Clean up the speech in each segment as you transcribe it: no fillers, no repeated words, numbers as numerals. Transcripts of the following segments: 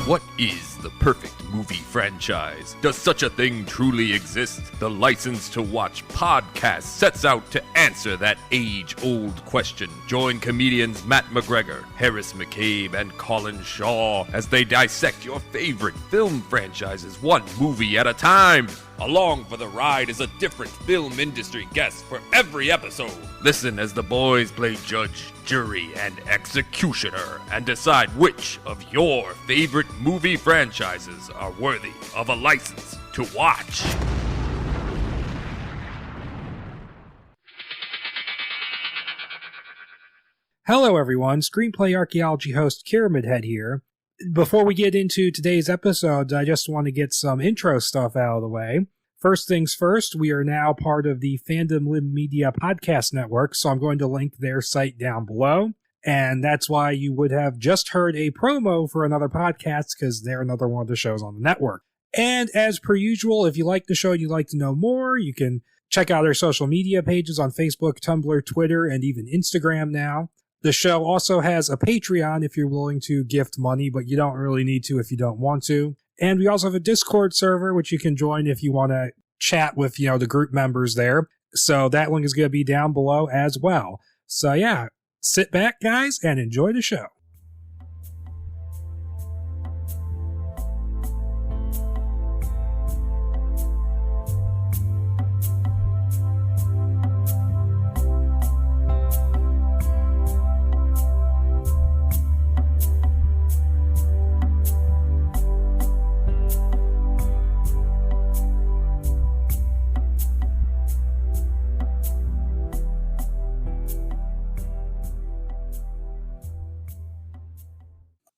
What is the perfect movie franchise? Does such a thing truly exist? The License to Watch podcast sets out to answer that age-old question. Join comedians Matt McGregor, Harris McCabe, and Colin Shaw as they dissect your favorite film franchises one movie at a time. Along for the ride is a different film industry guest for every episode. Listen as the boys play judge, jury, and executioner and decide which of your favorite movie franchises are worthy of a license to watch. Hello everyone, Screenplay Archaeology host KiramidHead here. Before we get into today's episodes, I just want to get some intro stuff out of the way. First things first, we are now part of the Fandom Limb Media Podcast Network, so I'm going to link their site down below. And that's why you would have just heard a promo for another podcast, because they're another one of the shows on the network. And as per usual, if you like the show and you'd like to know more, you can check out our social media pages on Facebook, Tumblr, Twitter, and even Instagram now. The show also has a Patreon if you're willing to gift money, but you don't really need to if you don't want to. And we also have a Discord server, which you can join if you want to chat with, the group members there. So that link is going to be down below as well. So yeah, sit back, guys, and enjoy the show.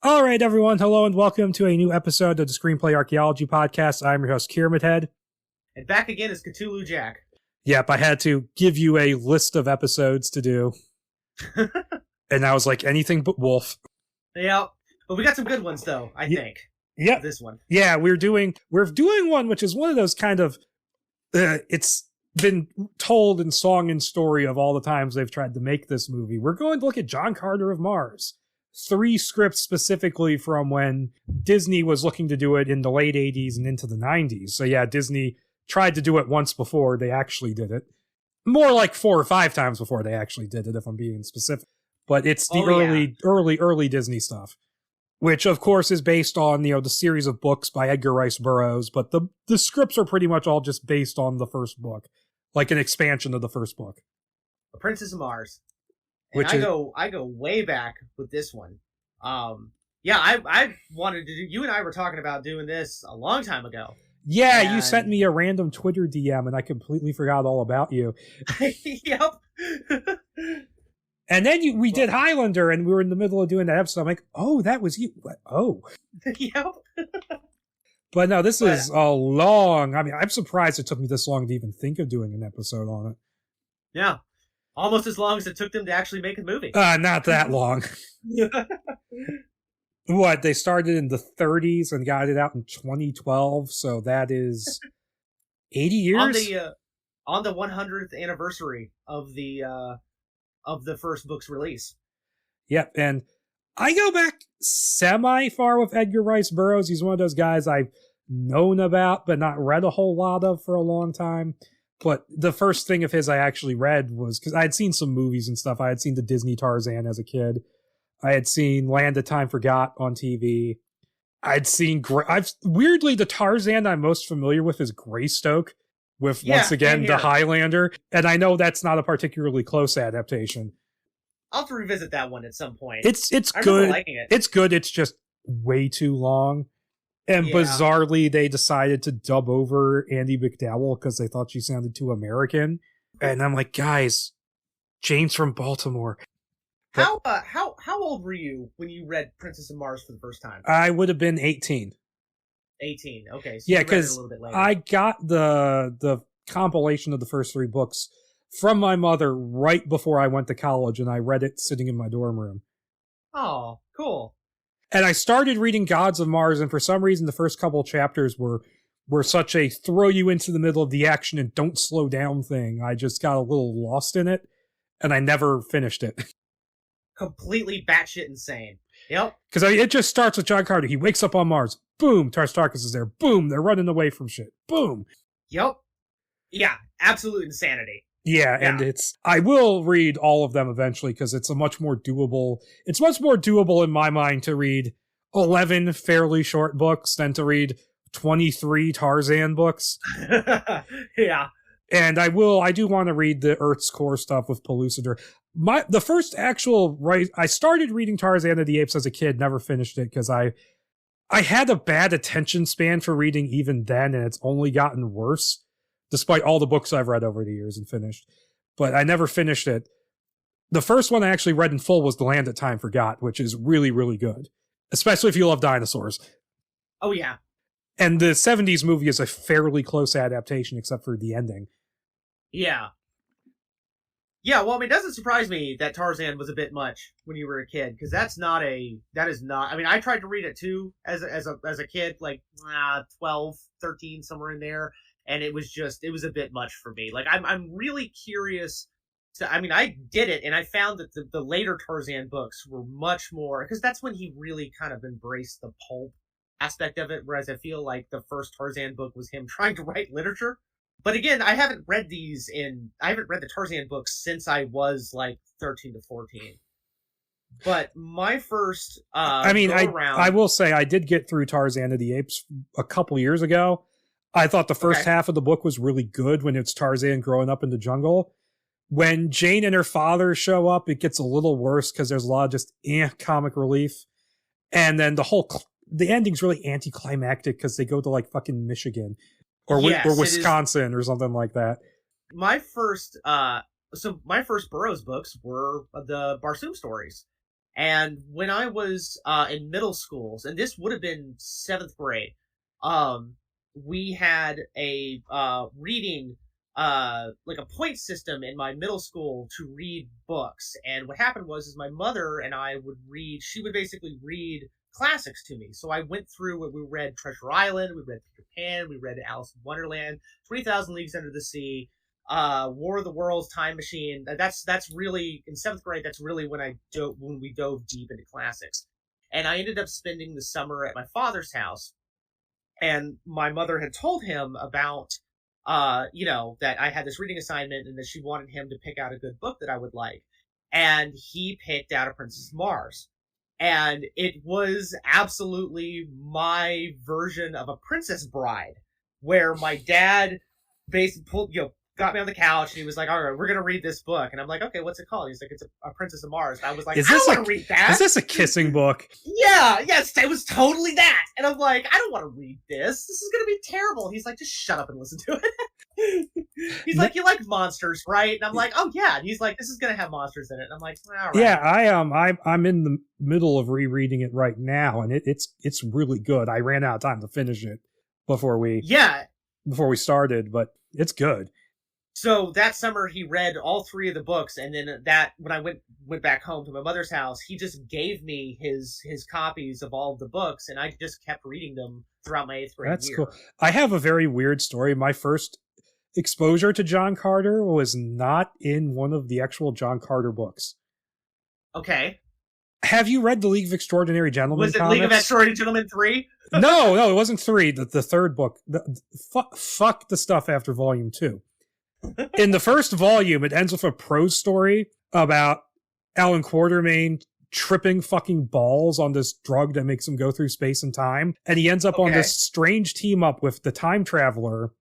All right, everyone. Hello and welcome to a new episode of the Screenplay Archaeology podcast. I'm your host, KiramidHead. And back again is KtuluJack. Yep, I had to give you a list of episodes to do. And I was like, anything but Wolf. Yeah, but we got some good ones, though, I think. Yeah. This one. Yeah, we're doing one, which is one of those kind of, it's been told in song and story of all the times they've tried to make this movie. We're going to look at John Carter of Mars. 3 scripts specifically from when Disney was looking to do it in the late 80s and into the 90s. So yeah, Disney tried to do it once before they actually did it. More like 4 or 5 times before they actually did it, if I'm being specific. But it's the early Disney stuff, which of course is based on, the series of books by Edgar Rice Burroughs, but the scripts are pretty much all just based on the first book, like an expansion of the first book. A Princess of Mars. And I go way back with this one. I wanted to do, you and I were talking about doing this a long time ago. Yeah, and you sent me a random Twitter DM and I completely forgot all about you. Yep. And then we did Highlander and we were in the middle of doing that episode. I'm like, oh, that was you. What? Oh. Yep. But no, this is a long, I'm surprised it took me this long to even think of doing an episode on it. Yeah. Almost as long as it took them to actually make a movie. Not that long. What, they started in the 30s and got it out in 2012, so that is 80 years? On the 100th anniversary of the first book's release. Yep, and I go back semi-far with Edgar Rice Burroughs. He's one of those guys I've known about, but not read a whole lot of for a long time. But the first thing of his I actually read was, because I had seen some movies and stuff. I had seen the Disney Tarzan as a kid. I had seen Land of Time Forgot on TV. Weirdly, the Tarzan I'm most familiar with is Greystoke, with, once again, the Highlander. And I know that's not a particularly close adaptation. I'll have to revisit that one at some point. It's I good. remember liking it. It's good. It's just way too long. And bizarrely, they decided to dub over Andy McDowell because they thought she sounded too American. And I'm like, guys, Jane's from Baltimore. How old were you when you read Princess of Mars for the first time? I would have been 18. 18, okay. So yeah, because I got the compilation of the first 3 books from my mother right before I went to college, and I read it sitting in my dorm room. Oh, cool. And I started reading Gods of Mars, and for some reason the first couple of chapters were such a throw you into the middle of the action and don't slow down thing. I just got a little lost in it, and I never finished it. Completely batshit insane. Yep. Because it just starts with John Carter. He wakes up on Mars. Boom, Tarstarchus is there. Boom, they're running away from shit. Boom. Yep. Yeah, absolute insanity. Yeah, and I will read all of them eventually because it's much more doable in my mind to read 11 fairly short books than to read 23 Tarzan books. Yeah. And I do want to read the Earth's Core stuff with Pellucidar. The first actual I started reading Tarzan of the Apes as a kid, never finished it because I had a bad attention span for reading even then, and it's only gotten worse, despite all the books I've read over the years and finished. But I never finished it. The first one I actually read in full was The Land That Time Forgot, which is really, really good, especially if you love dinosaurs. Oh, yeah. And the 70s movie is a fairly close adaptation, except for the ending. Yeah. Yeah, well, I mean, it doesn't surprise me that Tarzan was a bit much when you were a kid, because that is not, I mean, I tried to read it too as a kid, like 12, 13, somewhere in there, and it was a bit much for me. Like, I'm really curious I did it, and I found that the later Tarzan books were much more, because that's when he really kind of embraced the pulp aspect of it, whereas I feel like the first Tarzan book was him trying to write literature. But again, I haven't read the Tarzan books since I was like 13 to 14. But my first I will say I did get through Tarzan of the Apes a couple years ago. I thought the first half of the book was really good when it's Tarzan growing up in the jungle. When Jane and her father show up, it gets a little worse because there's a lot of just comic relief. And then the ending's really anticlimactic because they go to like fucking Michigan or Wisconsin or something like that. My first Burroughs books were the Barsoom stories. And when I was in middle schools, and this would have been 7th grade, we had a reading like a point system in my middle school to read books. And what happened was my mother and I would read, she would basically read classics to me. So I went through we read Treasure Island, we read Peter Pan, we read Alice in Wonderland, 20,000 Leagues Under the Sea, War of the Worlds, Time Machine. That's really, in 7th grade, that's really when we dove deep into classics. And I ended up spending the summer at my father's house. And my mother had told him about, that I had this reading assignment and that she wanted him to pick out a good book that I would like. And he picked out A Princess of Mars. And it was absolutely my version of A Princess Bride, where my dad basically got me on the couch and he was like, all right, we're going to read this book. And I'm like, okay, what's it called? He's like, it's a Princess of Mars. And I was like, I don't want to read that. Is this a kissing book? Yeah, yes, it was totally that. And I'm like, I don't want to read this. This is going to be terrible. He's like, just shut up and listen to it. He's like, you like monsters, right? And I'm like, oh yeah. And he's like, this is going to have monsters in it. And I'm like, all right. Yeah, I'm in the middle of rereading it right now, and it's really good. I ran out of time to finish it before we started, but it's good. So that summer he read all 3 of the books, and then when I went back home to my mother's house, he just gave me his copies of all of the books, and I just kept reading them throughout my 8th grade year. That's cool. I have a very weird story. My first exposure to John Carter was not in one of the actual John Carter books. Okay. Have you read the League of Extraordinary Gentlemen Was it comics? League of Extraordinary Gentlemen 3? No, it wasn't 3. The 3rd book. Fuck the stuff after volume 2. In the first volume, it ends with a prose story about Alan Quatermain tripping fucking balls on this drug that makes him go through space and time. And he ends up on this strange team up with the time traveler,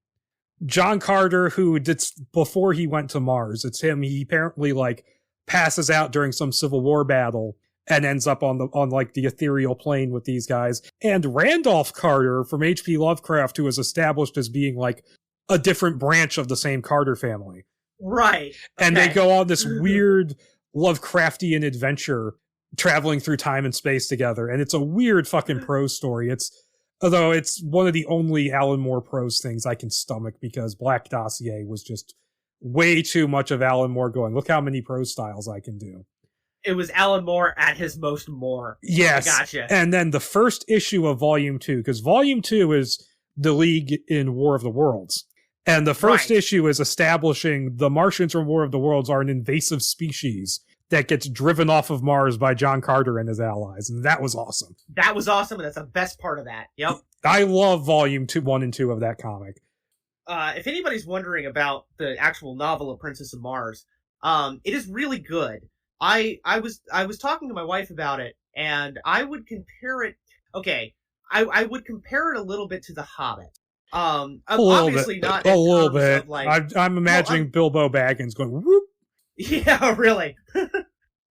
John Carter, who did before he went to Mars. It's him. He apparently passes out during some Civil War battle and ends up on the ethereal plane with these guys. And Randolph Carter from H.P. Lovecraft, who is established as being a different branch of the same Carter family. Right. Okay. And they go on this weird Lovecraftian adventure traveling through time and space together. And it's a weird fucking prose story. Although it's one of the only Alan Moore prose things I can stomach, because Black Dossier was just way too much of Alan Moore going, look how many prose styles I can do. It was Alan Moore at his most Moore. Yes. I gotcha. And then the first issue of Volume 2, because Volume 2 is the League in War of the Worlds. And the first issue is establishing the Martians from War of the Worlds are an invasive species that gets driven off of Mars by John Carter and his allies, and that was awesome. That was awesome, and that's the best part of that. Yep. I love volume 1 and 2 of that comic. If anybody's wondering about the actual novel of Princess of Mars, it is really good. I was talking to my wife about it, and I would compare it. Okay, I would compare it a little bit to The Hobbit. Obviously not a little bit. Of, like, I'm imagining Bilbo Baggins going whoop. Yeah, really.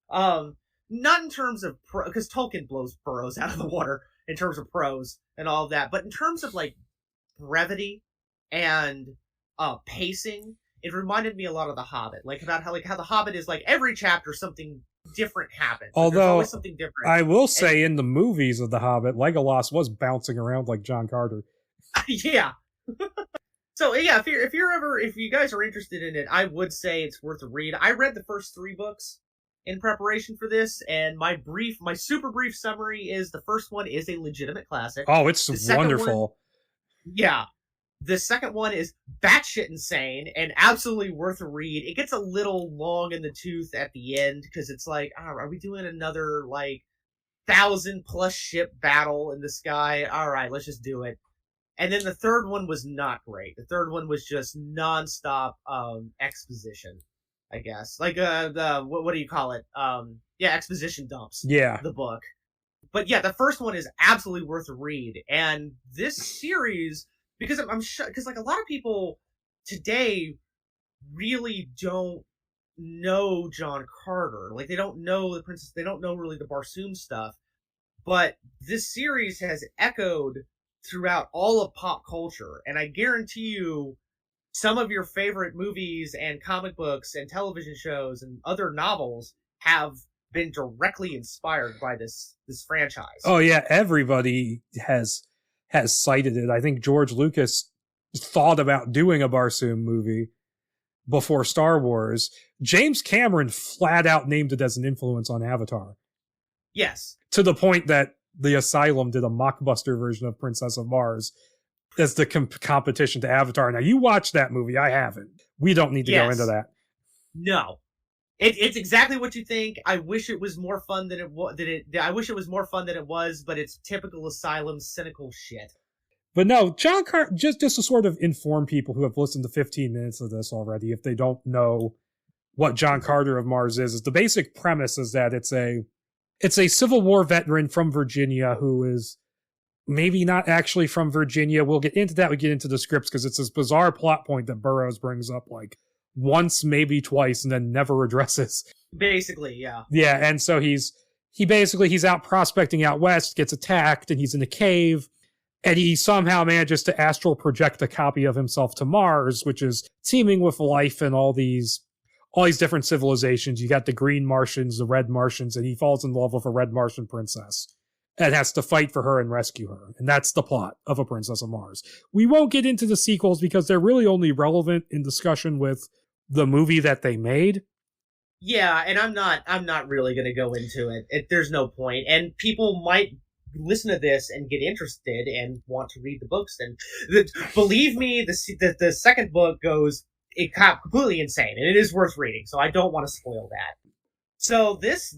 Not in terms of because Tolkien blows burrows out of the water in terms of prose and all of that, but in terms of like brevity and pacing, it reminded me a lot of The Hobbit, like about how The Hobbit is like every chapter something different happens. Although there's always something different. I will say, in the movies of The Hobbit, Legolas was bouncing around like John Carter. Yeah. So yeah, if you guys are interested in it, I would say it's worth a read. I read the first 3 books in preparation for this, and my super brief summary is the first one is a legitimate classic. Oh, it's wonderful. Yeah. The second one is batshit insane and absolutely worth a read. It gets a little long in the tooth at the end because it's like, oh, are we doing another like 1,000+ ship battle in the sky? All right, let's just do it. And then the third one was not great. The third one was just nonstop exposition, I guess. Like what do you call it? Exposition dumps. Yeah. The book. But yeah, the first one is absolutely worth a read. And this series, because I'm sure, because like a lot of people today really don't know John Carter. Like they don't know the Princess, they don't know really the Barsoom stuff. But this series has echoed throughout all of pop culture, and I guarantee you some of your favorite movies and comic books and television shows and other novels have been directly inspired by this franchise. Oh yeah, everybody has cited it. I think George Lucas thought about doing a Barsoom movie before Star Wars. James Cameron flat out named it as an influence on Avatar. Yes. To the point that the Asylum did a mockbuster version of Princess of Mars as the competition to Avatar. Now, you watched that movie. I haven't. We don't need to go into that. No. It's exactly what you think. I wish it was more fun than it was. I wish it was more fun than it was, but it's typical Asylum cynical shit. But no, John Carter, just to sort of inform people who have listened to 15 minutes of this already, if they don't know what John Carter of Mars is the basic premise is that it's a Civil War veteran from Virginia who is maybe not actually from Virginia. We'll get into that. We get into the scripts because it's this bizarre plot point that Burroughs brings up like once, maybe twice, and then never addresses. Basically, yeah. Yeah, and so he's out prospecting out west, gets attacked, and he's in a cave, and he somehow manages to astral project a copy of himself to Mars, which is teeming with life and all these different civilizations. You got the green Martians, the red Martians, and he falls in love with a red Martian princess and has to fight for her and rescue her. And that's the plot of A Princess of Mars. We won't get into the sequels because they're really only relevant in discussion with the movie that they made. Yeah, and I'm not really going to go into it. There's no point. And people might listen to this and get interested and want to read the books. And believe me, the second book goes completely insane, and it is worth reading. So I don't want to spoil that. So this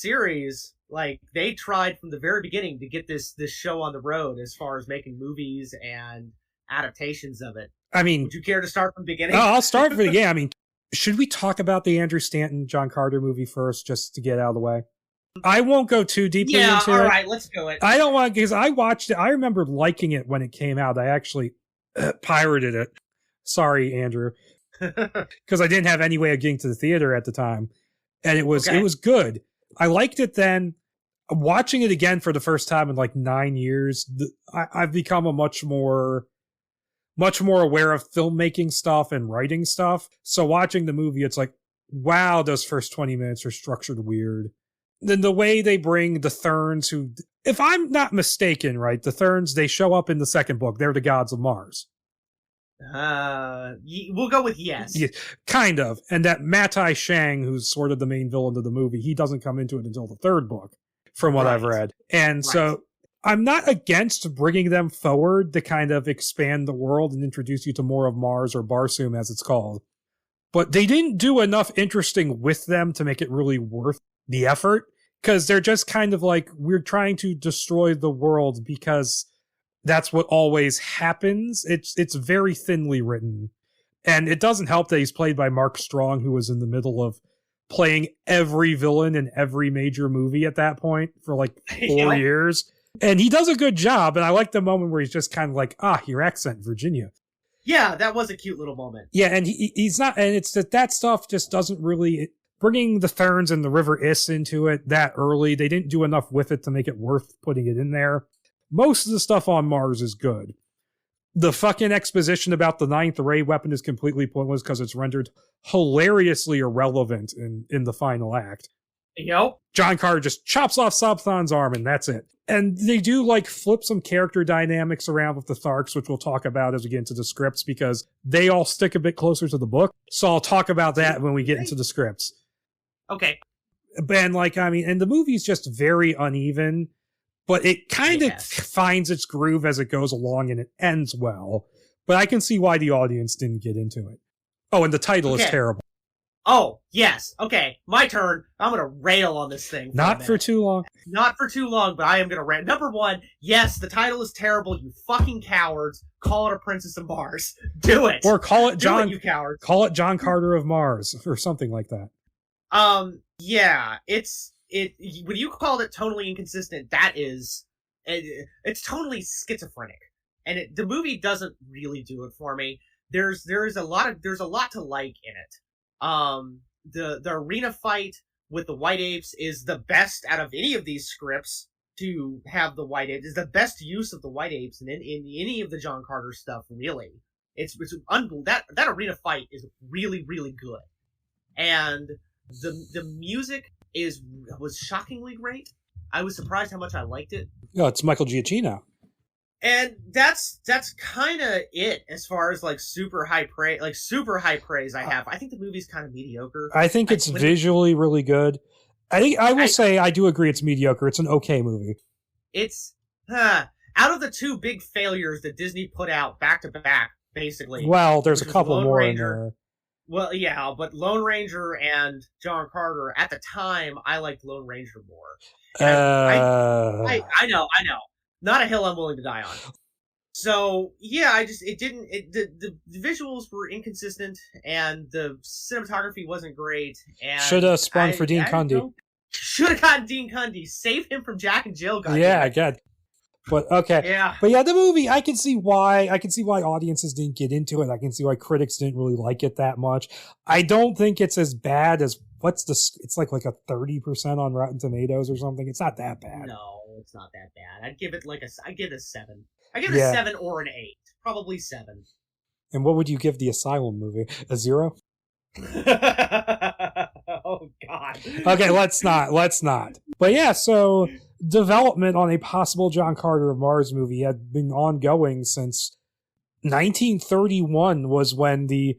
series, like they tried from the very beginning to get this show on the road as far as making movies and adaptations of it. I mean, would you care to start from the beginning? I'll start from I mean, should we talk about the Andrew Stanton John Carter movie first, just to get out of the way? I won't go too deeply into it. Yeah, all right, let's do it. I don't want, because I watched it. I remember liking it when it came out. I actually pirated it. Sorry, Andrew, because I didn't have any way of getting to the theater at the time, and it was good. I liked it then. Watching it again for the first time in like 9 years, I've become a much more aware of filmmaking stuff and writing stuff. So watching the movie, it's like, wow, those first 20 minutes are structured weird. Then the way they bring the Therns, who, if I'm not mistaken, right, the Therns, they show up in the second book. They're the gods of Mars. We'll go with yes. Yeah, kind of. And that Matai Shang, who's sort of the main villain of the movie, he doesn't come into it until the third book, from what I've read. And so I'm not against bringing them forward to kind of expand the world and introduce you to more of Mars, or Barsoom as it's called. but they didn't do enough interesting with them to make it really worth the effort, because they're just kind of like, we're trying to destroy the world because that's what always happens. It's very thinly written. And it doesn't help that he's played by Mark Strong, who was in the middle of playing every villain in every major movie at that point for like 4 years. And he does a good job. And I like the moment where he's just kind of like, your accent, Virginia. Yeah, that was a cute little moment. Yeah, and he's not, and it's that stuff just doesn't really, bringing the Therns and the River Is into it that early, they didn't do enough with it to make it worth putting it in there. Most of the stuff on Mars is good. The fucking exposition about the 9th ray weapon is completely pointless because it's rendered hilariously irrelevant in the final act. Yep. John Carter just chops off Sobthon's arm and that's it. And they do like flip some character dynamics around with the Tharks, which we'll talk about as we get into the scripts because they all stick a bit closer to the book. So I'll talk about that when we get into the scripts. Okay. And and the movie's just very uneven, but it kind of finds its groove as it goes along and it ends well. But I can see why the audience didn't get into it. Oh, and the title is terrible. Oh, yes. Okay, my turn. I'm going to rail on this thing. Not for too long. Not for too long, but I am going to rail. Number one, yes, the title is terrible, you fucking cowards. Call it A Princess of Mars. Do it. Or call it John. You cowards. Call it John Carter of Mars or something like that. Yeah, when you called it tonally inconsistent, it's tonally schizophrenic. And the movie doesn't really do it for me. There's a lot to like in it. The arena fight with the white apes is the best out of any of these scripts to have the white apes. Is the best use of the white apes in any of the John Carter stuff, really. It's unbelievable. That arena fight is really, really good. And the music was shockingly great. I was surprised how much I liked it. Yeah, it's Michael Giacchino. And that's kind of it as far as super high praise I have. I think the movie's kind of mediocre. I think it's visually really good. I will say I do agree it's mediocre. It's an okay movie. It's out of the two big failures that Disney put out back to back, basically. Well, there's a couple more in there. Well, yeah, but Lone Ranger and John Carter at the time, I liked Lone Ranger more. I know. Not a hill I'm willing to die on. So, yeah, the visuals were inconsistent, and the cinematography wasn't great, and... Should have sprung for Dean Cundy. Should have gotten Dean Cundy. Save him from Jack and Jill, goddammit. Yeah, good. But, okay. Yeah. But yeah, the movie, I can see why audiences didn't get into it. I can see why critics didn't really like it that much. I don't think it's as bad as... it's like a 30% on Rotten Tomatoes or something. It's not that bad. No, it's not that bad. I'd give it a 7. I give it a 7 or an 8. Probably 7. And what would you give the Asylum movie? A 0? Oh, God. Okay, let's not. But yeah, so development on a possible John Carter of Mars movie had been ongoing since 1931 was when the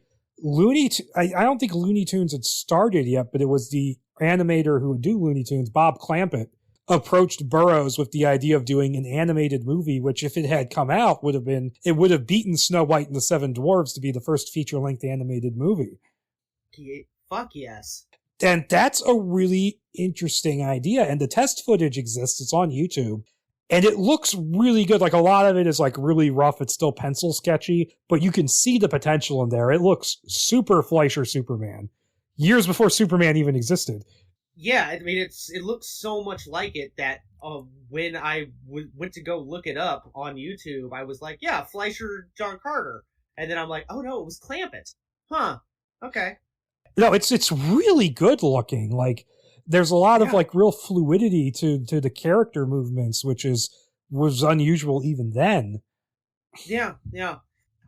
I don't think Looney Tunes had started yet, but it was the animator who would do Looney Tunes, Bob Clampett, approached Burroughs with the idea of doing an animated movie, which if it had come out would have beaten Snow White and the Seven Dwarfs to be the first feature-length animated movie. Fuck yes. And that's a really interesting idea, and the test footage exists. It's on YouTube. And it looks really good. A lot of it is really rough. It's still pencil sketchy, but you can see the potential in there. It looks super Fleischer Superman. Years before Superman even existed. Yeah, I mean, it looks so much like it that when I went to go look it up on YouTube, I was like, yeah, Fleischer, John Carter. And then I'm like, oh no, it was Clampett. Huh. Okay. No, it's really good looking. There's a lot of real fluidity to the character movements, which was unusual even then. Yeah.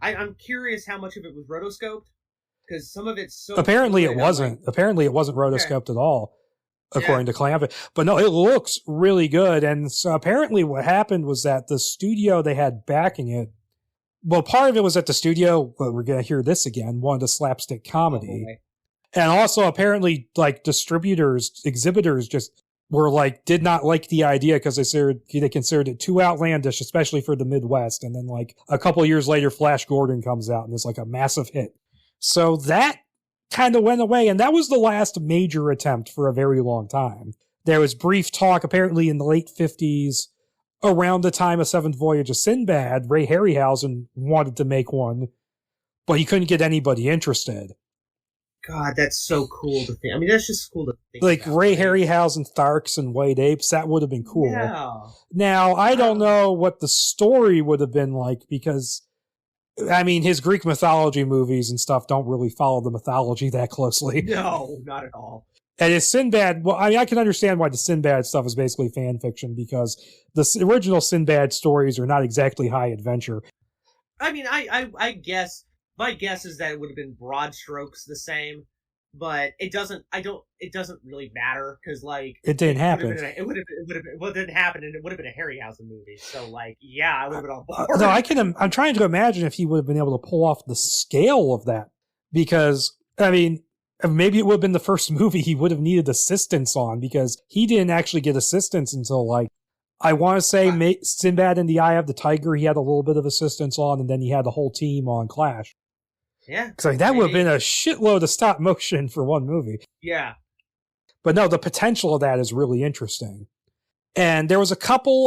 I'm curious how much of it was rotoscoped, because some of it's so... Apparently it wasn't. Apparently it wasn't rotoscoped at all, according to Clampett. But no, it looks really good. And so apparently what happened was that the studio they had backing it, well, part of it was that the studio, well, we're going to hear this again, wanted a slapstick comedy. Oh, and also apparently exhibitors just were did not like the idea because they considered it too outlandish, especially for the Midwest. And then a couple of years later, Flash Gordon comes out and it's a massive hit. So that kind of went away, and that was the last major attempt for a very long time. There was brief talk, apparently in the late 50s, around the time of Seventh Voyage of Sinbad, Ray Harryhausen wanted to make one, but he couldn't get anybody interested. God, that's so cool to think. I mean, that's just cool to think Like about, Ray right? Harryhausen, Tharks, and White Apes, that would have been cool. Yeah. Now, I don't know what the story would have been like, because, I mean, his Greek mythology movies and stuff don't really follow the mythology that closely. No, not at all. And his Sinbad, well, I mean, I can understand why the Sinbad stuff is basically fan fiction, because the original Sinbad stories are not exactly high adventure. I mean, I guess, my guess is that it would have been broad strokes the same, but it doesn't really matter, because, like, It didn't happen. It would have been, well, it didn't happen, and it would have been a Harryhausen movie, so, like, yeah, I would have been on board. No, I'm trying to imagine if he would have been able to pull off the scale of that, because, I mean, maybe it would have been the first movie he would have needed assistance on, because he didn't actually get assistance until, like, I want to say Sinbad and the Eye of the Tiger he had a little bit of assistance on, and then he had the whole team on Clash. Yeah. Because, like, that would have been a shitload of stop motion for one movie. Yeah. But no, the potential of that is really interesting. And there was a couple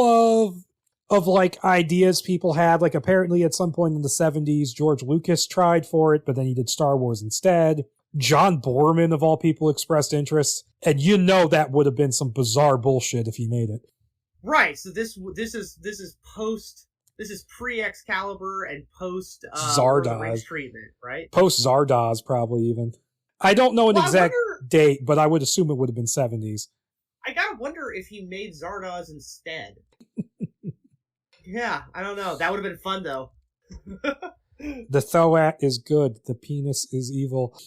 of like ideas people had, like apparently at some point in the 70s, George Lucas tried for it, but then he did Star Wars instead. John Borman, of all people, expressed interest. And you know that would have been some bizarre bullshit if he made it. Right. So this is pre-Excalibur and post Zardoz treatment, right? Post Zardoz, probably even. I don't know an exact date, but I would assume it would have been 70s. I gotta wonder if he made Zardoz instead. Yeah, I don't know. That would have been fun, though. The Thoat is good. The penis is evil.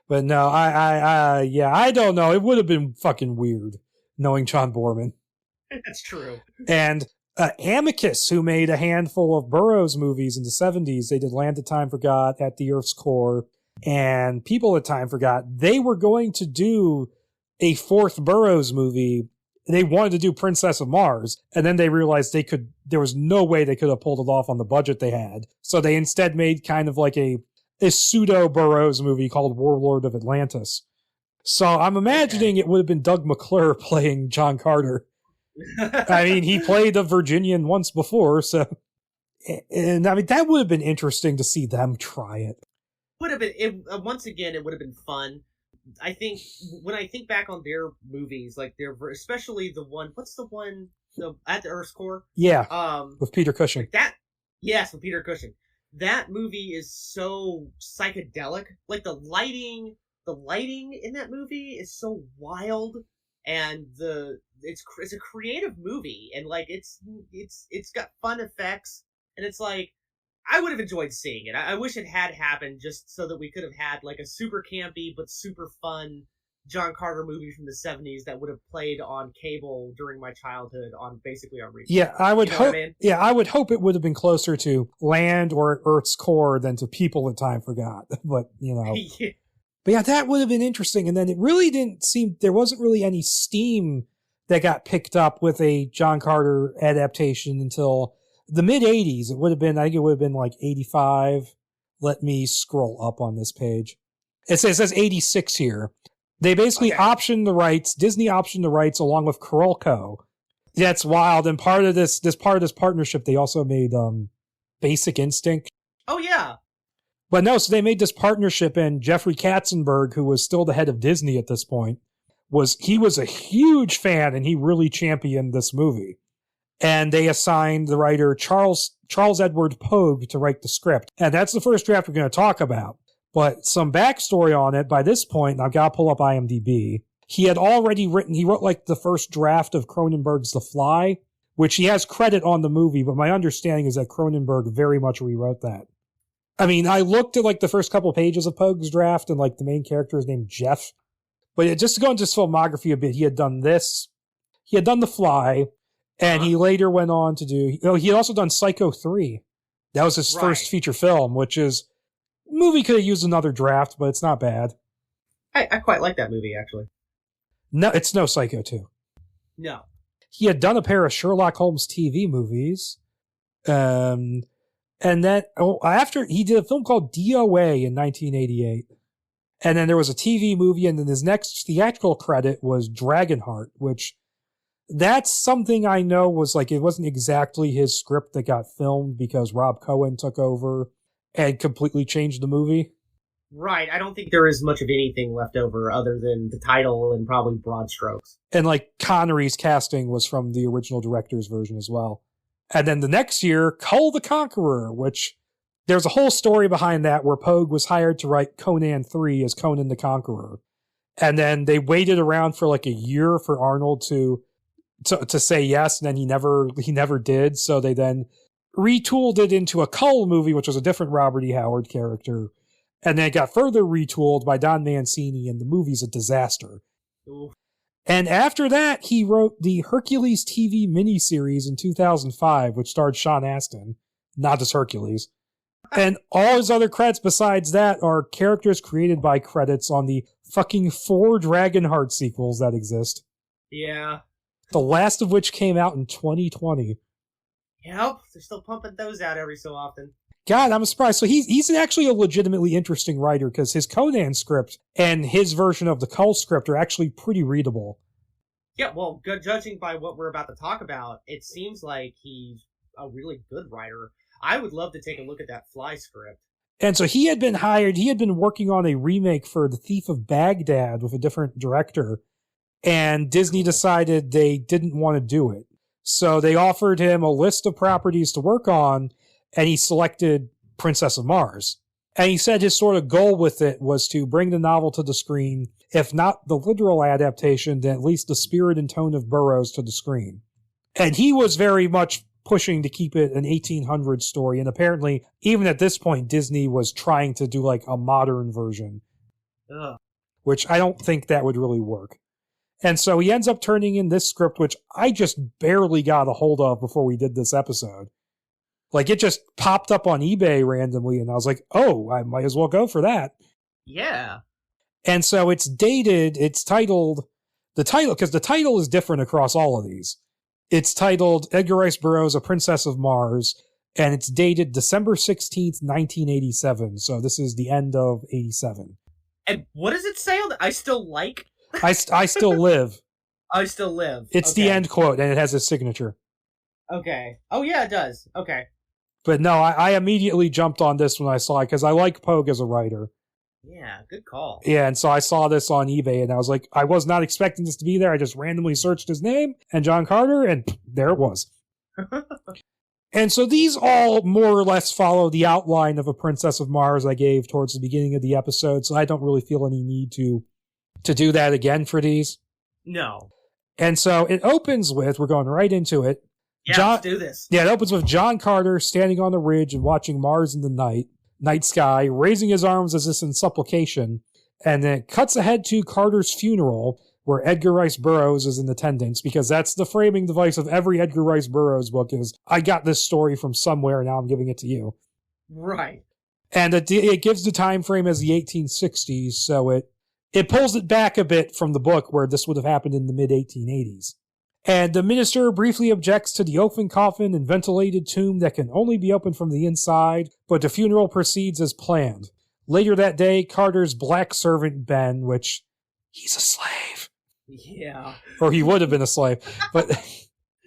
But no, I don't know. It would have been fucking weird knowing John Borman. That's true. And Amicus, who made a handful of Burroughs movies in the 70s, they did Land of Time Forgot, At the Earth's Core, and People of Time Forgot. They were going to do a fourth Burroughs movie. They wanted to do Princess of Mars, and then they realized there was no way they could have pulled it off on the budget they had. So they instead made kind of like a pseudo Burroughs movie called Warlord of Atlantis. So I'm imagining it would have been Doug McClure playing John Carter. I mean, he played a Virginian once before, so. And I mean, that would have been interesting to see them try it. Would have been, once again, it would have been fun. I think when I think back on their movies, like especially the one, what's the one, At the Earth's Core? Yeah. With Peter Cushing. Yes, with Peter Cushing. That movie is so psychedelic. Like the lighting in that movie is so wild, and it's a creative movie, and like it's got fun effects, and it's like I would have enjoyed seeing it. I wish it had happened just so that we could have had like a super campy but super fun John Carter movie from the 70s that would have played on cable during my childhood basically on repeat. Yeah, I would hope. I mean? Yeah, I would hope it would have been closer to Land or Earth's Core than to People of Time Forgot. But Yeah. But yeah, that would have been interesting. And then it really didn't seem there wasn't really any steam that got picked up with a John Carter adaptation until the mid 80s. I think it would have been like 85. Let me scroll up on this page. It says 86 here. They basically optioned the rights. Disney optioned the rights along with Carolco. That's wild. And part of this partnership, they also made Basic Instinct. Oh yeah. But no, so they made this partnership, and Jeffrey Katzenberg, who was still the head of Disney at this point, was a huge fan, and he really championed this movie. And they assigned the writer Charles Edward Pogue to write the script. And that's the first draft we're going to talk about. But some backstory on it, by this point, and I've got to pull up IMDb, he wrote like the first draft of Cronenberg's The Fly, which he has credit on the movie, but my understanding is that Cronenberg very much rewrote that. I mean, I looked at like the first couple pages of Pogue's draft, and like the main character is named Jeff. But just to go into his filmography a bit, he had done this. He had done The Fly, and he later went on to do, he had also done Psycho 3. That was his first feature film, which is, movie could have used another draft, but it's not bad. I quite like that movie, actually. No, it's no Psycho 2. No. He had done a pair of Sherlock Holmes TV movies. And then, after, he did a film called DOA in 1988. And then there was a TV movie, and then his next theatrical credit was Dragonheart, which that's something I know was like, it wasn't exactly his script that got filmed because Rob Cohen took over and completely changed the movie. Right. I don't think there is much of anything left over other than the title and probably broad strokes. And like Connery's casting was from the original director's version as well. And then the next year, Kull the Conqueror, which there's a whole story behind that where Pogue was hired to write Conan 3 as Conan the Conqueror. And then they waited around for like a year for Arnold to say yes, and then he never did. So they then retooled it into a Kull movie, which was a different Robert E. Howard character. And then it got further retooled by Don Mancini, and the movie's a disaster. Ooh. And after that, he wrote the Hercules TV miniseries in 2005, which starred Sean Astin, not as Hercules. And all his other credits besides that are characters created by credits on the fucking 4 Dragonheart sequels that exist. Yeah. The last of which came out in 2020. Yep, they're still pumping those out every so often. God, I'm surprised. So he's actually a legitimately interesting writer because his Conan script and his version of the Kull script are actually pretty readable. Yeah, well, judging by what we're about to talk about, it seems like he's a really good writer. I would love to take a look at that Fly script. And so he had been hired, he had been working on a remake for The Thief of Baghdad with a different director, and Disney decided they didn't want to do it. So they offered him a list of properties to work on, and he selected Princess of Mars. And he said his sort of goal with it was to bring the novel to the screen, if not the literal adaptation, then at least the spirit and tone of Burroughs to the screen. And he was very much pushing to keep it an 1800s story, and apparently, even at this point, Disney was trying to do like a modern version. Ugh. Which I don't think that would really work. And so he ends up turning in this script, which I just barely got a hold of before we did this episode. Like, it just popped up on eBay randomly, and I was like, oh, I might as well go for that. Yeah. And so it's titled, because the title is different across all of these. It's titled Edgar Rice Burroughs, A Princess of Mars, and it's dated December 16th, 1987. So this is the end of 87. And what does it say on the... I still like? I still live. I still live. It's okay. The end quote, and it has his signature. Okay. Oh, yeah, it does. Okay. But no, I immediately jumped on this when I saw it, because I like Pogue as a writer. Yeah, good call. Yeah, and so I saw this on eBay, and I was like, I was not expecting this to be there. I just randomly searched his name and John Carter, and there it was. And so these all more or less follow the outline of A Princess of Mars I gave towards the beginning of the episode, so I don't really feel any need to do that again for these. No. And so it opens with, we're going right into it. Yeah, let's do this. Yeah, it opens with John Carter standing on the ridge and watching Mars in the night sky, raising his arms as if in supplication, and then it cuts ahead to Carter's funeral, where Edgar Rice Burroughs is in attendance, because that's the framing device of every Edgar Rice Burroughs book is, I got this story from somewhere, now I'm giving it to you. Right. And it gives the time frame as the 1860s, so it pulls it back a bit from the book where this would have happened in the mid-1880s. And the minister briefly objects to the open coffin and ventilated tomb that can only be opened from the inside, but the funeral proceeds as planned. Later that day, Carter's black servant Ben, which he's a slave. Yeah. Or he would have been a slave, but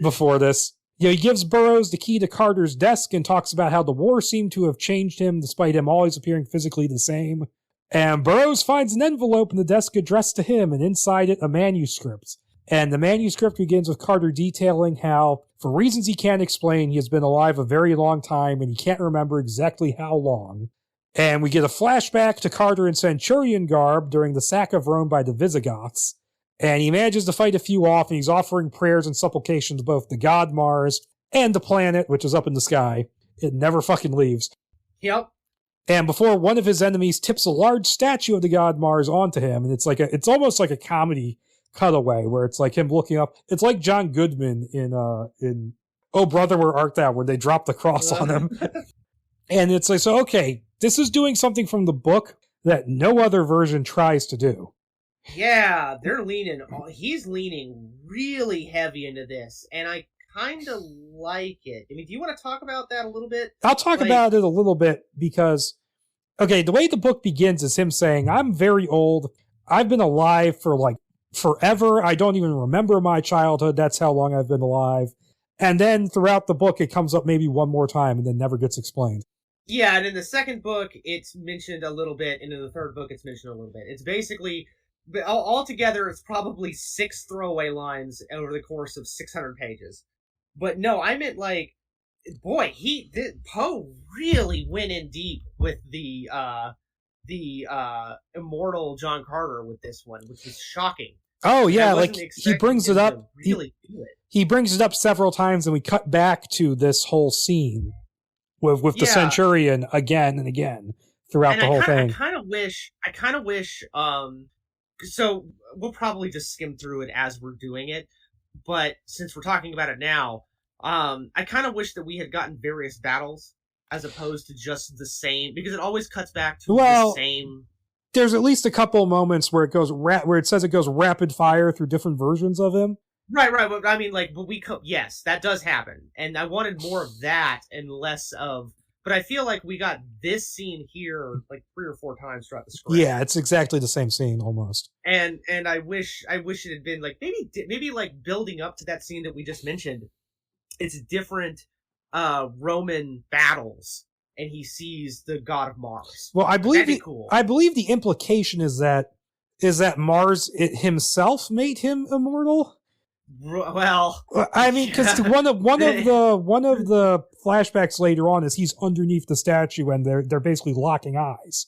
before this. He gives Burroughs the key to Carter's desk and talks about how the war seemed to have changed him despite him always appearing physically the same. And Burroughs finds an envelope in the desk addressed to him, and inside it a manuscript. And the manuscript begins with Carter detailing how, for reasons he can't explain, he has been alive a very long time and he can't remember exactly how long. And we get a flashback to Carter in Centurion garb during the sack of Rome by the Visigoths. And he manages to fight a few off, and he's offering prayers and supplications to both the god Mars and the planet, which is up in the sky. It never fucking leaves. Yep. And before one of his enemies tips a large statue of the god Mars onto him, and it's almost like a comedy cutaway where it's like him looking up. It's like John Goodman in Oh Brother, Where Art Thou, where they drop the cross on him. And it's like, so okay, this is doing something from the book that no other version tries to do. Yeah, he's leaning really heavy into this, and I kind of like it. I mean, do you want to talk about that a little bit? I'll talk about it a little bit because Okay, the way the book begins is him saying, I'm very old. I've been alive for like forever. I don't even remember my childhood. That's how long I've been alive. And then throughout the book, it comes up maybe one more time and then never gets explained. Yeah, and in the second book, it's mentioned a little bit, and in the third book, it's mentioned a little bit. It's basically, altogether, it's probably 6 throwaway lines over the course of 600 pages. But no, I meant like, boy, Poe really went in deep with the immortal John Carter with this one, which was shocking. Oh yeah, like he brings it up. He brings it up several times, and we cut back to this whole scene with the Centurion again and again throughout the whole thing. I kind of wish. So we'll probably just skim through it as we're doing it, but since we're talking about it now, I kind of wish that we had gotten various battles as opposed to just the same, because it always cuts back to the same. There's at least a couple of moments where it says it goes rapid fire through different versions of him. Right. But I mean, like, yes, that does happen, and I wanted more of that and less of. But I feel like we got this scene here like 3 or 4 times throughout the script. Yeah, it's exactly the same scene almost. And I wish it had been like maybe like building up to that scene that we just mentioned. It's different Roman battles, and he sees the god of Mars. Well, I believe the implication is that Mars himself made him immortal. Well, I mean, because one of the flashbacks later on is he's underneath the statue and they're basically locking eyes.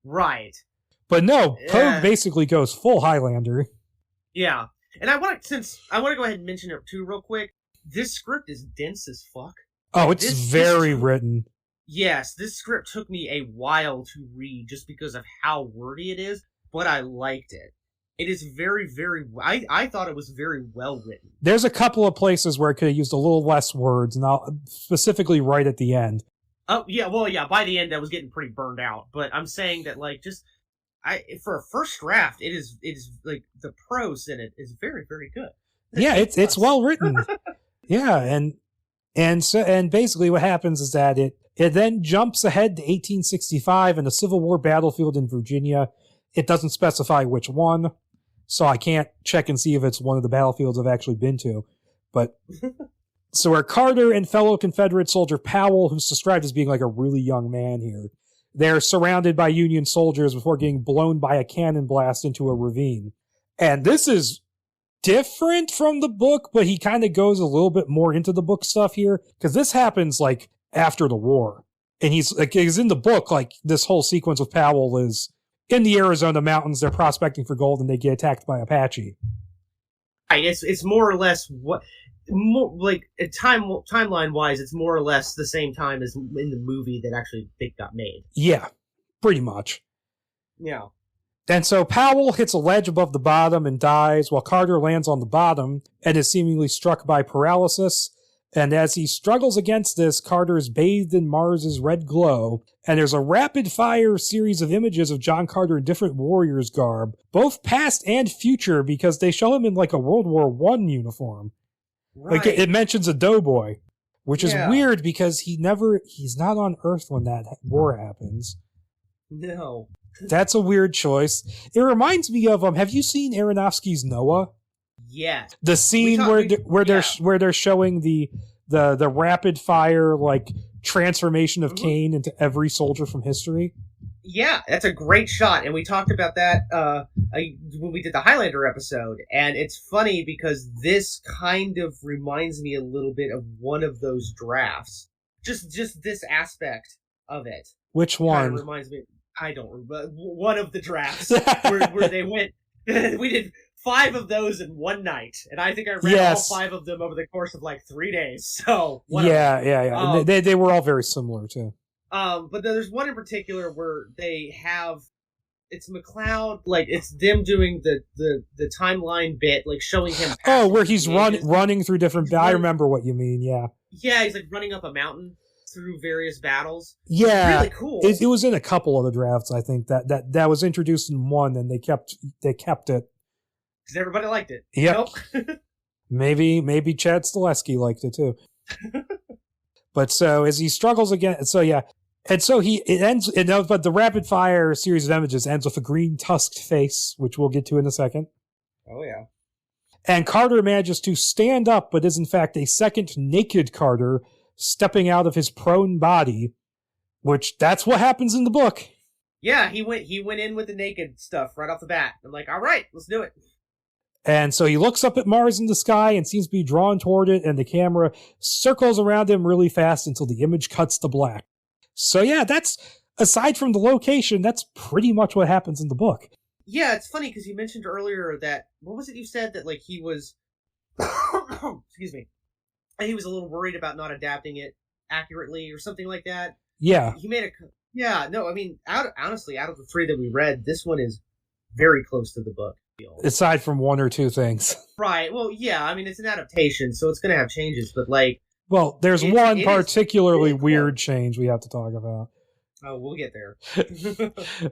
Right. But no, Pogue basically goes full Highlander. Yeah, and I want to go ahead and mention it too real quick. This script is dense as fuck. Oh, it's very written. Yes, this script took me a while to read just because of how wordy it is, but I liked it. It is very, very... I thought it was very well written. There's a couple of places where it could have used a little less words, and specifically right at the end. Oh, yeah, well, yeah, by the end I was getting pretty burned out, but I'm saying that, like, for a first draft, it is like, the prose in it is very, very good. Yeah, it's well written. Yeah, and basically what happens is that it then jumps ahead to 1865 and a Civil War battlefield in Virginia. It doesn't specify which one, so I can't check and see if it's one of the battlefields I've actually been to. But so where Carter and fellow Confederate soldier Powell, who's described as being like a really young man here, they're surrounded by Union soldiers before getting blown by a cannon blast into a ravine. And this is different from the book, but he kind of goes a little bit more into the book stuff here, because this happens like after the war. And he's in the book, like this whole sequence with Powell is in the Arizona mountains, they're prospecting for gold and they get attacked by Apache. Right, it's more or less timeline wise, it's more or less the same time as in the movie that actually got made. Yeah, pretty much. Yeah. And so Powell hits a ledge above the bottom and dies, while Carter lands on the bottom and is seemingly struck by paralysis. And as he struggles against this, Carter is bathed in Mars's red glow, and there's a rapid-fire series of images of John Carter in different warriors' garb, both past and future, because they show him in like a World War I uniform. Right. Like it mentions a doughboy, which is weird because he's not on Earth when that war happens. No. That's a weird choice. It reminds me of have you seen Aronofsky's Noah? Yeah. The scene where they're showing the rapid fire like transformation of Kane into every soldier from history. Yeah, that's a great shot, and we talked about that when we did the Highlander episode. And it's funny because this kind of reminds me a little bit of one of those drafts. Just this aspect of it. Which one? Kind of reminds me. I don't remember. One of the drafts where they went. We did 5 of those in one night, and I think I read all 5 of them over the course of like 3 days. So yeah. They were all very similar too. But there's one in particular where they have it's McLeod, like it's them doing the timeline bit, like showing him. Oh, where he's running through different. I remember what you mean. Yeah. Yeah, he's like running up a mountain through various battles. Yeah, it's really cool. It was in a couple of the drafts. I think that was introduced in one, and they kept it because everybody liked it. Yep. Nope. maybe Chad Stileski liked it too. But so as he struggles again, And so but the rapid fire series of images ends with a green tusked face, which we'll get to in a second. Oh, yeah. And Carter manages to stand up, but is in fact a second naked Carter stepping out of his prone body, which that's what happens in the book. Yeah, he went in with the naked stuff right off the bat. I'm like, all right, let's do it. And so he looks up at Mars in the sky and seems to be drawn toward it, and the camera circles around him really fast until the image cuts to black. So yeah, that's, aside from the location, that's pretty much what happens in the book. Yeah, it's funny because you mentioned earlier that, what was it you said, that like he was, excuse me, and he was a little worried about not adapting it accurately or something like that. Yeah. He made yeah, no, I mean, honestly, out of the three that we read, this one is very close to the book. Aside from one or two things. Right, well, yeah, I mean, it's an adaptation, so it's going to have changes, but like... Well, there's one particularly weird change we have to talk about. Oh, we'll get there.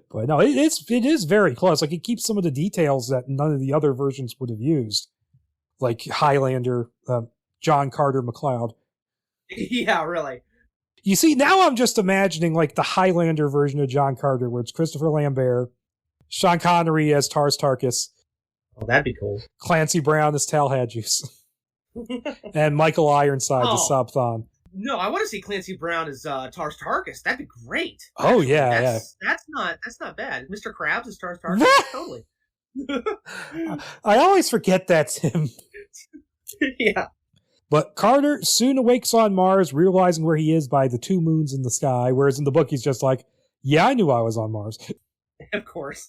But no, it is very close. Like, it keeps some of the details that none of the other versions would have used. Like Highlander, John Carter McLeod. Yeah, really. You see, now I'm just imagining like the Highlander version of John Carter, where it's Christopher Lambert, Sean Connery as Tars Tarkas. Oh, that'd be cool. Clancy Brown as Tal Hadjius. And Michael Ironside as Sabthon. No, I want to see Clancy Brown as Tars Tarkas. That'd be great. Oh, yeah, That's not bad. Mr. Krabs as Tars Tarkas. Totally. I always forget that's him. Yeah. But Carter soon awakes on Mars, realizing where he is by the two moons in the sky, whereas in the book he's just like, yeah, I knew I was on Mars. Of course.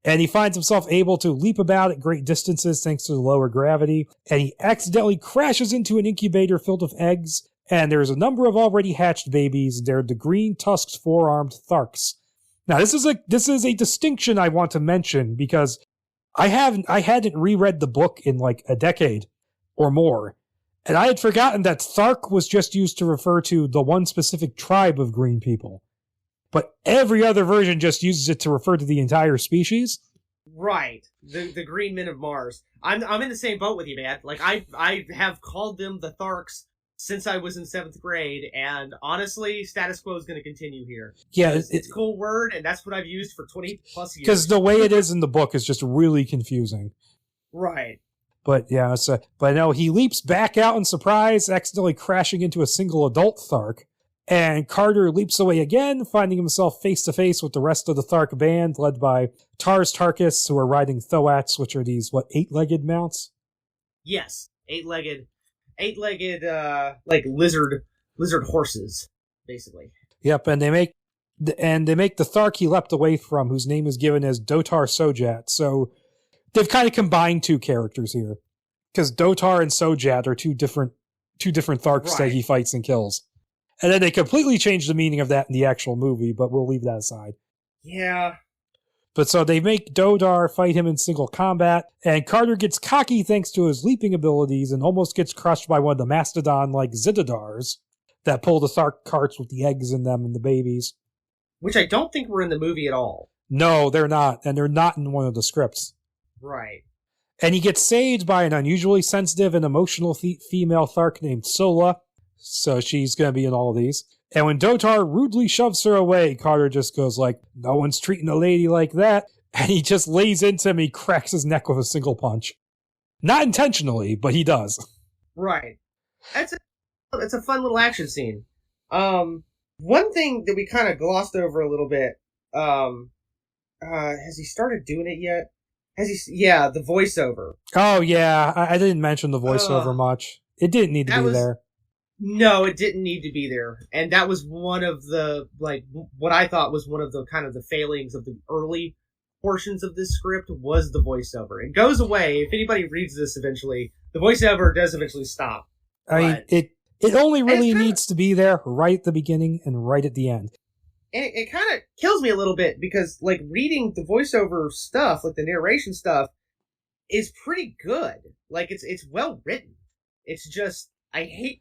And he finds himself able to leap about at great distances thanks to the lower gravity, and he accidentally crashes into an incubator filled with eggs, and there's a number of already hatched babies. They're the green-tusked four-armed Tharks. Now, this is a distinction I want to mention, because I hadn't reread the book in like a decade or more. And I had forgotten that Thark was just used to refer to the one specific tribe of green people. But every other version just uses it to refer to the entire species. Right. The green men of Mars. I'm in the same boat with you, man. Like, I have called them the Tharks since I was in 7th grade, and honestly, status quo is going to continue here. Yeah. It's a cool word, and that's what I've used for 20 plus years. Because the way it is in the book is just really confusing. Right. But yeah, but no, he leaps back out in surprise, accidentally crashing into a single adult Thark. And Carter leaps away again, finding himself face to face with the rest of the Thark band, led by Tars Tarkas, who are riding Thoats, which are these, 8-legged mounts? Yes. 8-legged, like lizard horses, basically. Yep, and they make the Thark he leapt away from, whose name is given as Dotar Sojat. So they've kind of combined two characters here, because Dotar and Sojat are two different Tharks that he fights and kills. And then they completely changed the meaning of that in the actual movie, but we'll leave that aside. Yeah. But so they make Dodar fight him in single combat, and Carter gets cocky thanks to his leaping abilities and almost gets crushed by one of the mastodon-like Zitadars that pull the Thark carts with the eggs in them and the babies. Which I don't think were in the movie at all. No, they're not, and they're not in one of the scripts. Right. And he gets saved by an unusually sensitive and emotional female Thark named Sola, so she's going to be in all of these. And when Dotar rudely shoves her away, Carter just goes like, no one's treating a lady like that. And he just lays into him, he cracks his neck with a single punch. Not intentionally, but he does. Right. It's a fun little action scene. One thing that we kind of glossed over a little bit, has he started doing it yet? Yeah, the voiceover. Oh yeah, I didn't mention the voiceover much. It didn't need to be there. No, it didn't need to be there. And that was one of the, what I thought was one of the kind of the failings of the early portions of this script was the voiceover. It goes away. If anybody reads this eventually, the voiceover does eventually stop. I mean, it only really needs to be there right at the beginning and right at the end. And it kind of kills me a little bit because, reading the voiceover stuff, the narration stuff, is pretty good. It's well written. It's just, I hate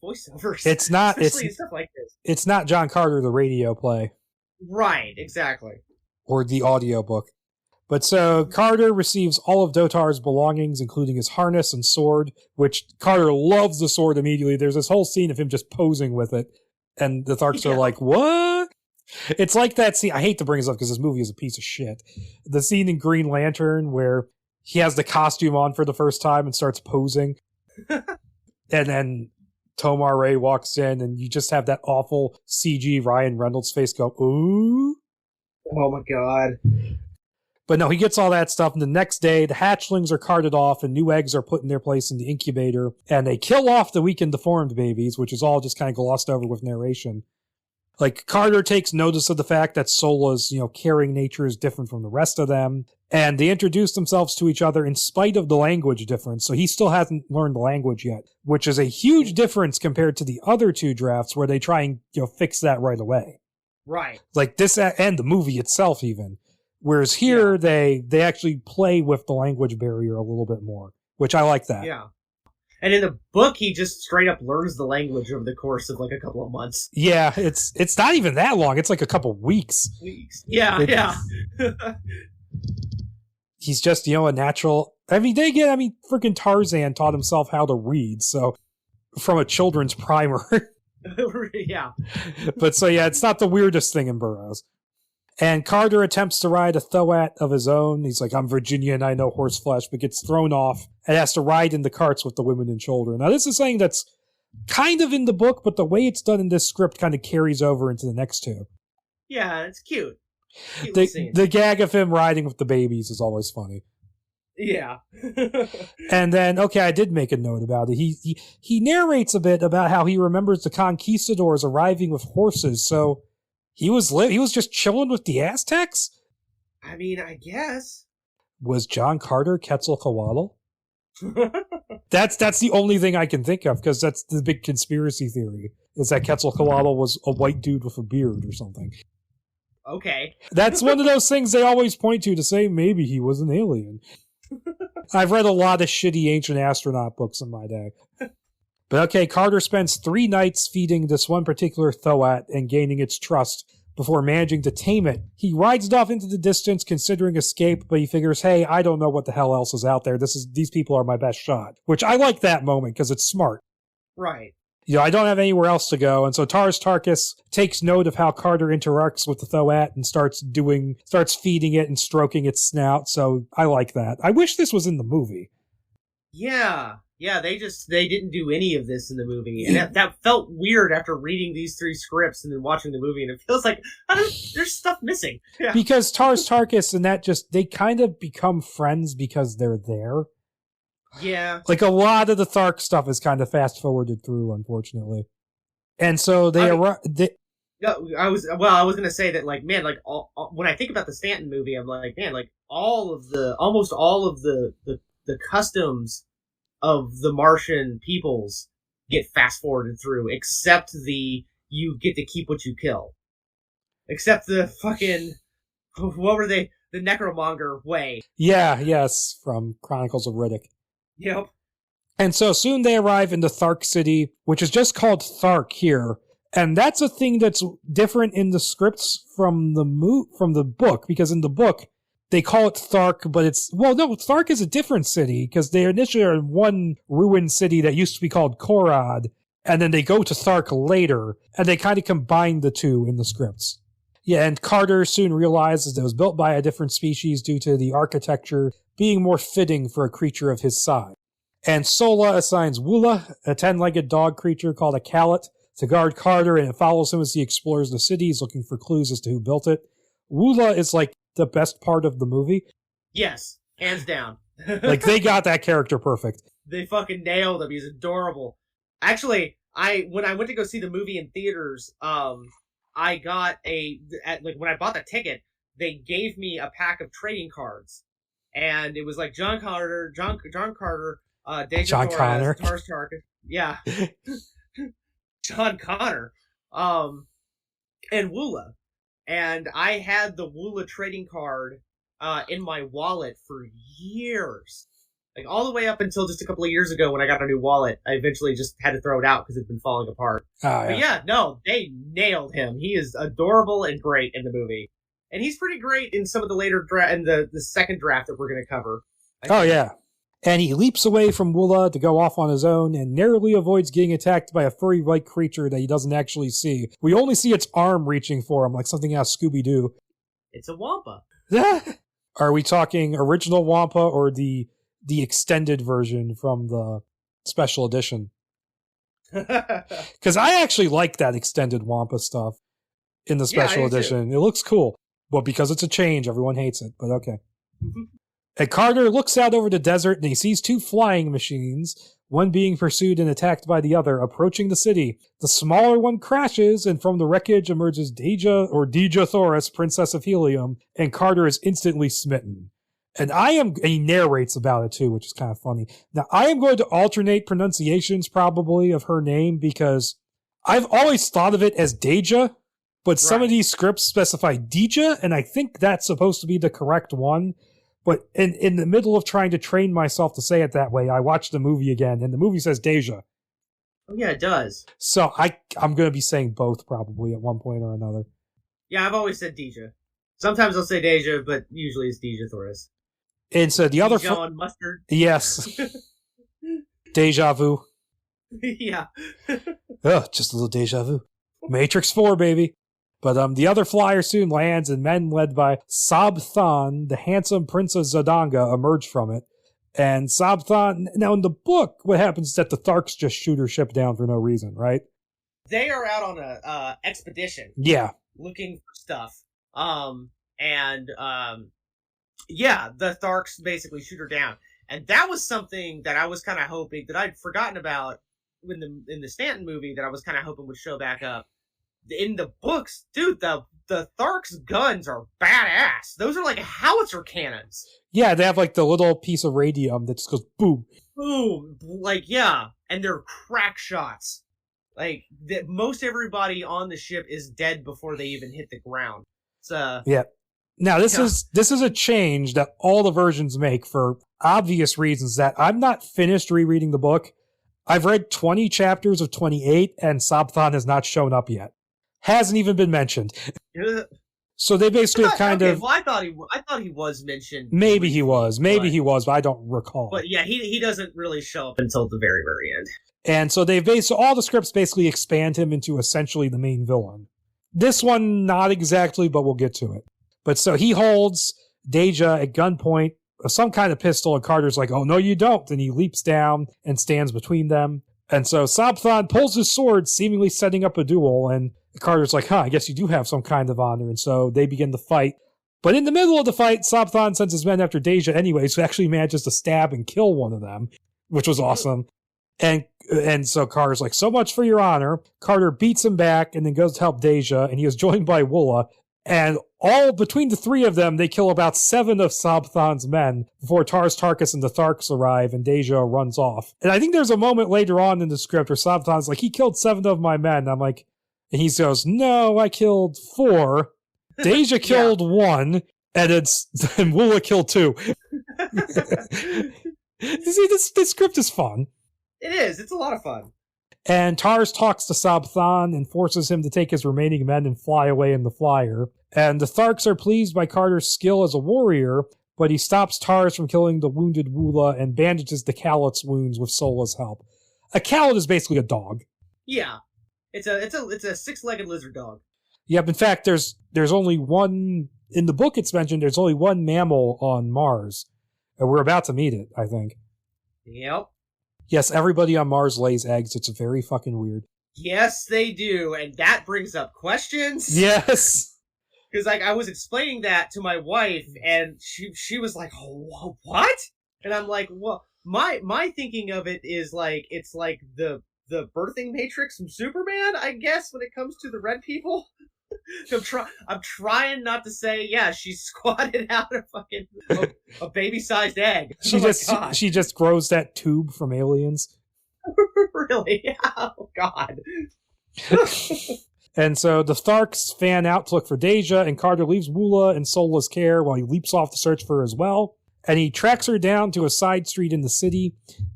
voiceovers. It's not, especially in stuff like this. It's not John Carter, the radio play. Right, exactly. Or the audiobook. But so Carter receives all of Dotar's belongings, including his harness and sword, which Carter loves the sword immediately. There's this whole scene of him just posing with it. And the Tharks are like, what? It's like that scene. I hate to bring this up because this movie is a piece of shit. The scene in Green Lantern where he has the costume on for the first time and starts posing. And then Tomar Ray walks in and you just have that awful CG Ryan Reynolds face go, ooh. Oh my god. But no, he gets all that stuff, and the next day, the hatchlings are carted off, and new eggs are put in their place in the incubator, and they kill off the weak and deformed babies, which is all just kind of glossed over with narration. Like, Carter takes notice of the fact that Sola's, caring nature is different from the rest of them, and they introduce themselves to each other in spite of the language difference, so he still hasn't learned the language yet, which is a huge difference compared to the other two drafts where they try and, fix that right away. Right. Like this, and the movie itself even. Whereas here, they actually play with the language barrier a little bit more, which I like that. Yeah. And in the book, he just straight up learns the language over the course of like a couple of months. Yeah, it's not even that long. It's like a couple weeks. Yeah. He's just, a natural... freaking Tarzan taught himself how to read, so... From a children's primer. Yeah. But it's not the weirdest thing in Burroughs. And Carter attempts to ride a Thoat of his own. He's like, I'm Virginian, I know horseflesh, but gets thrown off and has to ride in the carts with the women and children. Now, this is something that's kind of in the book, but the way it's done in this script kind of carries over into the next two. Yeah, it's cute. The gag of him riding with the babies is always funny. Yeah. And then, I did make a note about it. He narrates a bit about how he remembers the conquistadors arriving with horses, so... He was just chilling with the Aztecs? I mean, I guess. Was John Carter Quetzalcoatl? That's the only thing I can think of, because that's the big conspiracy theory, is that Quetzalcoatl was a white dude with a beard or something. Okay. That's one of those things they always point to say maybe he was an alien. I've read a lot of shitty ancient astronaut books in my day. But Carter spends 3 nights feeding this one particular Thoat and gaining its trust before managing to tame it. He rides it off into the distance considering escape, but he figures, hey, I don't know what the hell else is out there. These people are my best shot. Which I like that moment because it's smart. Right. I don't have anywhere else to go, and so Tars Tarkas takes note of how Carter interacts with the Thoat and starts feeding it and stroking its snout, so I like that. I wish this was in the movie. Yeah. Yeah, they didn't do any of this in the movie. And that felt weird after reading these 3 scripts and then watching the movie, and it feels like there's stuff missing. Yeah. Because Tars Tarkas and that they kind of become friends because they're there. Yeah. Like a lot of the Thark stuff is kind of fast forwarded through, unfortunately. And so I was gonna say that, like, man, like when I think about the Stanton movie, I'm like, man, like almost all of the customs of the Martian peoples get fast forwarded through, except you get to keep what you kill. Except the fucking, what were they? The Necromonger way. Yeah, yes, from Chronicles of Riddick. Yep. And so soon they arrive in the Thark City, which is just called Thark here. And that's a thing that's different in the scripts from the book, because in the book, they call it Thark, but Thark is a different city, because they initially are in one ruined city that used to be called Korad, and then they go to Thark later, and they kind of combine the two in the scripts. Yeah, and Carter soon realizes it was built by a different species due to the architecture being more fitting for a creature of his size. And Sola assigns Woola, a 10-legged dog creature called a Callet, to guard Carter, and it follows him as he explores the cities looking for clues as to who built it. Woola is like the best part of the movie. Yes, hands down. Like, they got that character perfect. They fucking nailed him. He's adorable. Actually, when I went to go see the movie in theaters, I got when I bought the ticket, they gave me a pack of trading cards, and it was like John Carter, Deja John Torres, Connor. Tars Tarkas, yeah, John Connor, and Woola. And I had the Woola trading card in my wallet for years. Like, all the way up until just a couple of years ago when I got a new wallet. I eventually just had to throw it out because it's been falling apart. But yeah, no, they nailed him. He is adorable and great in the movie. And he's pretty great in some of the later in the second draft that we're going to cover. Oh, yeah. And he leaps away from Woola to go off on his own and narrowly avoids getting attacked by a furry white creature that he doesn't actually see. We only see its arm reaching for him, like something out of Scooby-Doo. It's a Wampa. Are we talking original Wampa or the extended version from the special edition? Because I actually like that extended Wampa stuff in the special edition. It looks cool. But because it's a change, everyone hates it. But okay. And Carter looks out over the desert and he sees two flying machines, one being pursued and attacked by the other, approaching the city. The smaller one crashes, and from the wreckage emerges Deja Thoris, Princess of Helium, and Carter is instantly smitten. And he narrates about it too, which is kind of funny. Now, I am going to alternate pronunciations probably of her name because I've always thought of it as Deja, but some of these scripts specify Deja, and I think that's supposed to be the correct one. But in the middle of trying to train myself to say it that way, I watched the movie again, and the movie says Deja. Oh, yeah, it does. So I'm going to be saying both probably at one point or another. Yeah, I've always said Deja. Sometimes I'll say Deja, but usually it's Deja Thoris. And so the other... Dijon mustard. Yes. Deja vu. Yeah. Just a little deja vu. Matrix 4, baby. But the other flyer soon lands, and men led by Sabthan, the handsome Prince of Zodanga, emerge from it. And Sabthan... Now, in the book, what happens is that the Tharks just shoot her ship down for no reason, right? They are out on a expedition. Yeah. Looking for stuff. Yeah, the Tharks basically shoot her down. And that was something that I was kind of hoping, that I'd forgotten about in the Stanton movie, that I was kind of hoping would show back up. In the books, dude, the Tharks' guns are badass. Those are like howitzer cannons. Yeah, they have like the little piece of radium that just goes boom. Boom. Like, yeah. And they're crack shots. Like, most everybody on the ship is dead before they even hit the ground. Yeah. Now, this is a change that all the versions make for obvious reasons that I'm not finished rereading the book. I've read 20 chapters of 28, and Sabthan has not shown up yet. Hasn't even been mentioned. So they basically Well, I thought he was mentioned. Maybe he was, but I don't recall. But yeah, he doesn't really show up until the very, very end. And so all the scripts basically expand him into essentially the main villain. This one, not exactly, but we'll get to it. But so he holds Deja at gunpoint, some kind of pistol, and Carter's like, oh, no, you don't. And he leaps down and stands between them. And so Sabthan pulls his sword, seemingly setting up a duel, and Carter's like, I guess you do have some kind of honor. And so they begin to fight. But in the middle of the fight, Sabthan sends his men after Deja anyways, who actually manages to stab and kill one of them, which was awesome. And so Carter's like, so much for your honor. Carter beats him back and then goes to help Deja, and he is joined by Woola. And all between the three of them, they kill about 7 of Sabthan's men before Tars Tarkas and the Tharks arrive, and Deja runs off. And I think there's a moment later on in the script where Sabthan's like, he killed 7 of my men. And I'm like, and he goes, no, I killed 4. Deja killed 1, and Woola killed 2. See, this script is fun. It is. It's a lot of fun. And Tars talks to Sabthan and forces him to take his remaining men and fly away in the flyer. And the Tharks are pleased by Carter's skill as a warrior, but he stops Tars from killing the wounded Woola and bandages the Cowlet's wounds with Sola's help. A Cowlet is basically a dog. Yeah. It's a 6-legged lizard dog. Yep, in fact, there's only one... In the book it's mentioned there's only one mammal on Mars. And we're about to meet it, I think. Yep. Yes, everybody on Mars lays eggs. It's very fucking weird. Yes, they do, and that brings up questions. Yes! Because I was explaining that to my wife, and she was like, oh, what? And I'm like, well, my thinking of it is like, it's like the birthing matrix from Superman, I guess, when it comes to the red people. I'm trying not to say, yeah, she squatted out a baby-sized egg. She just grows that tube from Aliens. Really? Yeah. Oh, God. And so the Tharks fan out to look for Deja, and Carter leaves Woola in Sola's care while he leaps off to search for her as well. And he tracks her down to a side street in the city,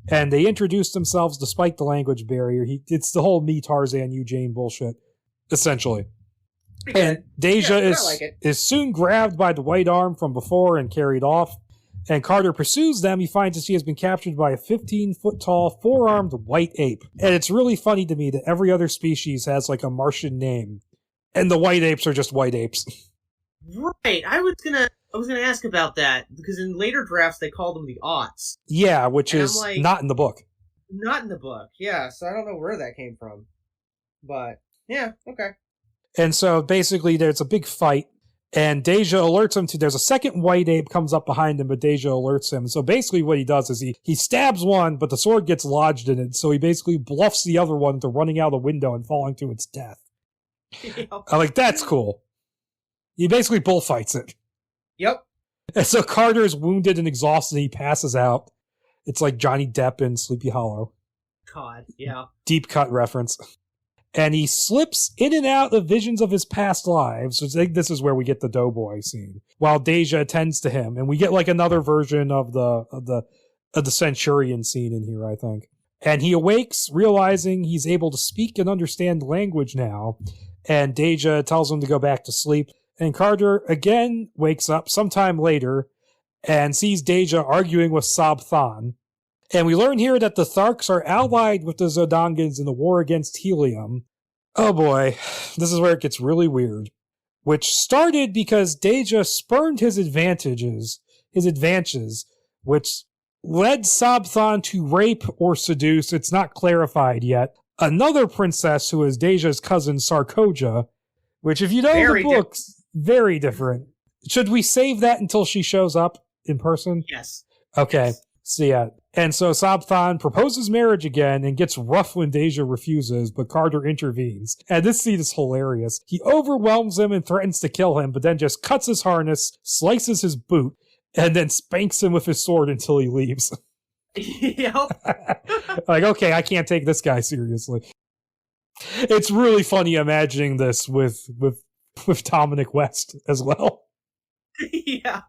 and they introduce themselves despite the language barrier. It's the whole me, Tarzan, you, Jane bullshit, essentially. And Deja is soon grabbed by the white arm from before and carried off. And Carter pursues them. He finds that she has been captured by a 15-foot-tall, four-armed white ape. And it's really funny to me that every other species has like a Martian name. And the white apes are just white apes. Right. I was gonna ask about that, because in later drafts they call them the Aughts. Yeah, which is like, not in the book. Not in the book, yeah, so I don't know where that came from. But, yeah, okay. And so basically there's a big fight, and Deja alerts him to, there's a second white ape comes up behind him, but Deja alerts him. So basically what he does is he stabs one, but the sword gets lodged in it, so he basically bluffs the other one into running out the window and falling to its death. Yep. I'm like, that's cool. He basically bullfights it. Yep. And so Carter's wounded and exhausted, and he passes out. It's like Johnny Depp in Sleepy Hollow. God, yeah. Deep cut reference. And he slips in and out of visions of his past lives, which I think this is where we get the doughboy scene, while Deja attends to him. And we get like another version of the Centurion scene in here, I think. And he awakes, realizing he's able to speak and understand language now. And Deja tells him to go back to sleep. And Carter again wakes up sometime later and sees Deja arguing with Sabthan. And we learn here that the Tharks are allied with the Zodongans in the war against Helium. Oh boy, this is where it gets really weird. Which started because Deja spurned his advantages, which led Sabthan to rape or seduce, it's not clarified yet, another princess who is Deja's cousin Sarkoja, which if you know the books, very different. Should we save that until she shows up in person? Yes. Okay. Yes. So yeah. And so Sabthan proposes marriage again and gets rough when Deja refuses, but Carter intervenes. And this scene is hilarious. He overwhelms him and threatens to kill him, but then just cuts his harness, slices his boot, and then spanks him with his sword until he leaves. Yep. Like, okay, I can't take this guy seriously. It's really funny imagining this with Dominic West as well. Yeah.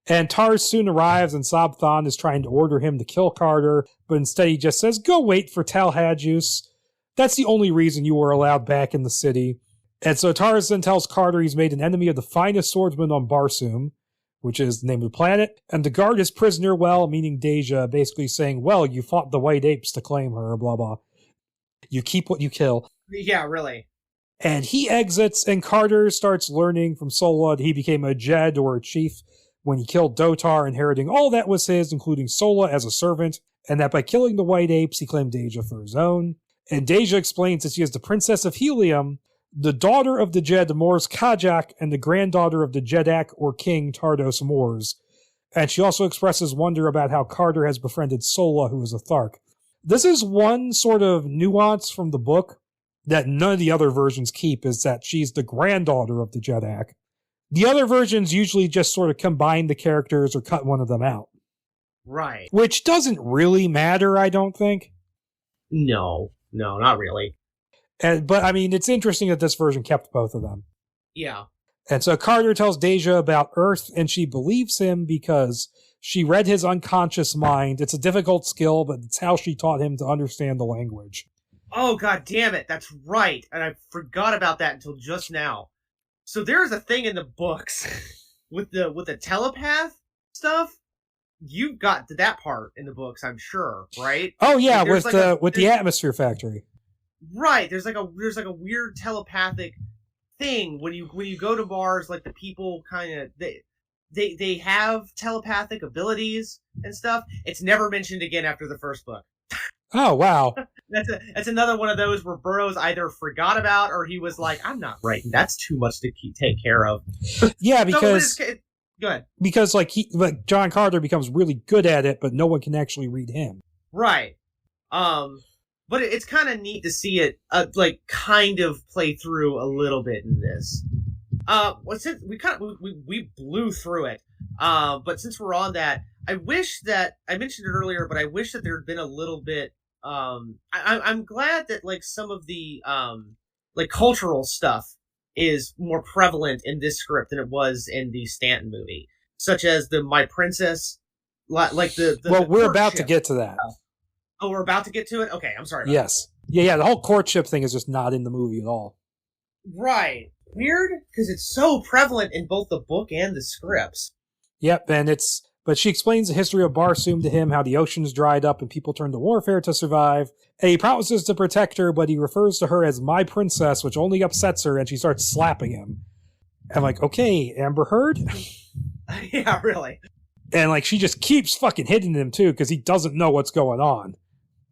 And Tars soon arrives, and Sabthan is trying to order him to kill Carter, but instead he just says, go wait for Talhadjus. That's the only reason you were allowed back in the city. And so Tars then tells Carter he's made an enemy of the finest swordsman on Barsoom, which is the name of the planet, and to guard his prisoner well, meaning Deja, basically saying, well, you fought the white apes to claim her, blah, blah. You keep what you kill. Yeah, really. And he exits, and Carter starts learning from Sola that he became a Jed or a chief when he killed Dotar, inheriting all that was his, including Sola as a servant, and that by killing the white apes, he claimed Deja for his own. And Deja explains that she is the princess of Helium, the daughter of the Jed Mors Kajak, and the granddaughter of the Jedak or king Tardos Mors. And she also expresses wonder about how Carter has befriended Sola, who is a Thark. This is one sort of nuance from the book that none of the other versions keep, is that she's the granddaughter of the Jedak. The other versions usually just sort of combine the characters or cut one of them out. Right. Which doesn't really matter, I don't think. No, not really. But, I mean, it's interesting that this version kept both of them. Yeah. And so Carter tells Deja about Earth, and she believes him because she read his unconscious mind. It's a difficult skill, but it's how she taught him to understand the language. Oh, god damn it, that's right. And I forgot about that until just now. So there's a thing in the books with the telepath stuff. You got to that part in the books, I'm sure, right? Oh yeah, like with the atmosphere factory. Right. There's like a weird telepathic thing when you go to bars, like the people kind of they have telepathic abilities and stuff. It's never mentioned again after the first book. Oh wow. That's another one of those where Burroughs either forgot about or he was like, I'm not writing. That's too much to take care of. Yeah, because go ahead. Because like John Carter becomes really good at it, but no one can actually read him. Right. But it's kind of neat to see it like kind of play through a little bit in this. Since we blew through it. But since we're on that, I wish that I mentioned it earlier, but I wish that there had been a little bit. I'm glad that like some of the like cultural stuff is more prevalent in this script than it was in the Stanton movie, such as the My Princess, like the well, we're about to get to that. Oh, we're about to get to it. Okay, I'm sorry. Yes, yeah. The whole courtship thing is just not in the movie at all. Right. Weird, because it's so prevalent in both the book and the scripts. Yep, and it's But she explains the history of Barsoom to him, how the oceans dried up and people turned to warfare to survive. And he promises to protect her, but he refers to her as my princess, which only upsets her, and she starts slapping him. I'm like, okay, Amber Heard? Yeah, really. And like, she just keeps fucking hitting him too, because he doesn't know what's going on.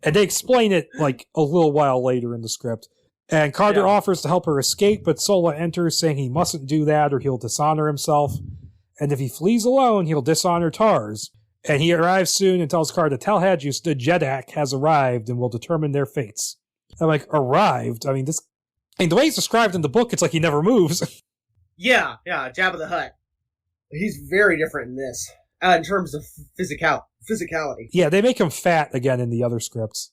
And they explain it like a little while later in the script. And Carter offers to help her escape, but Sola enters saying he mustn't do that or he'll dishonor himself. And if he flees alone, he'll dishonor Tars. And he arrives soon and tells Carter, tell Hadjus the Jeddak has arrived and will determine their fates. I'm like, arrived? I mean, the way he's described in the book, it's like he never moves. Yeah, Jabba the Hutt. He's very different in this, in terms of physicality. Yeah, they make him fat again in the other scripts.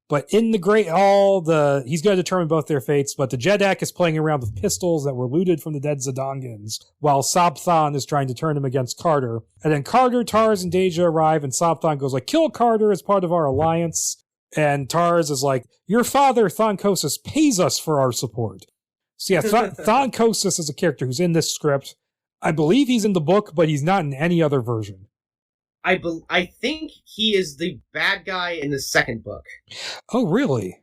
But in the Great Hall, he's going to determine both their fates, but the Jeddak is playing around with pistols that were looted from the dead Zidongans, while Sabthan is trying to turn him against Carter. And then Carter, Tars, and Deja arrive, and Sabthan goes like, kill Carter as part of our alliance. And Tars is like, your father, Thonkosis, pays us for our support. So yeah, Thonkosis is a character who's in this script. I believe he's in the book, but he's not in any other version. I think he is the bad guy in the second book. Oh, really?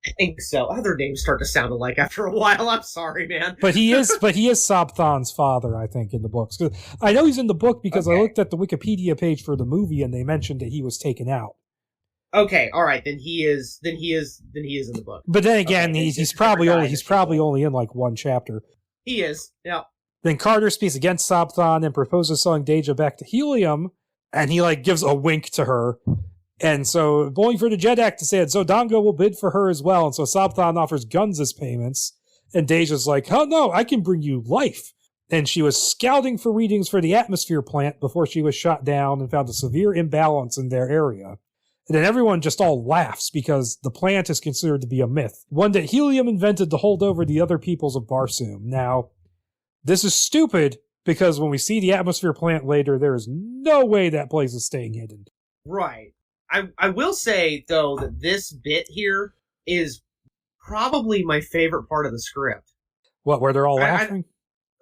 I think so. Other names start to sound alike after a while. I'm sorry, man. But he is Sabthan's father, I think, in the books. I know he's in the book because I looked at the Wikipedia page for the movie and they mentioned that he was taken out. Okay, all right, then he is in the book. But then again, he's probably only in like one chapter. He is. Yeah. Then Carter speaks against Sabthan and proposes selling Deja back to Helium. And he, like, gives a wink to her. And so, going for the Jeddak to say that Zodongo will bid for her as well. And so Sabthan offers guns as payments. And Deja's like, oh no, I can bring you life. And she was scouting for readings for the atmosphere plant before she was shot down and found a severe imbalance in their area. And then everyone just all laughs because the plant is considered to be a myth. One that Helium invented to hold over the other peoples of Barsoom. Now, this is stupid. Because when we see the atmosphere plant later, there is no way that place is staying hidden. Right. I will say, though, that this bit here is probably my favorite part of the script. What, where they're all laughing?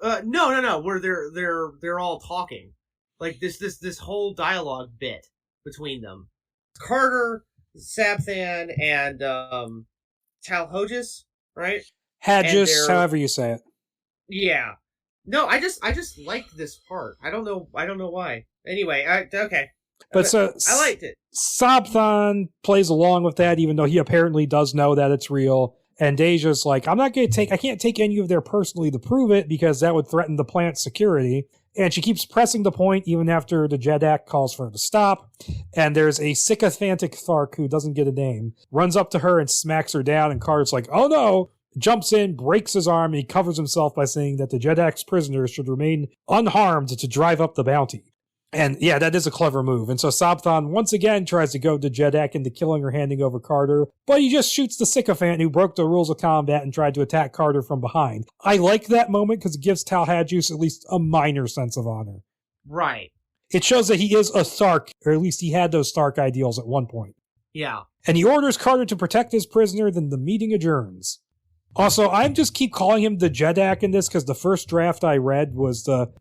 No. Where they're all talking. Like this whole dialogue bit between them. Carter, Sabthan, and Talhojas, right? Hadjus, however you say it. Yeah. No, I just liked this part. I don't know why. Anyway, okay. But so I liked it. Sabthan plays along with that, even though he apparently does know that it's real. And Deja's like, I can't take any of their personally to prove it because that would threaten the plant's security. And she keeps pressing the point even after the Jeddak calls for her to stop. And there's a sycophantic Thark who doesn't get a name, runs up to her and smacks her down. And Carter's like, oh no! Jumps in, breaks his arm, and he covers himself by saying that the Jeddak's prisoners should remain unharmed to drive up the bounty. And yeah, that is a clever move. And so Sabthan once again tries to goad the Jeddak into killing or handing over Carter, but he just shoots the sycophant who broke the rules of combat and tried to attack Carter from behind. I like that moment because it gives Tal Hadjus at least a minor sense of honor. Right. It shows that he is a Thark, or at least he had those Thark ideals at one point. Yeah. And he orders Carter to protect his prisoner, then the meeting adjourns. Also, I just keep calling him the Jeddak in this because the first draft I read was the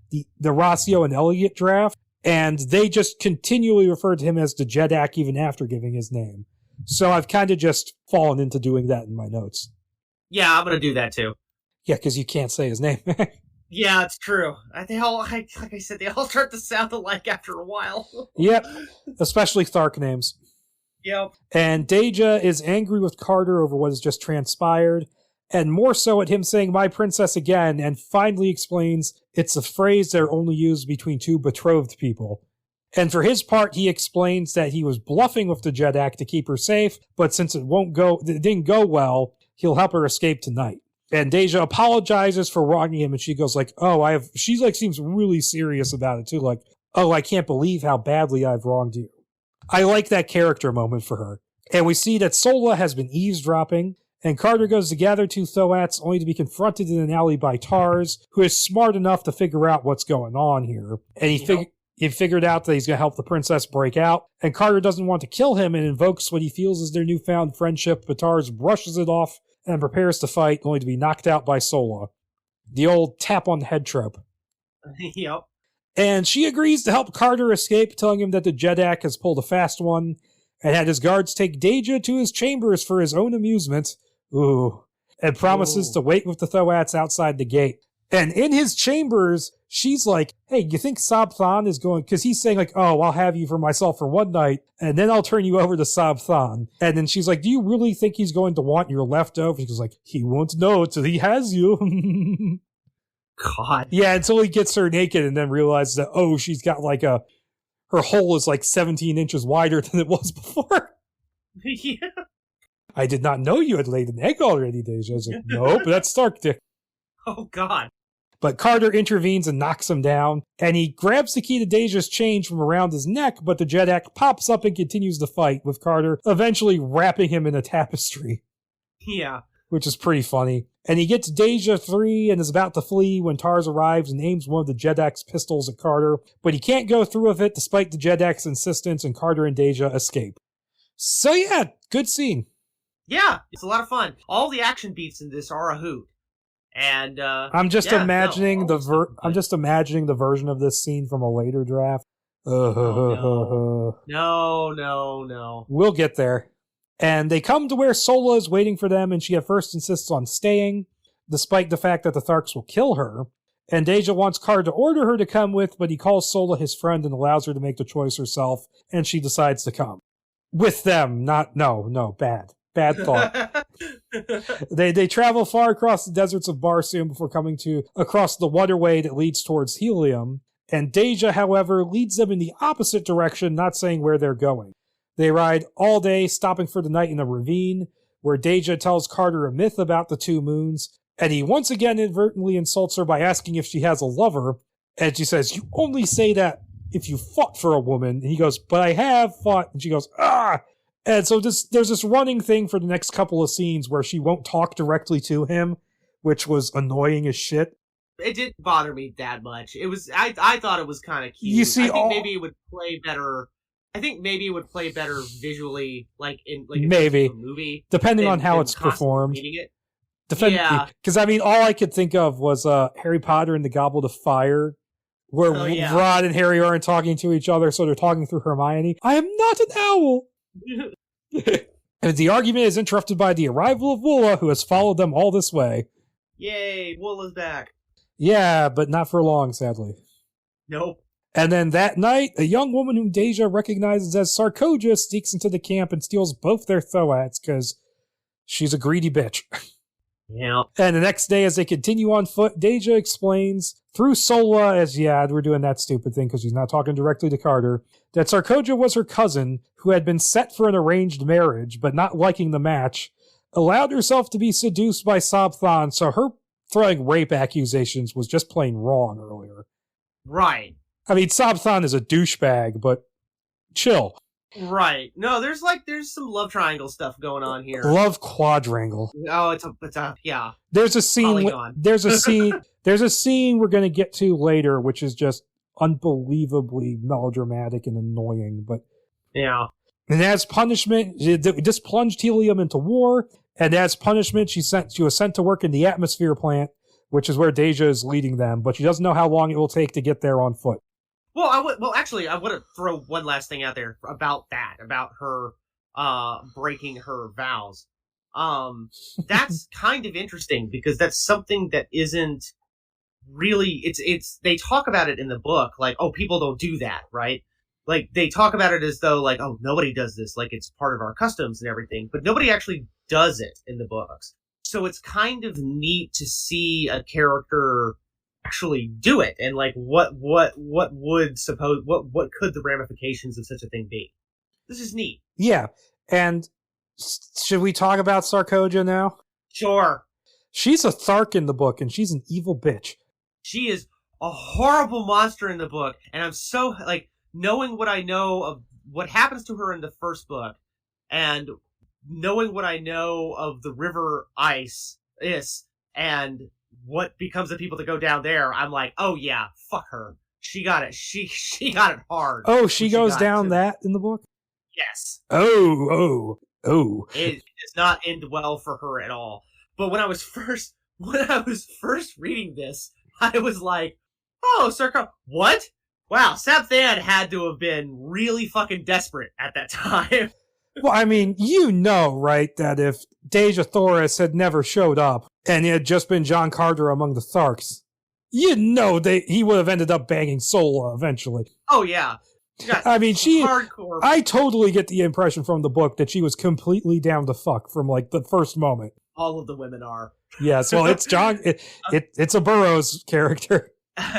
Rossio and Elliott draft, and they just continually referred to him as the Jeddak even after giving his name. So I've kind of just fallen into doing that in my notes. Yeah, I'm going to do that too. Yeah, because you can't say his name. Yeah, it's true. Like I said, they all start to sound alike after a while. Yep, especially Thark names. Yep. And Deja is angry with Carter over what has just transpired, and more so at him saying my princess again, and finally explains it's a phrase that are only used between two betrothed people. And for his part, he explains that he was bluffing with the Jeddak to keep her safe, but since it didn't go well, he'll help her escape tonight. And Deja apologizes for wronging him, and she goes like, she's like seems really serious about it too, like, oh, I can't believe how badly I've wronged you. I like that character moment for her. And we see that Sola has been eavesdropping, and Carter goes to gather two Thoats only to be confronted in an alley by Tars, who is smart enough to figure out what's going on here. And he figured out that he's going to help the princess break out, and Carter doesn't want to kill him and invokes what he feels is their newfound friendship, but Tars brushes it off and prepares to fight, only to be knocked out by Sola. The old tap on the head trope. Yep. And she agrees to help Carter escape, telling him that the Jeddak has pulled a fast one and had his guards take Deja to his chambers for his own amusement. Ooh. And promises to wait with the Thoats outside the gate. And in his chambers, she's like, hey, you think Sabthan is going... Because he's saying like, oh, I'll have you for myself for one night, and then I'll turn you over to Sabthan. And then she's like, do you really think he's going to want your leftovers? He goes like, he won't know till he has you. God. Yeah, until he gets her naked and then realizes that, oh, she's got like her hole is like 17 inches wider than it was before. Yeah. I did not know you had laid an egg already, Deja. I was like, nope, that's Stark Dick. Oh, God. But Carter intervenes and knocks him down, and he grabs the key to Deja's chain from around his neck, but the Jeddak pops up and continues the fight, with Carter eventually wrapping him in a tapestry. Yeah. Which is pretty funny. And he gets Deja free and is about to flee when Tars arrives and aims one of the Jeddak's pistols at Carter, but he can't go through with it despite the Jeddak's insistence, and Carter and Deja escape. So yeah, good scene. Yeah, it's a lot of fun. All the action beats in this are a hoot. And I'm just imagining I'm just imagining the version of this scene from a later draft. No. We'll get there. And they come to where Sola is waiting for them, and she at first insists on staying, despite the fact that the Tharks will kill her. And Deja wants Carter to order her to come with, but he calls Sola his friend and allows her to make the choice herself, and she decides to come. With them, bad. Bad thought. They travel far across the deserts of Barsoom before coming to across the waterway that leads towards Helium, and Deja, however, leads them in the opposite direction, not saying where they're going. They ride all day, stopping for the night in a ravine, where Deja tells Carter a myth about the two moons, and he once again inadvertently insults her by asking if she has a lover, and she says, you only say that if you fought for a woman, and he goes, but I have fought, and she goes, ah! And so there's this running thing for the next couple of scenes where she won't talk directly to him, which was annoying as shit. It didn't bother me that much. It was I thought it was kind of cute. You see, I think maybe it would play better. I think maybe it would play better visually, maybe a movie, depending on how it's performed. Yeah, because I mean, all I could think of was Harry Potter and the Goblet of Fire, where Ron and Harry aren't talking to each other, so they're talking through Hermione. I am not an owl. And the argument is interrupted by the arrival of Woola, who has followed them all this way. Yay, Woola's back. Yeah, but not for long, sadly. Nope. And then that night, a young woman whom Deja recognizes as Sarkoja sneaks into the camp and steals both their Thoats, because she's a greedy bitch. Yeah. And the next day, as they continue on foot, Deja explains, through Sola, we're doing that stupid thing because he's not talking directly to Carter, that Sarkoja was her cousin, who had been set for an arranged marriage, but not liking the match, allowed herself to be seduced by Sabthan, so her throwing rape accusations was just plain wrong earlier. Right. I mean, Sabthan is a douchebag, but chill. Right. No, there's some love triangle stuff going on here. Love quadrangle. Oh, it's a yeah. There's a scene. There's a scene we're going to get to later, which is just unbelievably melodramatic and annoying. But yeah. And as punishment, this plunged Helium into war. And as punishment, she was sent to work in the atmosphere plant, which is where Deja is leading them. But she doesn't know how long it will take to get there on foot. Well, I want to throw one last thing out there about her breaking her vows. That's kind of interesting because that's something that isn't really, they talk about it in the book, like, oh, people don't do that, right? Like, they talk about it as though, like, oh, nobody does this, like, it's part of our customs and everything, but nobody actually does it in the books. So it's kind of neat to see a character actually do it, and like what could the ramifications of such a thing be? This is neat. Yeah, and should we talk about Sarkoja now? Sure. She's a Thark in the book, and she's an evil bitch. She is a horrible monster in the book, and I'm so, like, knowing what I know of what happens to her in the first book, and knowing what I know of the river ice, and what becomes of people that go down there, I'm like, oh yeah, fuck her. She got it. She got it hard. Oh, she goes down that in the book? Yes. Oh. It does not end well for her at all. But when I was first reading this, I was like, oh, Sarkoja, what? Wow, Sapthan had to have been really fucking desperate at that time. Well, I mean, you know, right, that if Deja Thoris had never showed up and it had just been John Carter among the Tharks, you know he would have ended up banging Sola eventually. Oh, yeah. I mean, hardcore. I totally get the impression from the book that she was completely down to fuck from, like, the first moment. All of the women are. Yes, well, it's John, it's a Burroughs character.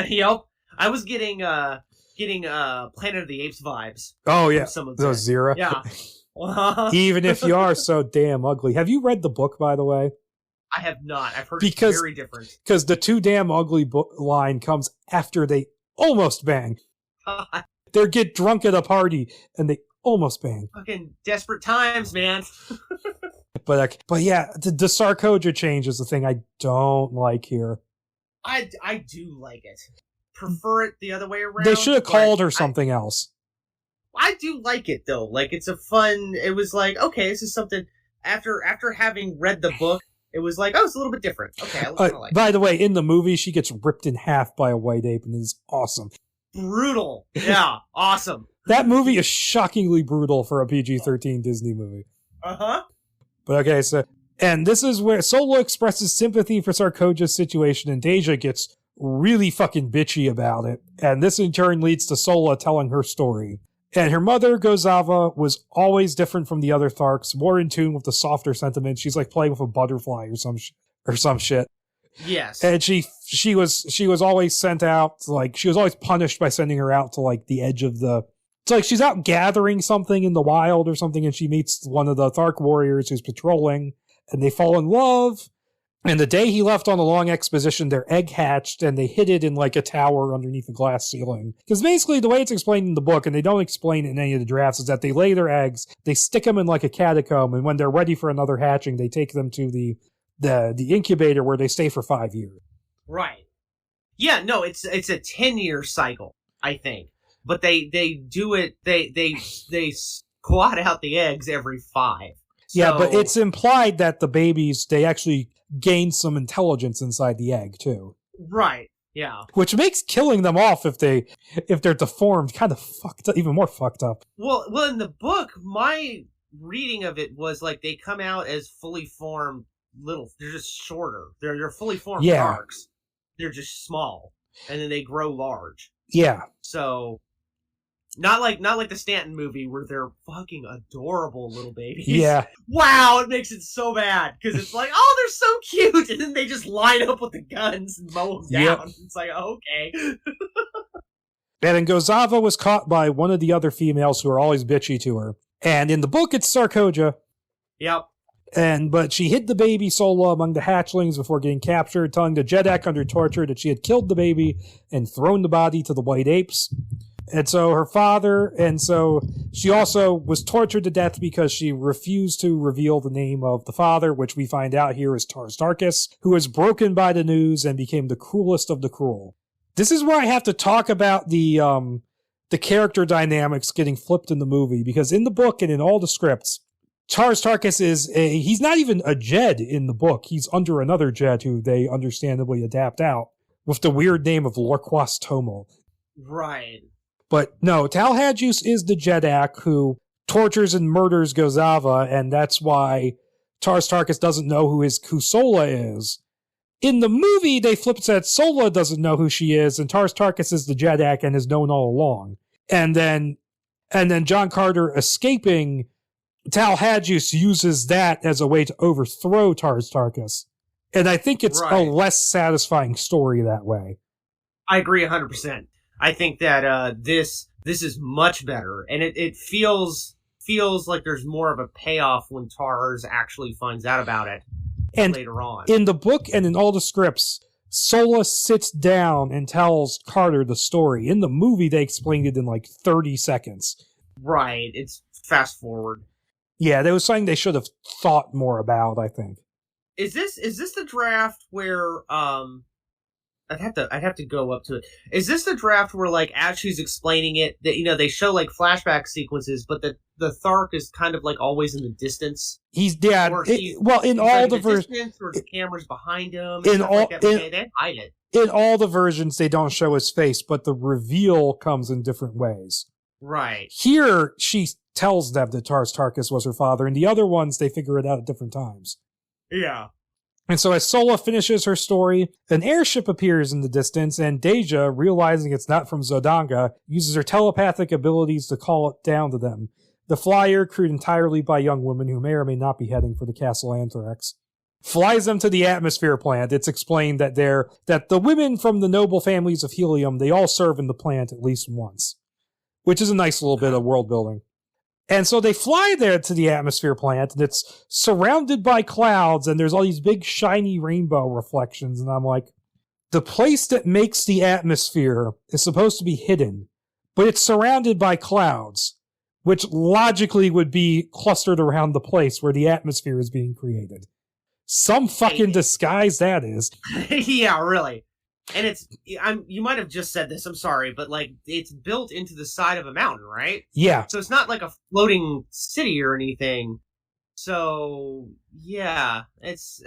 Yep. I was getting Planet of the Apes vibes. Oh, yeah. Some of those Zira. Yeah. Even if you are so damn ugly. Have you read the book, by the way? I have not. I've heard it's very different. Because the too damn ugly line comes after they almost bang. They get drunk at a party and they almost bang. Fucking desperate times, man. But yeah, the Sarkoja change is the thing I don't like here. I do like it. Prefer it the other way around. They should have called her something else. I do like it though. Like it's a fun. It was like, okay, this is something. After having read the book, it was like, oh, it's a little bit different. Okay, I kind of like. By the way, in the movie, she gets ripped in half by a white ape, and it is awesome. Brutal. Yeah, awesome. That movie is shockingly brutal for a PG-13 Disney movie. Uh-huh. But okay, so and this is where Solo expresses sympathy for Sarkoja's situation, and Deja gets really fucking bitchy about it. And this in turn leads to Sola telling her story. And her mother, Gozava, was always different from the other Tharks, more in tune with the softer sentiments. She's like playing with a butterfly or some shit. Yes. And she was always sent out, like, she was always punished by sending her out to, like, the edge of the... It's like she's out gathering something in the wild or something, and she meets one of the Thark warriors who's patrolling, and they fall in love. And the day he left on a long exposition, their egg hatched, and they hid it in, like, a tower underneath a glass ceiling. Because basically, the way it's explained in the book, and they don't explain it in any of the drafts, is that they lay their eggs, they stick them in, like, a catacomb, and when they're ready for another hatching, they take them to the incubator where they stay for 5 years. Right. Yeah, no, it's a 10-year cycle, I think. But they do it, they squat out the eggs every 5. So, yeah, but it's implied that the babies, they actually gain some intelligence inside the egg, too. Right, yeah. Which makes killing them off if they're deformed kind of fucked up, even more fucked up. Well, in the book, my reading of it was like they come out as fully formed they're just shorter. They're fully formed Tharks. They're just small. And then they grow large. Yeah. So... Not like the Stanton movie where they're fucking adorable little babies. Yeah. Wow, it makes it so bad because it's like, oh, they're so cute, and then they just line up with the guns and mow them down. Yep. It's like, okay. And then Gozava was caught by one of the other females who are always bitchy to her. And in the book, it's Sarkoja. Yep. But she hid the baby Sola among the hatchlings before getting captured, telling the Jeddak under torture that she had killed the baby and thrown the body to the white apes. And so she also was tortured to death because she refused to reveal the name of the father, which we find out here is Tars Tarkas, who was broken by the news and became the cruelest of the cruel. This is where I have to talk about the character dynamics getting flipped in the movie, because in the book and in all the scripts, Tars Tarkas he's not even a Jed in the book. He's under another Jed who they understandably adapt out with the weird name of Lorquas Tomo. Right. But no, Tal Hadjus is the Jeddak who tortures and murders Gozava, and that's why Tars Tarkas doesn't know who Sola is. In the movie, they flip it that Sola doesn't know who she is, and Tars Tarkas is the Jeddak and has known all along. And then John Carter escaping, Tal Hadjus uses that as a way to overthrow Tars Tarkas. And I think it's a less satisfying story that way. I agree 100%. I think that this is much better, and it feels like there's more of a payoff when Tars actually finds out about it later on. In the book and in all the scripts, Sola sits down and tells Carter the story. In the movie, they explained it in like 30 seconds. Right, it's fast forward. Yeah, there was something they should have thought more about, I think. Is this the draft where I'd have to go up to it. Is this the draft where, like, as she's explaining it, that they show like flashback sequences, but the Thark is kind of like always in the distance? In all the distance, or the camera's behind him. They hide it. in all the versions, they don't show his face, but the reveal comes in different ways. Right. Here, she tells them that Tars Tarkas was her father, and the other ones, they figure it out at different times. Yeah. And so as Sola finishes her story, an airship appears in the distance, and Deja, realizing it's not from Zodanga, uses her telepathic abilities to call it down to them. The flyer, crewed entirely by young women who may or may not be heading for the Castle Anthrax, flies them to the atmosphere plant. It's explained that the women from the noble families of Helium, they all serve in the plant at least once, which is a nice little bit of world building. And so they fly there to the atmosphere plant, and it's surrounded by clouds, and there's all these big shiny rainbow reflections, and I'm like, the place that makes the atmosphere is supposed to be hidden, but it's surrounded by clouds, which logically would be clustered around the place where the atmosphere is being created. Some fucking disguise that is. Yeah, really. And you might have just said this, I'm sorry, but like, it's built into the side of a mountain, right? Yeah. So it's not like a floating city or anything. So, yeah, it's,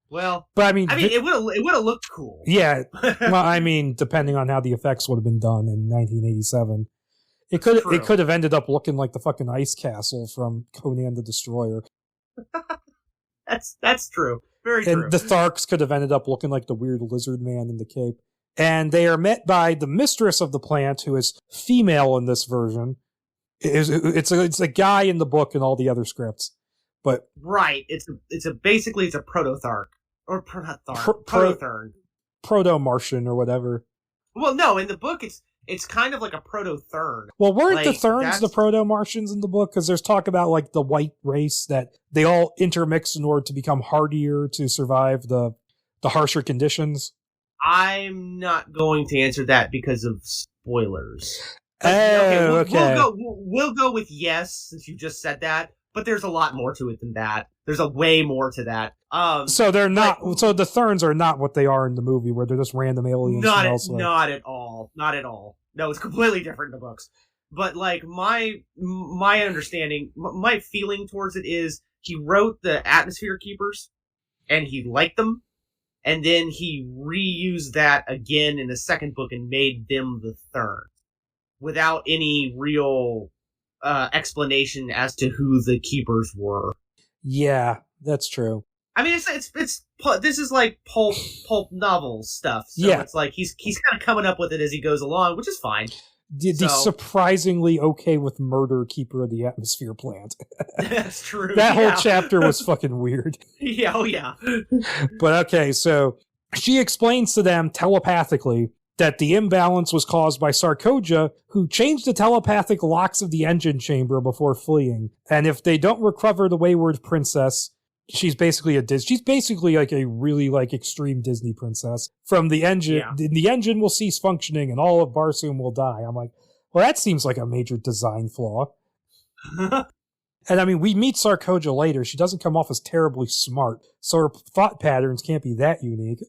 well. But I mean, it would have looked cool. Yeah. Well, I mean, depending on how the effects would have been done in 1987. It could have ended up looking like the fucking ice castle from Conan the Destroyer. That's true. Very true. And the Tharks could have ended up looking like the weird lizard man in the cape. And they are met by the mistress of the plant, who is female in this version. It's a guy in the book and all the other scripts. But right. It's basically a proto-Thark. Or not Thark. Proto-Thurn. Proto-Martian or whatever. Well, no, in the book it's kind of like a proto-Thurn. Well, weren't the Therns the proto-Martians in the book? Because there's talk about like the white race that they all intermix in order to become hardier to survive the harsher conditions. I'm not going to answer that because of spoilers. Okay. We'll go with yes, since you just said that. But there's a lot more to it than that. There's a way more to that. So they're not. So the Therns are not what they are in the movie, where they're just random aliens. Not at all. Not at all. No, it's completely different in the books. But like my understanding, my feeling towards it is he wrote the Atmosphere Keepers, and he liked them, and then he reused that again in the second book and made them the Therns, without any real explanation as to who the Keepers were. Yeah, that's true. I mean, it's this is like pulp novel stuff. So yeah, it's like he's kind of coming up with it as he goes along, which is fine. The surprisingly okay with murder keeper of the atmosphere plant. That's true. That whole chapter was fucking weird. Yeah, oh yeah. But okay, so she explains to them telepathically that the imbalance was caused by Sarkoja, who changed the telepathic locks of the engine chamber before fleeing. And if they don't recover the wayward princess, she's basically like a really like extreme Disney princess. From the engine, the engine will cease functioning and all of Barsoom will die. I'm like, well, that seems like a major design flaw. And I mean, we meet Sarkoja later. She doesn't come off as terribly smart, so her thought patterns can't be that unique.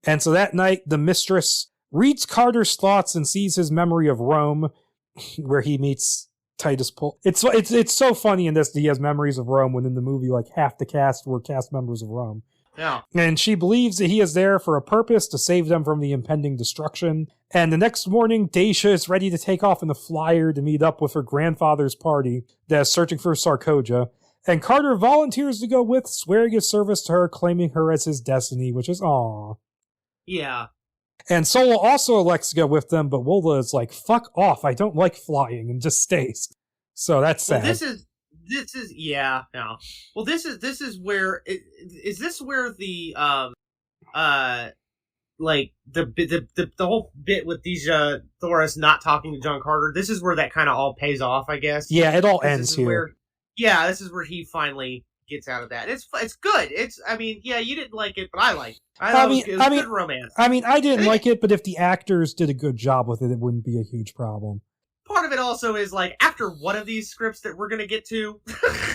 And so that night, the mistress reads Carter's thoughts and sees his memory of Rome, where he meets Titus Pul. It's so funny in this that he has memories of Rome when in the movie like half the cast were cast members of Rome. Yeah. And she believes that he is there for a purpose to save them from the impending destruction. And the next morning, Daisha is ready to take off in the flyer to meet up with her grandfather's party that is searching for Sarkoja. And Carter volunteers to go with, swearing his service to her, claiming her as his destiny, which is aw. Yeah. And Sola also elects to go with them, but Wola is like, fuck off, I don't like flying, and just stays. So that's sad. Well, this is yeah, no. Well, this is where is this where the like the whole bit with Deja Thoris not talking to John Carter, this is where that kind of all pays off, I guess. Yeah, it all ends here. This is where he finally gets out of that. It's good. I mean, yeah, you didn't like it, but I liked it. It was good romance. I mean, I didn't like it, but if the actors did a good job with it, it wouldn't be a huge problem. Part of it also is like, after one of these scripts that we're going to get to,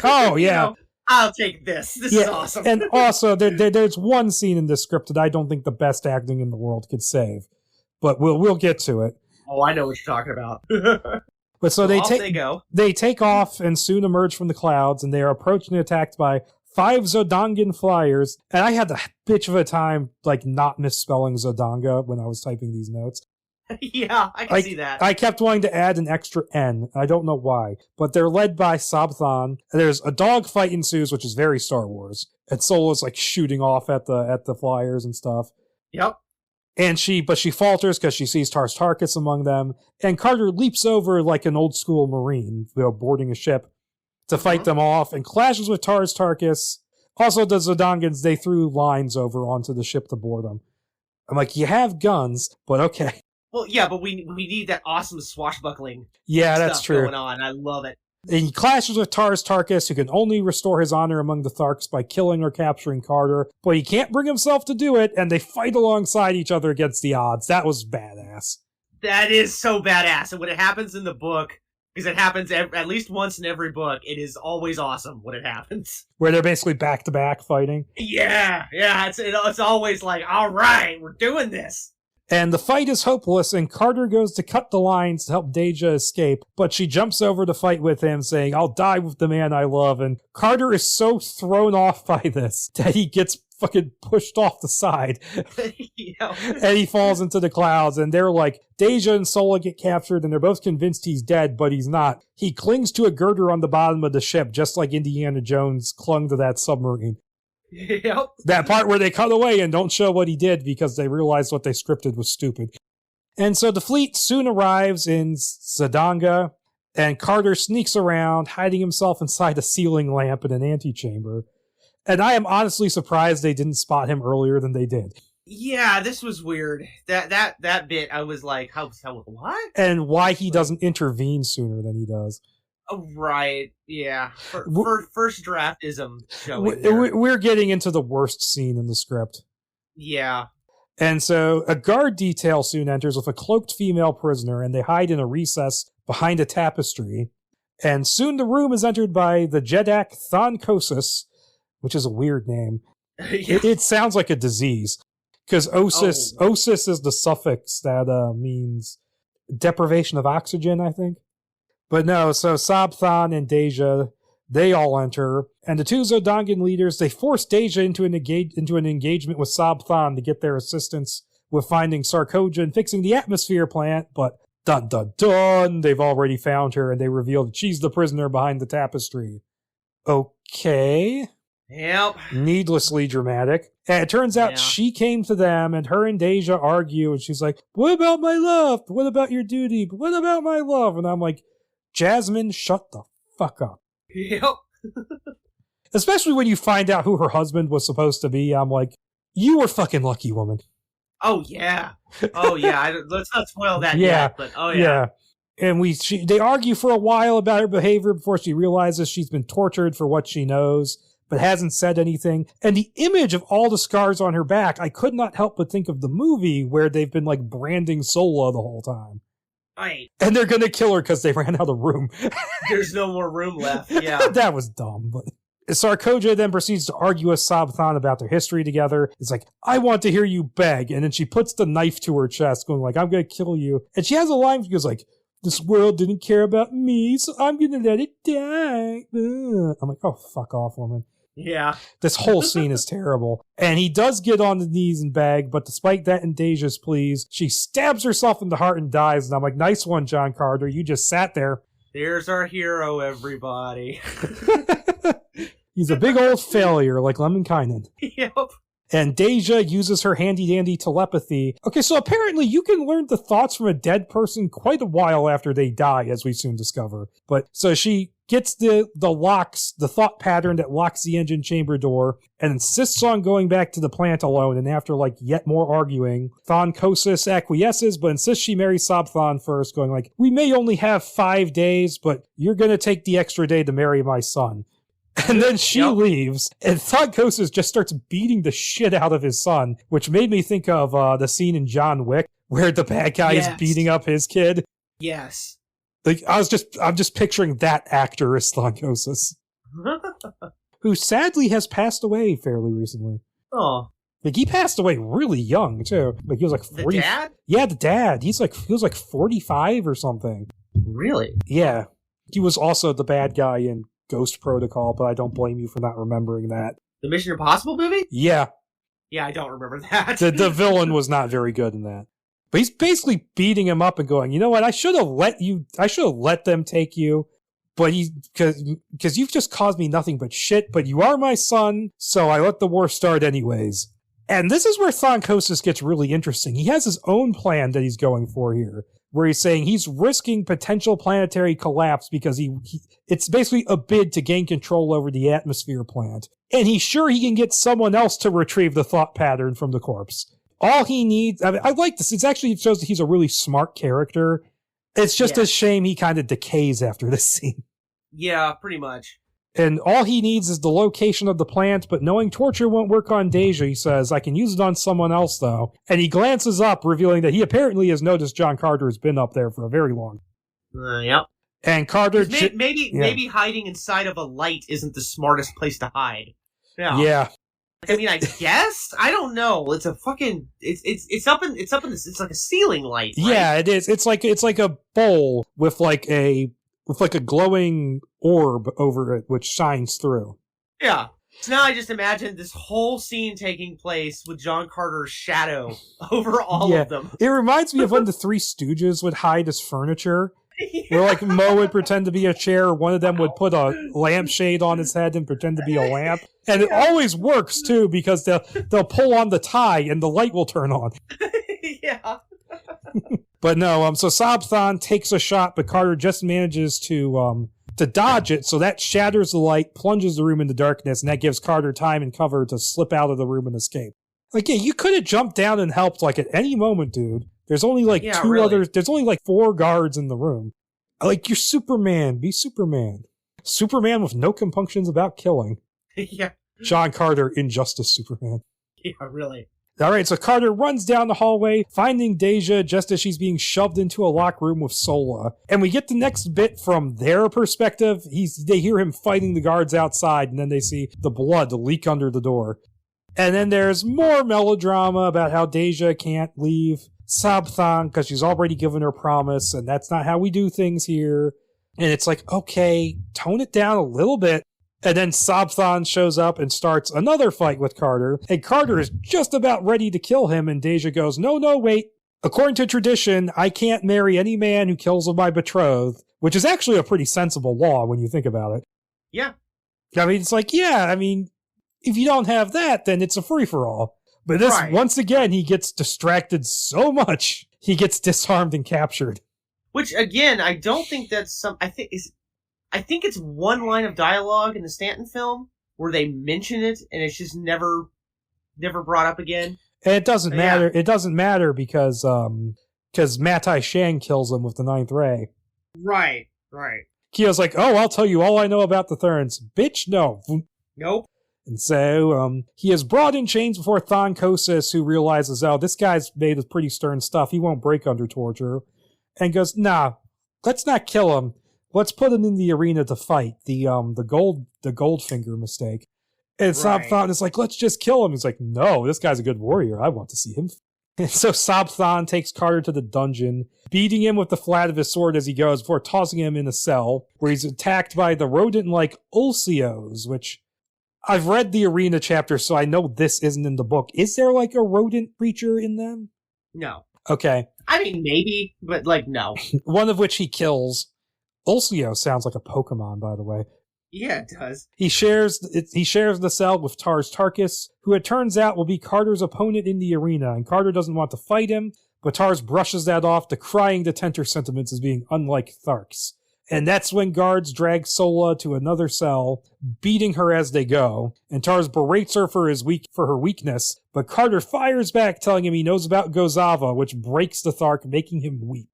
oh, yeah. I'll take this. This is awesome. And also, there's one scene in this script that I don't think the best acting in the world could save. But we'll get to it. Oh, I know what you're talking about. But so they go. They take off and soon emerge from the clouds, and they are approached and attacked by 5 Zodongan flyers, and I had a bitch of a time, like, not misspelling Zodonga when I was typing these notes. Yeah, I can see that. I kept wanting to add an extra N. I don't know why. But they're led by Sabthan. There's a dogfight ensues, which is very Star Wars. And Solo's like shooting off at the flyers and stuff. Yep. And she falters because she sees Tars Tarkas among them. And Carter leaps over like an old school Marine, boarding a ship to fight them off and clashes with Tars Tarkas. Also, the Zodongans, they threw lines over onto the ship to board them. I'm like, you have guns, but okay. Well, yeah, but we need that awesome swashbuckling. Yeah, that's stuff true. Going on, I love it. And he clashes with Tars Tarkas, who can only restore his honor among the Tharks by killing or capturing Carter, but he can't bring himself to do it, and they fight alongside each other against the odds. That was badass. That is so badass, and when it happens in the book, because it happens at least once in every book, it is always awesome when it happens. Where they're basically back-to-back fighting. Yeah, it's always like, all right, we're doing this. And the fight is hopeless, and Carter goes to cut the lines to help Deja escape, but she jumps over to fight with him, saying, I'll die with the man I love, and Carter is so thrown off by this that he gets fucking pushed off the side. And he falls into the clouds, and they're like, Deja and Sola get captured, and they're both convinced he's dead, but he's not. He clings to a girder on the bottom of the ship, just like Indiana Jones clung to that submarine. Yep. That part where they cut away and don't show what he did because they realized what they scripted was stupid. And so the fleet soon arrives in Zodonga, and Carter sneaks around, hiding himself inside a ceiling lamp in an antechamber. And I am honestly surprised they didn't spot him earlier than they did. Yeah, this was weird. That bit, I was like, how what? And why he doesn't intervene sooner than he does. Oh, right, yeah. First draftism showing We're getting into the worst scene in the script. Yeah. And so a guard detail soon enters with a cloaked female prisoner, and they hide in a recess behind a tapestry. And soon the room is entered by the Jeddak Thonkosis, which is a weird name. Yeah. It sounds like a disease. Because osis is the suffix that means deprivation of oxygen, I think. But no, so Sabthan and Deja, they all enter, and the two Zodongan leaders, they force Deja into an engagement with Sabthan to get their assistance with finding Sarkoja and fixing the atmosphere plant, but dun dun dun, they've already found her, and they reveal that she's the prisoner behind the tapestry. Okay. Yep. Needlessly dramatic. And it turns out she came to them, and her and Deja argue, and she's like, what about my love? What about your duty? But what about my love? And I'm like, Jasmine, shut the fuck up. Yep. Especially when you find out who her husband was supposed to be, I'm like, you were fucking lucky, woman. Oh, yeah. Oh, yeah. Let's not spoil that yet, but oh, yeah. And they argue for a while about her behavior before she realizes she's been tortured for what she knows, but hasn't said anything. And the image of all the scars on her back, I could not help but think of the movie where they've been, like, branding Sola the whole time. Right. And they're gonna kill her because they ran out of room. There's no more room left, yeah. That was dumb, but... Sarkoja then proceeds to argue with Sabthan about their history together. It's like, I want to hear you beg. And then she puts the knife to her chest, going like, I'm gonna kill you. And she has a line, she goes like, this world didn't care about me, so I'm gonna let it die. I'm like, oh, fuck off, woman. Yeah. This whole scene is terrible. And he does get on the knees and beg, but despite that and Deja's pleas, she stabs herself in the heart and dies. And I'm like, nice one, John Carter. You just sat there. There's our hero, everybody. He's a big old failure, like Lemminkainen. Yep. And Deja uses her handy-dandy telepathy. Okay, so apparently you can learn the thoughts from a dead person quite a while after they die, as we soon discover. But, so she gets the thought pattern that locks the engine chamber door, and insists on going back to the plant alone, and after, like, yet more arguing, Thonkosis acquiesces, but insists she marry Sabthan first, going like, we may only have 5 days, but you're gonna take the extra day to marry my son. And then she leaves, and Thonkosis just starts beating the shit out of his son, which made me think of the scene in John Wick, where the bad guy is beating up his kid. Yes. Like, I'm just picturing that actor as Thonkosis. Who sadly has passed away fairly recently. Oh. Like, he passed away really young, too. Like, he was like 40. The dad? Yeah, the dad. He was like 45 or something. Really? Yeah. He was also the bad guy in Ghost Protocol, but I don't blame you for not remembering that. The Mission Impossible movie? Yeah. Yeah, I don't remember that. The villain was not very good in that. But he's basically beating him up and going, you know what, I should have let them take you, but because you've just caused me nothing but shit, but you are my son, so I let the war start anyways. And this is where Thonkosis gets really interesting. He has his own plan that he's going for here, where he's saying he's risking potential planetary collapse because it's basically a bid to gain control over the atmosphere plant. And he's sure he can get someone else to retrieve the thought pattern from the corpse. All he needs, I like this. It actually shows that he's a really smart character. It's just a shame he kind of decays after this scene. Yeah, pretty much. And all he needs is the location of the plant, but knowing torture won't work on Deja, he says, I can use it on someone else, though. And he glances up, revealing that he apparently has noticed John Carter has been up there for a very long time. Yep. And Carter... Maybe hiding inside of a light isn't the smartest place to hide. Yeah. I mean, I guess? I don't know. It's a fucking... It's up in this... It's like a ceiling light, right? Yeah, it is. It's like a bowl with like a glowing orb over it, which shines through. Yeah. So now I just imagine this whole scene taking place with John Carter's shadow over all of them. It reminds me of when the Three Stooges would hide as furniture. Where like Mo would pretend to be a chair, one of them would put a lampshade on his head and pretend to be a lamp. And it always works too, because they'll pull on the tie and the light will turn on. Yeah. But no, so Sobthon takes a shot, but Carter just manages to dodge it, so that shatters the light, plunges the room into darkness, and that gives Carter time and cover to slip out of the room and escape. Like, yeah, you could have jumped down and helped, like, at any moment, dude. There's only, like, there's only, like, 4 guards in the room. Like, you're Superman. Be Superman. Superman with no compunctions about killing. Yeah. John Carter, Injustice Superman. Yeah, really. Alright, so Carter runs down the hallway, finding Deja just as she's being shoved into a locked room with Sola. And we get the next bit from their perspective. They hear him fighting the guards outside, and then they see the blood leak under the door. And then there's more melodrama about how Deja can't leave Sobthon because she's already given her promise, and that's not how we do things here. And it's like, okay, tone it down a little bit. And then Sobthon shows up and starts another fight with Carter, and Carter is just about ready to kill him, and Deja goes, no, wait. According to tradition, I can't marry any man who kills my betrothed, which is actually a pretty sensible law when you think about it. Yeah. I mean, it's like, if you don't have that, then it's a free-for-all. But this, once again, he gets distracted so much, he gets disarmed and captured. Which, again, I don't think that's I think it's one line of dialogue in the Stanton film where they mention it, and it's just never brought up again. And it doesn't matter. It doesn't matter because Matai Shang kills him with the 9th ray. Right. Kyo's like, oh, I'll tell you all I know about the Therns. Bitch, no. Nope. And so he is brought in chains before Thonkosis, who realizes, oh, this guy's made of pretty stern stuff. He won't break under torture. And goes, nah, let's not kill him. Let's put him in the arena to fight. The Goldfinger mistake. And Sobthon is like, let's just kill him. He's like, no, this guy's a good warrior. I want to see him. And so Sobthon takes Carter to the dungeon, beating him with the flat of his sword as he goes before tossing him in a cell where he's attacked by the rodent-like Ulsios, which I've read the arena chapter, so I know this isn't in the book. Is there like a rodent creature in them? No. Okay. I mean, maybe, but like, no. One of which he kills. Ulsio sounds like a Pokemon, by the way. Yeah, it does. He shares the cell with Tars Tarkus, who it turns out will be Carter's opponent in the arena, and Carter doesn't want to fight him, but Tars brushes that off, decrying the Tentor sentiments as being unlike Tharks. And that's when guards drag Sola to another cell, beating her as they go, and Tars berates her for her weakness, but Carter fires back, telling him he knows about Gozava, which breaks the Thark, making him weep.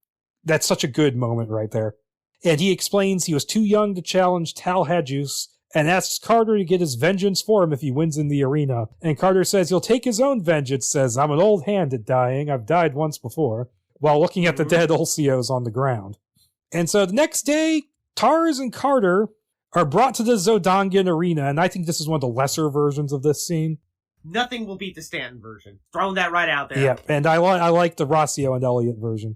That's such a good moment right there. And he explains he was too young to challenge Tal Hajus, and asks Carter to get his vengeance for him if he wins in the arena. And Carter says he'll take his own vengeance, says, I'm an old hand at dying, I've died once before, while looking at the dead Ulsios on the ground. And so the next day, Tars and Carter are brought to the Zodangan arena, and I think this is one of the lesser versions of this scene. Nothing will beat the Stanton version. Throwing that right out there. Yeah, and I like the Rossio and Elliott version.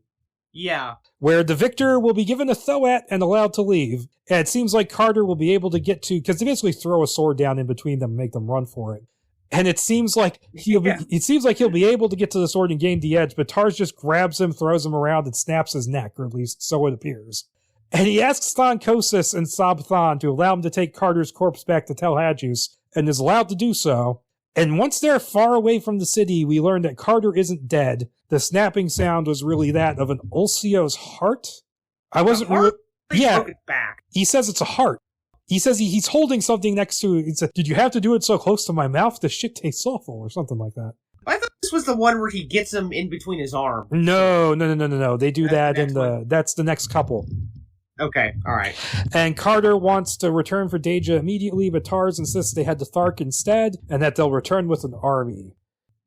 Yeah. Where the victor will be given a Thoat and allowed to leave. And it seems like Carter will be able to get to, because they basically throw a sword down in between them and make them run for it. And it seems like he'll be able to get to the sword and gain the edge, but Tars just grabs him, throws him around, and snaps his neck, or at least so it appears. And he asks Thon Kosis and Sab Thon to allow him to take Carter's corpse back to Tel Hadjus, and is allowed to do so. And once they're far away from the city, we learn that Carter isn't dead. The snapping sound was really that of an Ulcio's heart. I wasn't really... Yeah. Broke it back. He says it's a heart. He says he's holding something next to it. He said, "Did you have to do it so close to my mouth? The shit tastes awful," or something like that. I thought this was the one where he gets him in between his arms. No. They do that in that's the next couple. Okay, all right. And Carter wants to return for Deja immediately, but Tars insists they head to Thark instead, and that they'll return with an army.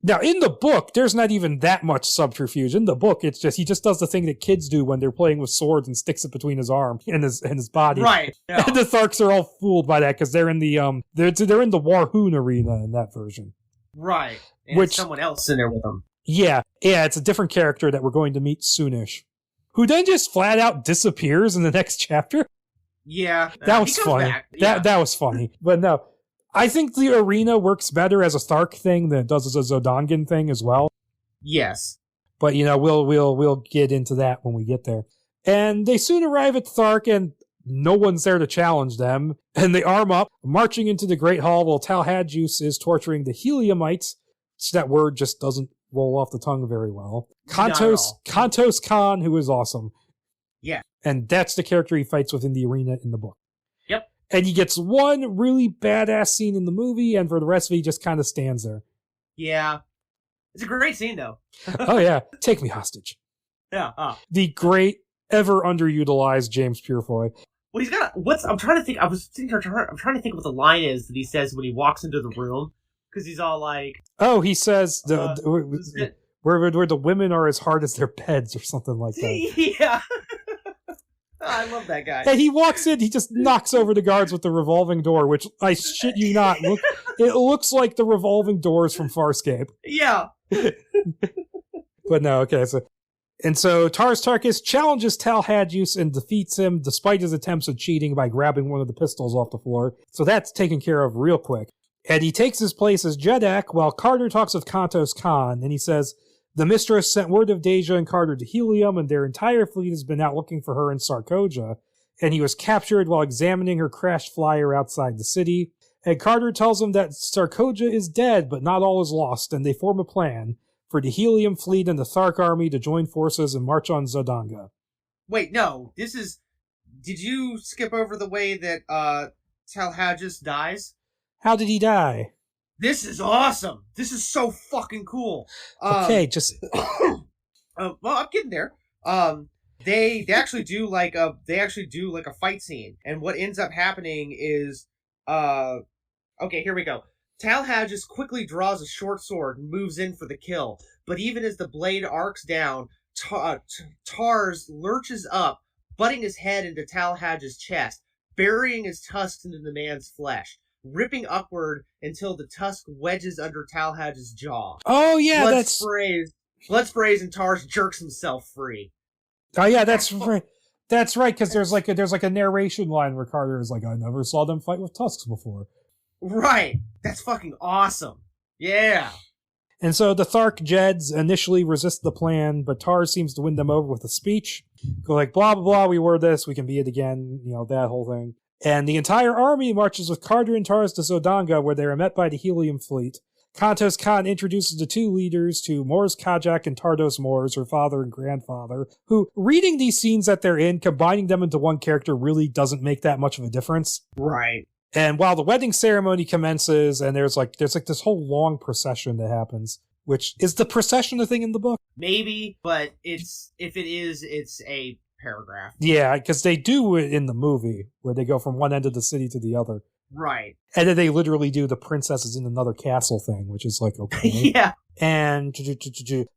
Now, in the book, there's not even that much subterfuge. In the book, it's just he just does the thing that kids do when they're playing with swords and sticks it between his arm and his body. Right. Yeah. And the Tharks are all fooled by that because they're in the they're in the Warhoon arena in that version. Right. And it's someone else in there with them. Yeah, it's a different character that we're going to meet soonish, who then just flat out disappears in the next chapter. Yeah, that was funny. That was funny, but no. I think the arena works better as a Thark thing than it does as a Zodongan thing as well. Yes. But, we'll get into that when we get there. And they soon arrive at Thark, and no one's there to challenge them. And they arm up, marching into the Great Hall while Tel Hadjus is torturing the Heliumites. So that word just doesn't roll off the tongue very well. Kantos Khan, who is awesome. Yeah. And that's the character he fights with in the arena in the book. Yep. And he gets one really badass scene in the movie, and for the rest of it, he just kind of stands there. Yeah. It's a great scene, though. Oh, yeah. Take me hostage. Yeah. The great, ever underutilized James Purefoy. Well, he's got... I'm trying to think... I'm trying to think what the line is that he says when he walks into the room. Because he's all like... Oh, he says... where the women are as hard as their beds, or something like that. Yeah. I love that guy. And he walks in, he just knocks over the guards with the revolving door, which, I shit you not, it looks like the revolving doors from Farscape. Yeah. But no, okay, so Tars Tarkas challenges Tel Hadjus and defeats him despite his attempts at cheating by grabbing one of the pistols off the floor. So that's taken care of real quick. And he takes his place as Jeddak while Carter talks with Kantos Khan, and he says, "The Mistress sent word of Deja and Carter to Helium, and their entire fleet has been out looking for her in Sarkoja, and he was captured while examining her crashed flyer outside the city. And Carter tells him that Sarkoja is dead, but not all is lost, and they form a plan for the Helium fleet and the Thark army to join forces and march on Zodanga." Wait, no, this is... Did you skip over the way that Tel Hadjus dies? How did he die? This is awesome. This is so fucking cool. Okay, just... well, I'm getting there. They actually do like a fight scene, and what ends up happening is okay, here we go. Tel Hadjus quickly draws a short sword and moves in for the kill, but even as the blade arcs down, Tars lurches up, butting his head into Tel Hadjus' chest, burying his tusks into the man's flesh, ripping upward until the tusk wedges under Tel Hadjus' jaw. Oh yeah, blood sprays and Tars jerks himself free. Oh yeah, that's right. That's right, because there's like a narration line where Carter is like, "I never saw them fight with tusks before." Right. That's fucking awesome. Yeah. And so the Thark Jeds initially resist the plan, but Tars seems to win them over with a speech. Go like, blah, blah, blah, we were this, we can be it again, that whole thing. And the entire army marches with Carter and Tars to Zodanga, where they are met by the Helium fleet. Kantos Khan introduces the two leaders to Mors Kajak and Tardos Mors, her father and grandfather, who, reading these scenes that they're in, combining them into one character really doesn't make that much of a difference. Right. And while the wedding ceremony commences, and there's this whole long procession that happens, which is the procession a thing in the book? Maybe, but if it is, it's a paragraph. Yeah, because they do it in the movie, where they go from one end of the city to the other. Right. And then they literally do the princesses in another castle thing, which is like, okay. Yeah. And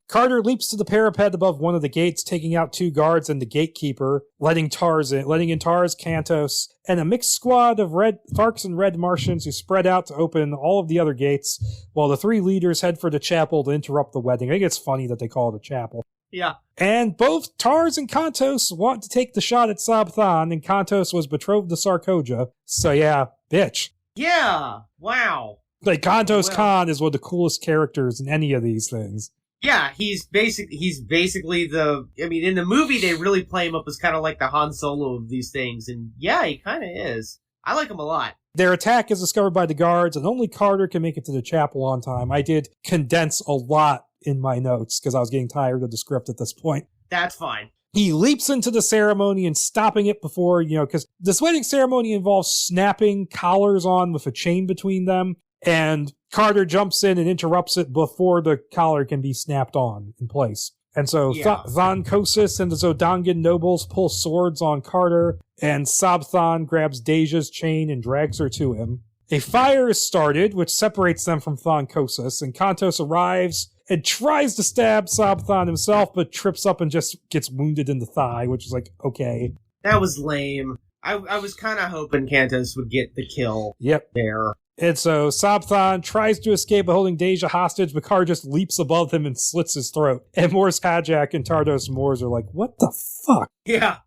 Carter leaps to the parapet above one of the gates, taking out two guards and the gatekeeper, letting in Tars, Kantos, and a mixed squad of red Tharks and red Martians who spread out to open all of the other gates, while the three leaders head for the chapel to interrupt the wedding. I think it's funny that they call it a chapel. Yeah. And both Tars and Kantos want to take the shot at Sabthan, and Kantos was betrothed to Sarkoja. So yeah, bitch. Yeah. Wow. Like, Kantos Khan is one of the coolest characters in any of these things. Yeah, he's basically the... I mean, in the movie, they really play him up as kind of like the Han Solo of these things. And yeah, he kind of is. I like him a lot. Their attack is discovered by the guards, and only Carter can make it to the chapel on time. I did condense a lot in my notes, because I was getting tired of the script at this point. That's fine. He leaps into the ceremony and stopping it before, because this wedding ceremony involves snapping collars on with a chain between them, and Carter jumps in and interrupts it before the collar can be snapped on in place. And so Thon Kosis and the Zodangan nobles pull swords on Carter, and Sabthan grabs Deja's chain and drags her to him. A fire is started, which separates them from Thon Kosis, and Kantos arrives and tries to stab Sabthan himself, but trips up and just gets wounded in the thigh, which is like, okay. That was lame. I was kind of hoping Kantos would get the kill there. And so Sabthan tries to escape by holding Deja hostage, but Carter just leaps above him and slits his throat. And Morris KtuluJack and Tardos Moors are like, what the fuck? Yeah.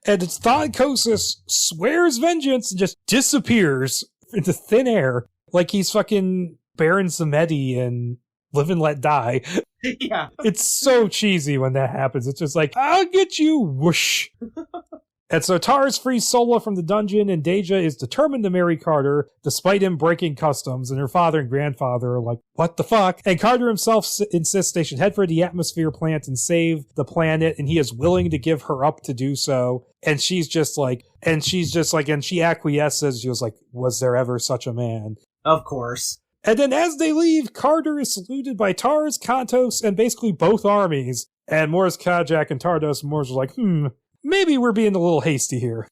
And it's Thon Kosis swears vengeance and just disappears into thin air like he's fucking Baron Samedi and Live and Let Die. Yeah. It's so cheesy when that happens. It's just like, I'll get you, whoosh. And so Tars frees Sola from the dungeon, and Deja is determined to marry Carter, despite him breaking customs, and her father and grandfather are like, what the fuck? And Carter himself insists they should head for the atmosphere plant and save the planet, and he is willing to give her up to do so. And she acquiesces. She was like, was there ever such a man? Of course. And then as they leave, Carter is saluted by Tars, Kantos, and basically both armies. And Morris KtuluJack and Tardos Moors are like, maybe we're being a little hasty here.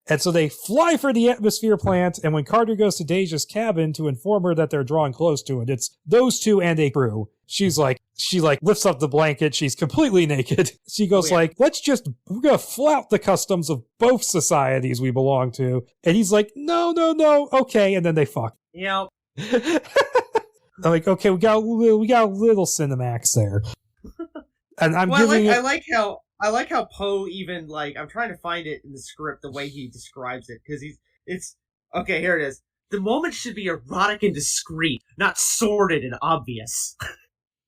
And so they fly for the atmosphere plant, and when Carter goes to Deja's cabin to inform her that they're drawing close to it, it's those two and a crew. She lifts up the blanket, she's completely naked. She goes we're gonna flout the customs of both societies we belong to. And he's like, no, okay, and then they fuck. Yep. I'm like, okay, we got a little Cinemax there. And I like how Poe even, like, I'm trying to find it in the script, the way he describes it, because okay, here it is. The moment should be erotic and discreet, not sordid and obvious.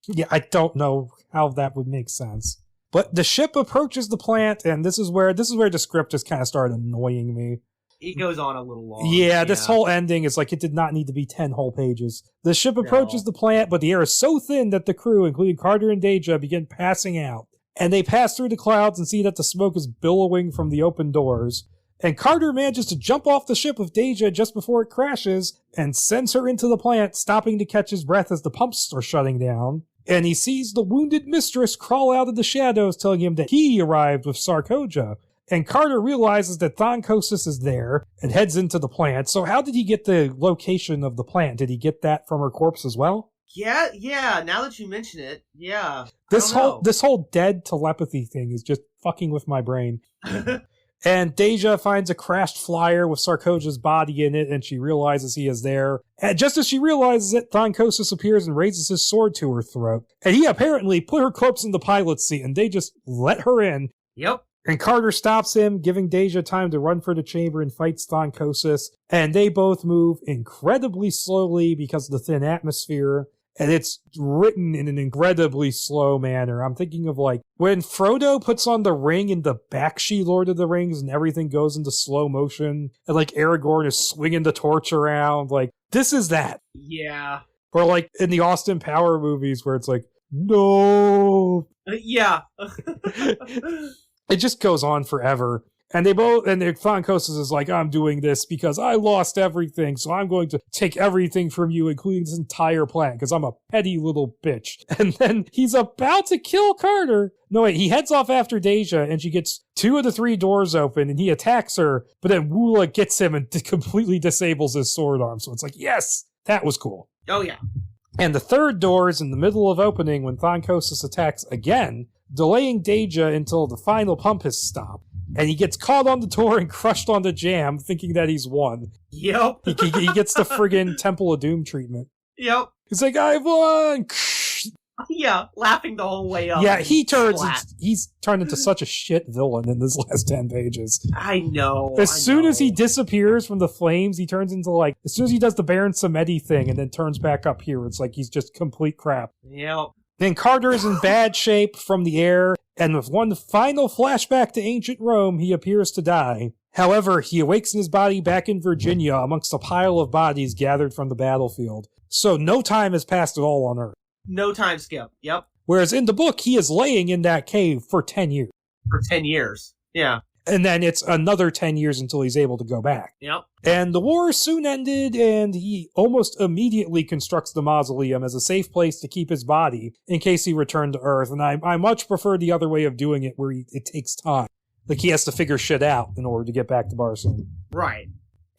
Yeah, I don't know how that would make sense. But the ship approaches the plant, and this is where the script just kind of started annoying me. It goes on a little long. Yeah, this whole ending is like, it did not need to be 10 whole pages. The ship approaches the plant, but the air is so thin that the crew, including Carter and Deja, begin passing out. And they pass through the clouds and see that the smoke is billowing from the open doors. And Carter manages to jump off the ship with Deja just before it crashes and sends her into the plant, stopping to catch his breath as the pumps are shutting down. And he sees the wounded mistress crawl out of the shadows, telling him that he arrived with Sarkoja. And Carter realizes that Thon Kosis is there and heads into the plant. So how did he get the location of the plant? Did he get that from her corpse as well? Yeah, now that you mention it, yeah. This whole dead telepathy thing is just fucking with my brain. And Deja finds a crashed flyer with Sarkoja's body in it, and she realizes he is there. And just as she realizes it, Thon Kosis appears and raises his sword to her throat. And he apparently put her corpse in the pilot's seat, and they just let her in. Yep. And Carter stops him, giving Deja time to run for the chamber and fight Thon Kosis. And they both move incredibly slowly because of the thin atmosphere. And it's written in an incredibly slow manner. I'm thinking of like when Frodo puts on the ring in the Bakshi Lord of the Rings and everything goes into slow motion. And like Aragorn is swinging the torch around. Like, this is that. Yeah. Or like in the Austin Power movies where it's like, no. Yeah. It just goes on forever. And Thon Kosis is like, I'm doing this because I lost everything, so I'm going to take everything from you, including this entire planet, because I'm a petty little bitch. And then he's about to kill Carter. No, wait, he heads off after Deja, and she gets 2 of the 3 doors open, and he attacks her, but then Woola gets him and completely disables his sword arm. So it's like, yes, that was cool. Oh, yeah. And the 3rd door is in the middle of opening when Thon Kosis attacks again, delaying Deja until the final pump has stopped. And he gets caught on the door and crushed on the jam, thinking that he's won. Yep. He gets the friggin' Temple of Doom treatment. Yep. He's like, I won! Yeah, laughing the whole way up. Yeah, he's turned into such a shit villain in this last 10 pages. I know. As soon as he disappears from the flames, he turns into like, as soon as he does the Baron Samedi thing and then turns back up here, it's like he's just complete crap. Yep. Then Carter is in bad shape from the air, and with one final flashback to ancient Rome, he appears to die. However, he awakes in his body back in Virginia amongst a pile of bodies gathered from the battlefield. So no time has passed at all on Earth. No time skip. Yep. Whereas in the book, he is laying in that cave for 10 years. For 10 years. Yeah. And then it's another 10 years until he's able to go back. Yep. And the war soon ended, and he almost immediately constructs the mausoleum as a safe place to keep his body in case he returned to Earth. And I much prefer the other way of doing it where it takes time. Like he has to figure shit out in order to get back to Barsoom. Right.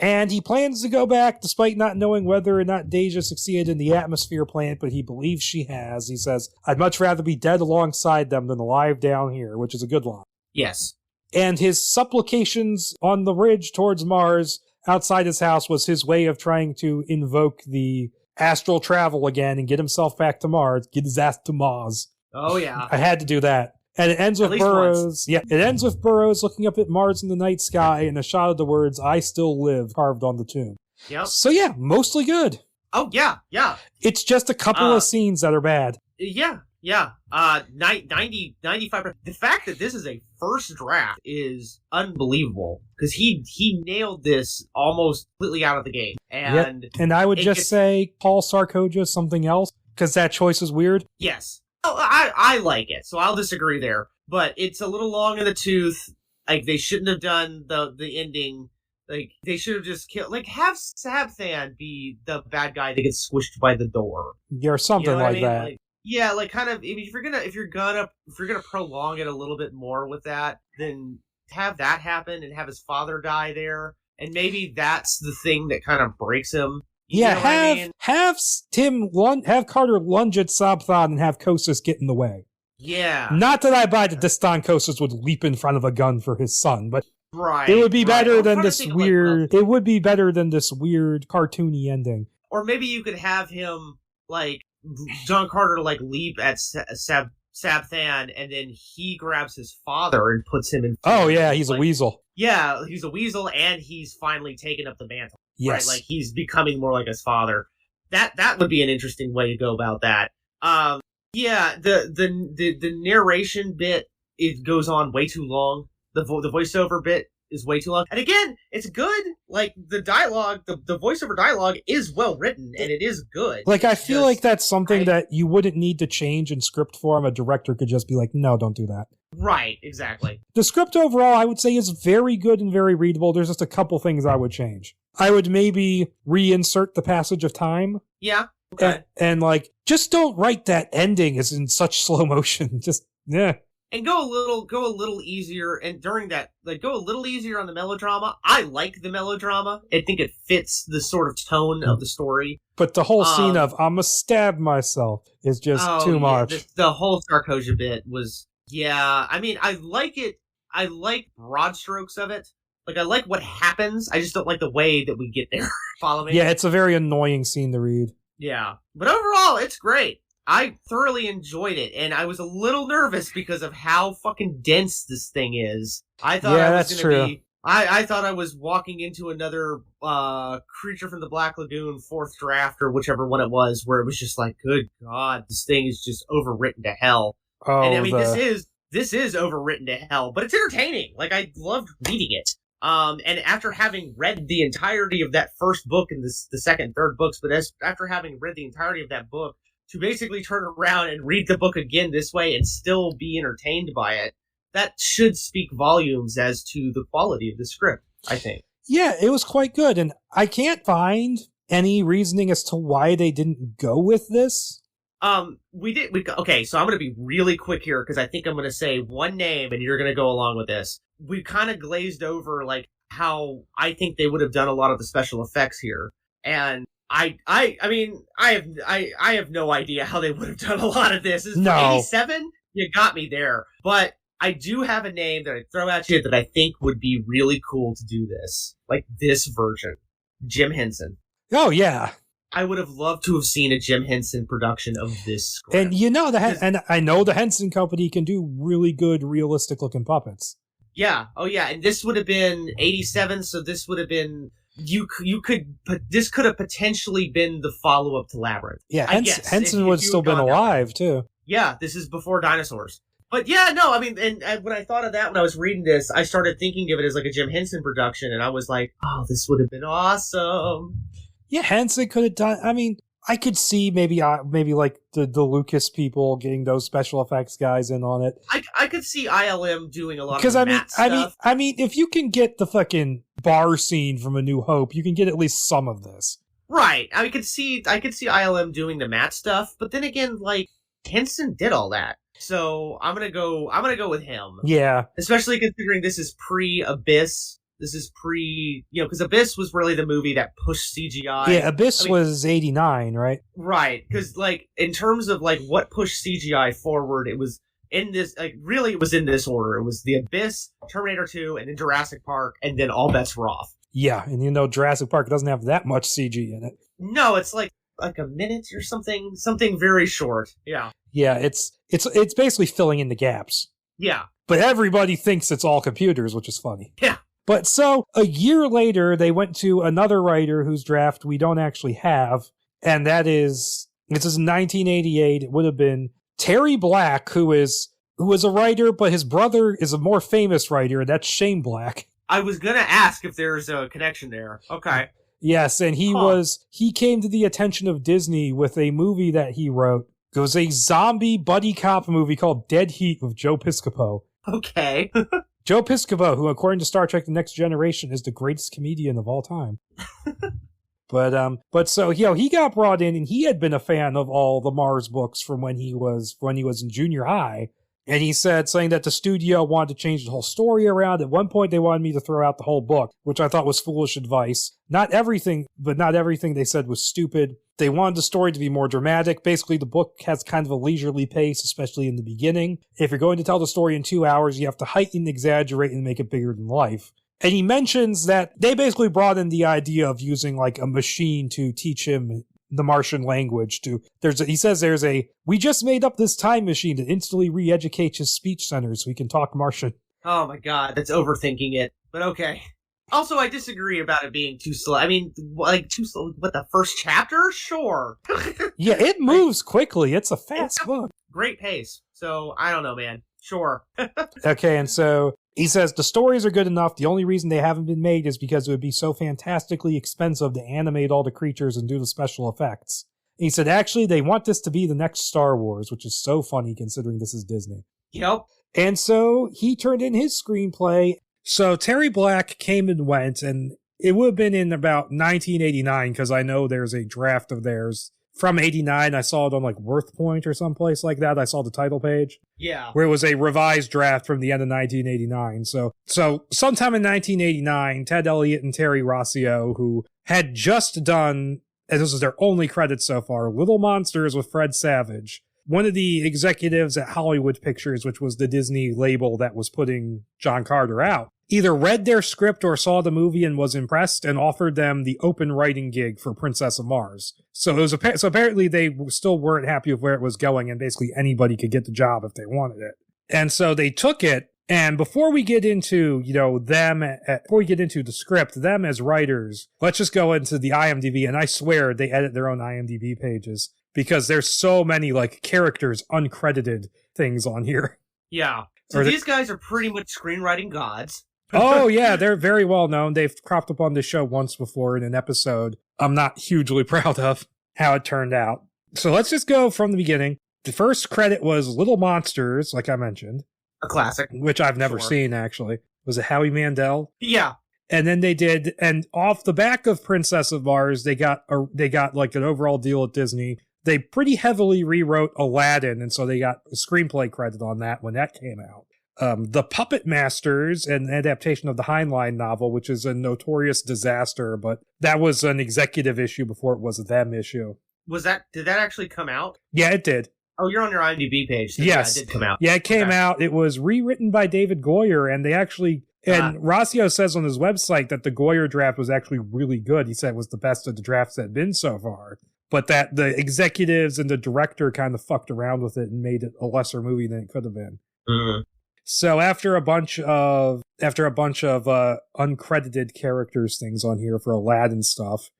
And he plans to go back despite not knowing whether or not Deja succeeded in the atmosphere plant, but he believes she has. He says, I'd much rather be dead alongside them than alive down here, which is a good line. Yes. And his supplications on the ridge towards Mars outside his house was his way of trying to invoke the astral travel again and get himself back to Mars, get his ass to Mars. Oh, yeah. I had to do that. And it ends with Burroughs. Yeah, it ends with Burroughs looking up at Mars in the night sky and a shot of the words, I still live, carved on the tomb. Yep. So yeah, mostly good. Oh, yeah, yeah. It's just a couple of scenes that are bad. Yeah, yeah. 95%. The fact that this is a first draft is unbelievable because he nailed this almost completely out of the gate. And and I would just say Paul Sarkoja something else because that choice is weird. Yes. I like it, so I'll disagree there. But it's a little long in the tooth. Like, they shouldn't have done the ending. Like, they should have just killed... Like, have Sabthan be the bad guy that gets squished by the door. Yeah, or something like that. Like, yeah, like, kind of... I mean, if you're gonna prolong it a little bit more with that, then have that happen and have his father die there. And maybe that's the thing that kind of breaks him. Yeah, have Carter lunge at Sabthan and have Kosas get in the way. Yeah. Not that I buy that Destan Kosas would leap in front of a gun for his son, but right, it would be better than this weird. It would be better than this weird cartoony ending. Or maybe you could have him like John Carter like leap at Sabthan, and then he grabs his father and puts him in. Oh yeah, he's a weasel. Yeah, he's a weasel, and he's finally taken up the mantle. Yes. Right? Like, he's becoming more like his father. That would be an interesting way to go about that. Yeah, the narration bit, it goes on way too long. The voiceover bit is way too long. And again, it's good. Like, the dialogue, the voiceover dialogue is well written, and it is good. Like, I feel like that's something that you wouldn't need to change in script form. A director could just be like, no, don't do that. Right, exactly. The script overall, I would say, is very good and very readable. There's just a couple things I would change. I would maybe reinsert the passage of time. Yeah. Okay. And like, just don't write that ending as in such slow motion. Just, yeah. And go a little easier, and during that, like, go a little easier on the melodrama. I like the melodrama. I think it fits the sort of tone of the story. But the whole scene of, I'ma stab myself is just too much. The whole Sarkoja bit was, yeah, I mean, I like it. I like broad strokes of it. Like, I like what happens. I just don't like the way that we get there. Follow me? Yeah, it's a very annoying scene to read. Yeah. But overall, it's great. I thoroughly enjoyed it, and I was a little nervous because of how fucking dense this thing is. I thought I thought I was walking into another Creature from the Black Lagoon 4th draft, or whichever one it was, where it was just like, good God, this thing is just overwritten to hell. Oh, and I mean, this is overwritten to hell, but it's entertaining. Like, I loved reading it. And after having read the entirety of that first book and the second and third books, but after having read the entirety of that book, to basically turn around and read the book again this way and still be entertained by it, that should speak volumes as to the quality of the script, I think. Yeah, it was quite good, and I can't find any reasoning as to why they didn't go with this. Okay, so I'm going to be really quick here, because I think I'm going to say one name, and you're going to go along with this. We kind of glazed over, like, how I think they would have done a lot of the special effects here, and I mean, I have no idea how they would have done a lot of this. Is for 87? You got me there. But I do have a name that I throw at you that I think would be really cool to do this. Like this version. Jim Henson. Oh, yeah. I would have loved to have seen a Jim Henson production of this script. And and I know the Henson Company can do really good, realistic-looking puppets. Yeah. Oh, yeah. And this would have been 87, so this would have been... This could have potentially been the follow-up to Labyrinth. Yeah, Henson would have still been alive, too. Yeah, this is before dinosaurs. But yeah, no, I mean, and when I thought of that when I was reading this, I started thinking of it as like a Jim Henson production, and I was like, oh, this would have been awesome. Yeah, Henson could have done... I mean, I could see maybe like the Lucas people getting those special effects guys in on it. I could see ILM doing a lot of matte stuff. I mean, if you can get the fucking bar scene from A New Hope, you can get at least some of this. Right. I could see ILM doing the matte stuff, but then again, like, Henson did all that. So I'm gonna go with him. Yeah. Especially considering this is pre-Abyss. This is because Abyss was really the movie that pushed CGI. Yeah, Abyss was 89, right? Right, because, like, in terms of, like, what pushed CGI forward, it was in this, like, really it was in this order. It was The Abyss, Terminator 2, and then Jurassic Park, and then all bets were off. Yeah, and Jurassic Park doesn't have that much CG in it. No, it's like a minute or something very short. Yeah. Yeah, it's basically filling in the gaps. Yeah. But everybody thinks it's all computers, which is funny. Yeah. But so, a year later, they went to another writer whose draft we don't actually have, and this is 1988. It would have been Terry Black, who was a writer, but his brother is a more famous writer, and that's Shane Black. I was gonna ask if there's a connection there. Okay. Yes, and he came to the attention of Disney with a movie that he wrote. It was a zombie buddy cop movie called Dead Heat with Joe Piscopo. Okay. Joe Piscopo, who, according to Star Trek The Next Generation, is the greatest comedian of all time. But so, he got brought in, and he had been a fan of all the Mars books from when he was in junior high. And he saying that the studio wanted to change the whole story around. At one point, they wanted me to throw out the whole book, which I thought was foolish not everything they said was stupid. They wanted the story to be more dramatic. Basically, the book has kind of a leisurely pace, especially in the beginning. If you're going to tell the story in 2 hours, you have to heighten, exaggerate, and make it bigger than life. And he mentions that they basically brought in the idea of using like a machine to teach him the Martian language. He says we just made up this time machine that instantly re-educates his speech centers so he can talk Martian. Oh my god, that's overthinking it. But okay. Also, I disagree about it being too slow. I mean, like, too slow. What, the first chapter? Sure. Yeah, it moves quickly. It's a fast book. Great pace. So, I don't know, man. Sure. Okay, and so he says the stories are good enough. The only reason they haven't been made is because it would be so fantastically expensive to animate all the creatures and do the special effects. And he said, actually, they want this to be the next Star Wars, which is so funny considering this is Disney. Yep. And so he turned in his screenplay. So Terry Black came and went, and it would have been in about 1989, because I know there's a draft of theirs from 89. I saw it on like WorthPoint or someplace like that. I saw the title page. Yeah. Where it was a revised draft from the end of 1989. So sometime in 1989, Ted Elliott and Terry Rossio, who had just done, and this is their only credit so far, Little Monsters with Fred Savage. One of the executives at Hollywood Pictures, which was the Disney label that was putting John Carter out, either read their script or saw the movie and was impressed and offered them the open writing gig for Princess of Mars. So apparently they still weren't happy with where it was going, and basically anybody could get the job if they wanted it. And so they took it. And before we get into, before we get into the script, them as writers, let's just go into the IMDb. And I swear they edit their own IMDb pages, because there's so many like characters uncredited things on here. Yeah. So these guys are pretty much screenwriting gods. Oh yeah, they're very well known. They've cropped up on this show once before in an episode I'm not hugely proud of how it turned out. So let's just go from the beginning. The first credit was Little Monsters, like I mentioned. A classic. Which I've never seen, actually. Was it Howie Mandel? Yeah. And then and off the back of Princess of Mars, they got like an overall deal at Disney. They pretty heavily rewrote Aladdin, and so they got a screenplay credit on that when that came out. The Puppet Masters, an adaptation of the Heinlein novel, which is a notorious disaster, but that was an executive issue before it was a them issue. Did that actually come out? Yeah, it did. Oh, you're on your IMDb page. So yes. Yeah, it did come out. Yeah, it came out. It was rewritten by David Goyer, and And Rossio says on his website that the Goyer draft was actually really good. He said it was the best of the drafts that had been so far. But that the executives and the director kind of fucked around with it and made it a lesser movie than it could have been. Mm. So after a bunch of uncredited characters things on here for Aladdin stuff,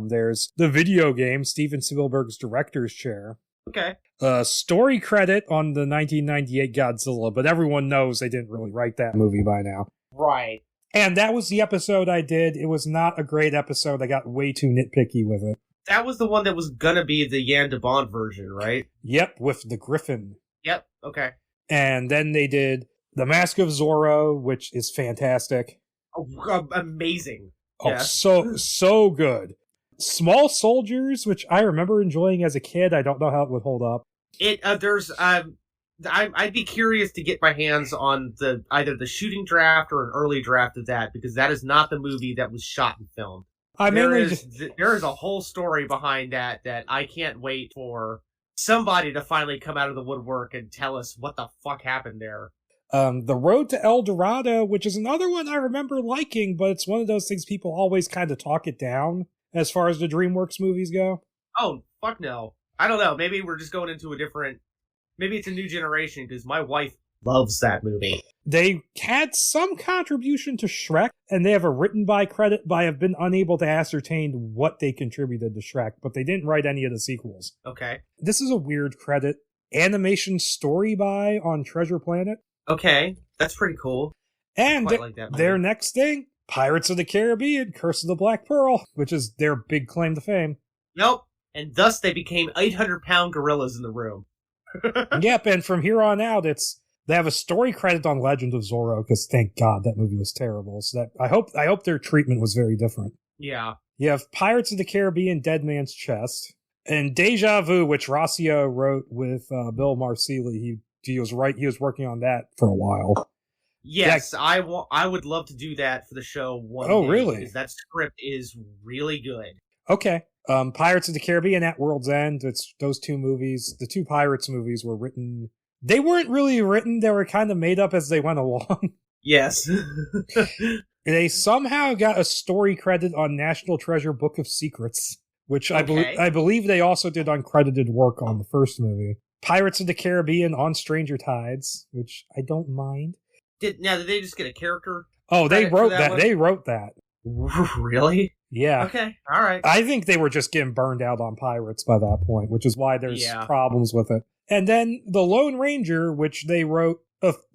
there's the video game, Steven Spielberg's director's chair. Okay. Story credit on the 1998 Godzilla, but everyone knows they didn't really write that movie by now. Right. And that was the episode I did. It was not a great episode. I got way too nitpicky with it. That was the one that was gonna be the Jan de Bont version, right? Yep, with the Griffin. Yep, okay. And then they did The Mask of Zorro, which is fantastic. Oh, amazing. Oh, Yeah. so good. Small Soldiers, which I remember enjoying as a kid. I don't know how it would hold up. I'd be curious to get my hands on either the shooting draft or an early draft of that, because that is not the movie that was shot and filmed. There is a whole story behind that I can't wait for somebody to finally come out of the woodwork and tell us what the fuck happened there. The Road to El Dorado, which is another one I remember liking, but it's one of those things people always kind of talk it down as far as the DreamWorks movies go. Oh, fuck no. I don't know. Maybe we're just going into maybe it's a new generation, because my wife loves that movie. They had some contribution to Shrek, and they have a written by credit, but I have been unable to ascertain what they contributed to Shrek, but they didn't write any of the sequels. Okay. This is a weird credit. Animation story by on Treasure Planet. Okay, that's pretty cool. And like that their next thing, Pirates of the Caribbean, Curse of the Black Pearl, which is their big claim to fame. Nope. And thus they became 800-pound gorillas in the room. Yep, and from here on out, they have a story credit on Legend of Zorro, because thank God that movie was terrible. So that I hope their treatment was very different. Yeah. You have Pirates of the Caribbean, Dead Man's Chest, and Deja Vu, which Rossio wrote with Bill Marsili. He was working on that for a while. Yes, I would love to do that for the show one day. Oh, really? Because that script is really good. Okay. Pirates of the Caribbean at World's End. It's those two movies. The two Pirates movies were written. They weren't really written. They were kind of made up as they went along. Yes. They somehow got a story credit on National Treasure Book of Secrets, which Okay. I believe they also did uncredited work on the first movie. Pirates of the Caribbean on Stranger Tides, which I don't mind. Did they just get a character? Oh, they credit for wrote that that. one? They wrote that. Really? Yeah. Okay. All right. I think they were just getting burned out on Pirates by that point, which is why there's problems with it. And then The Lone Ranger, which they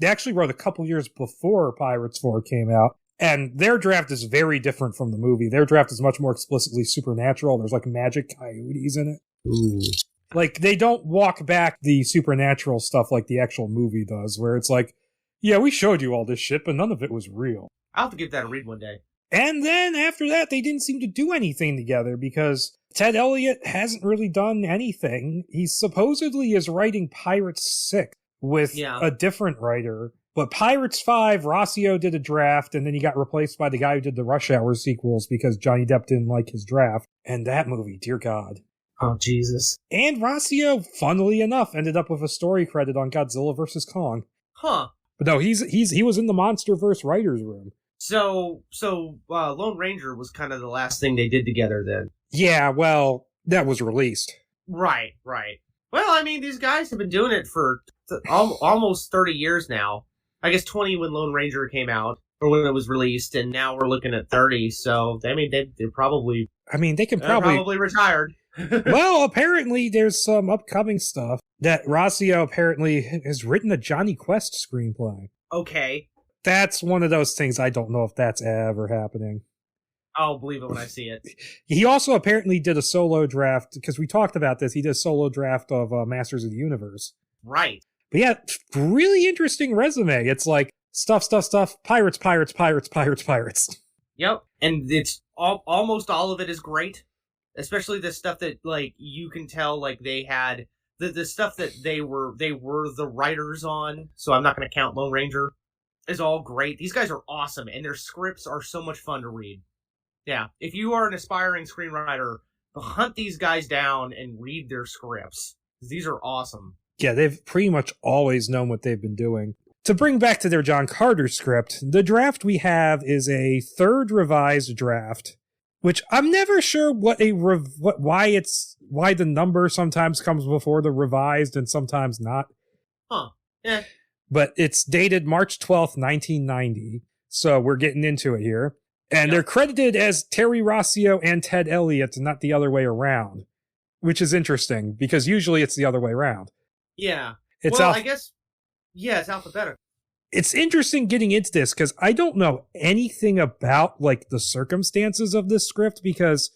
actually wrote a couple years before Pirates 4 came out. And their draft is very different from the movie. Their draft is much more explicitly supernatural. There's like magic coyotes in it. Ooh. Like, they don't walk back the supernatural stuff like the actual movie does, where it's like, yeah, we showed you all this shit, but none of it was real. I'll have to give that a read one day. And then after that, they didn't seem to do anything together because Ted Elliott hasn't really done anything. He supposedly is writing Pirates 6 with a different writer. But Pirates 5, Rossio did a draft, and then he got replaced by the guy who did the Rush Hour sequels because Johnny Depp didn't like his draft. And that movie, dear God. Oh, Jesus. And Rossio, funnily enough, ended up with a story credit on Godzilla vs. Kong. Huh. But no, he was in the MonsterVerse writer's room. So Lone Ranger was kind of the last thing they did together then. Yeah, well, that was released. Right. Well, I mean, these guys have been doing it for almost 30 years now. I guess 20 when Lone Ranger came out, or when it was released, and now we're looking at 30. So, I mean, they're probably... I mean, they can probably retired. Well, apparently there's some upcoming stuff that Rossio apparently has written a Johnny Quest screenplay. Okay. That's one of those things I don't know if that's ever happening. I'll believe it when I see it. He also apparently did a solo draft, because we talked about this, he did a solo draft of Masters of the Universe. Right. But yeah, really interesting resume. It's like, stuff, pirates. Yep. And it's almost all of it is great. Especially the stuff that, like, you can tell, like, they had... The stuff that they were the writers on, so I'm not going to count Lone Ranger, is all great. These guys are awesome, and their scripts are so much fun to read. Yeah, if you are an aspiring screenwriter, hunt these guys down and read their scripts. These are awesome. Yeah, they've pretty much always known what they've been doing. to bring back to their John Carter script, the draft we have is a third revised draft, which I'm never sure why the number sometimes comes before the revised and sometimes not. Huh. Yeah. But it's dated March 12th, 1990. So we're getting into it here. And they're credited as Terry Rossio and Ted Elliott, not the other way around. Which is interesting, because usually it's the other way around. Yeah. It's I guess, it's alphabetical. It's interesting getting into this, because I don't know anything about, like, the circumstances of this script, because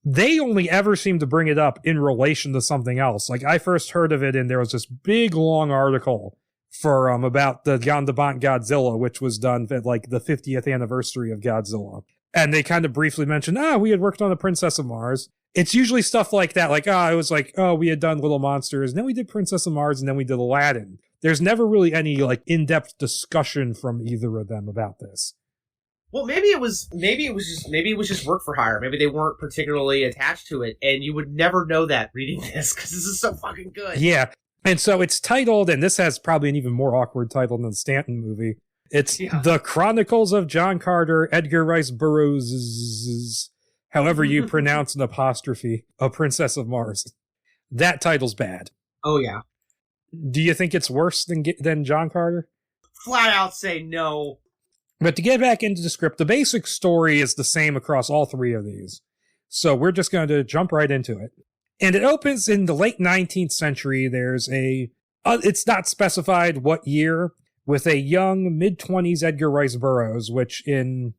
they only ever seem to bring it up in relation to something else. Like, I first heard of it, and there was this big, long article for about the Gondabant Godzilla, which was done at, like, the 50th anniversary of Godzilla. And they kind of briefly mentioned, we had worked on the Princess of Mars. It's usually stuff like that, like, it was like, we had done Little Monsters, and then we did Princess of Mars, and then we did Aladdin. There's never really any, like, in-depth discussion from either of them about this. Well, maybe it was just work for hire. Maybe they weren't particularly attached to it, and you would never know that reading this, because this is so fucking good. Yeah, and so it's titled, and this has probably an even more awkward title than the Stanton movie. It's The Chronicles of John Carter, Edgar Rice Burroughs, however you pronounce an apostrophe, A Princess of Mars. That title's bad. Oh, yeah. Do you think it's worse than John Carter? Flat out say no. But to get back into the script, the basic story is the same across all three of these. So we're just going to jump right into it. And it opens in the late 19th century. There's it's not specified what year, with a young mid-20s Edgar Rice Burroughs, which in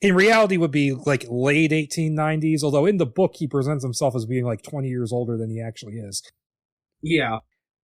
reality would be like late 1890s, although in the book he presents himself as being like 20 years older than he actually is. Yeah.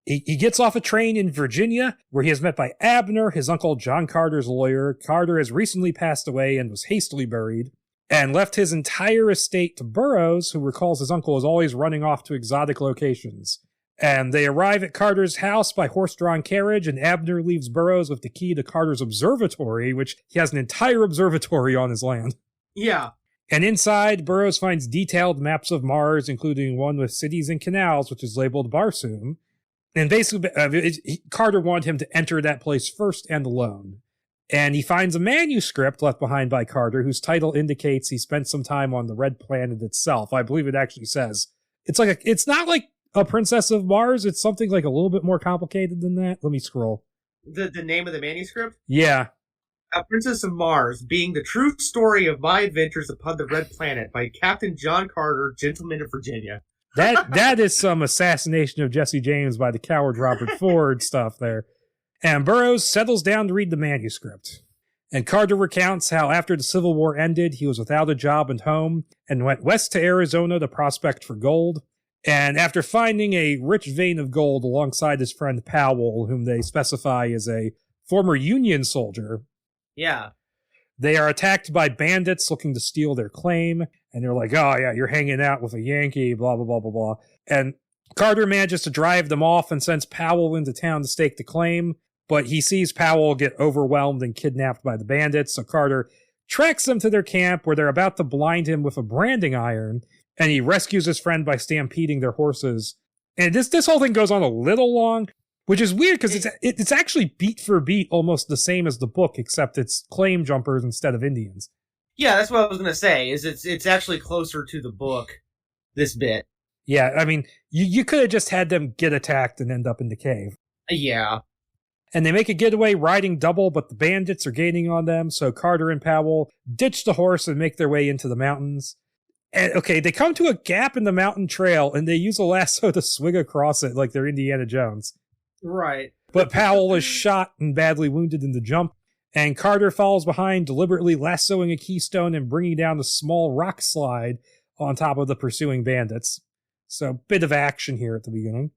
He gets off a train in Virginia, where he is met by Abner, his uncle John Carter's lawyer. Carter has recently passed away and was hastily buried, and left his entire estate to Burroughs, who recalls his uncle is always running off to exotic locations. And they arrive at Carter's house by horse-drawn carriage, and Abner leaves Burroughs with the key to Carter's observatory, which he has an entire observatory on his land. Yeah. And inside, Burroughs finds detailed maps of Mars, including one with cities and canals, which is labeled Barsoom. And basically, Carter wanted him to enter that place first and alone. And he finds a manuscript left behind by Carter, whose title indicates he spent some time on the Red Planet itself. I believe it actually says. It's not like A Princess of Mars. It's something like a little bit more complicated than that. Let me scroll. The name of the manuscript? Yeah. A Princess of Mars, being the true story of my adventures upon the Red Planet by Captain John Carter, Gentleman of Virginia. That is some assassination of Jesse James by the coward Robert Ford stuff there. And Burroughs settles down to read the manuscript. And Carter recounts how after the Civil War ended, he was without a job and home, and went west to Arizona to prospect for gold. And after finding a rich vein of gold alongside his friend Powell, whom they specify as a former Union soldier, they are attacked by bandits looking to steal their claim. And they're like, oh yeah, you're hanging out with a Yankee, blah, blah, blah, blah, blah. And Carter manages to drive them off and sends Powell into town to stake the claim. But he sees Powell get overwhelmed and kidnapped by the bandits. So Carter tracks them to their camp, where they're about to blind him with a branding iron. And he rescues his friend by stampeding their horses. And this whole thing goes on a little long, which is weird because it's actually beat for beat almost the same as the book, except it's claim jumpers instead of Indians. Yeah, that's what I was going to say, is it's actually closer to the book, this bit. Yeah, I mean, you could have just had them get attacked and end up in the cave. Yeah. And they make a getaway riding double, but the bandits are gaining on them, so Carter and Powell ditch the horse and make their way into the mountains. And, okay, they come to a gap in the mountain trail, and they use a lasso to swing across it like they're Indiana Jones. Right. But Powell is shot and badly wounded in the jump, and Carter follows behind, deliberately lassoing a keystone and bringing down a small rock slide on top of the pursuing bandits. So, bit of action here at the beginning.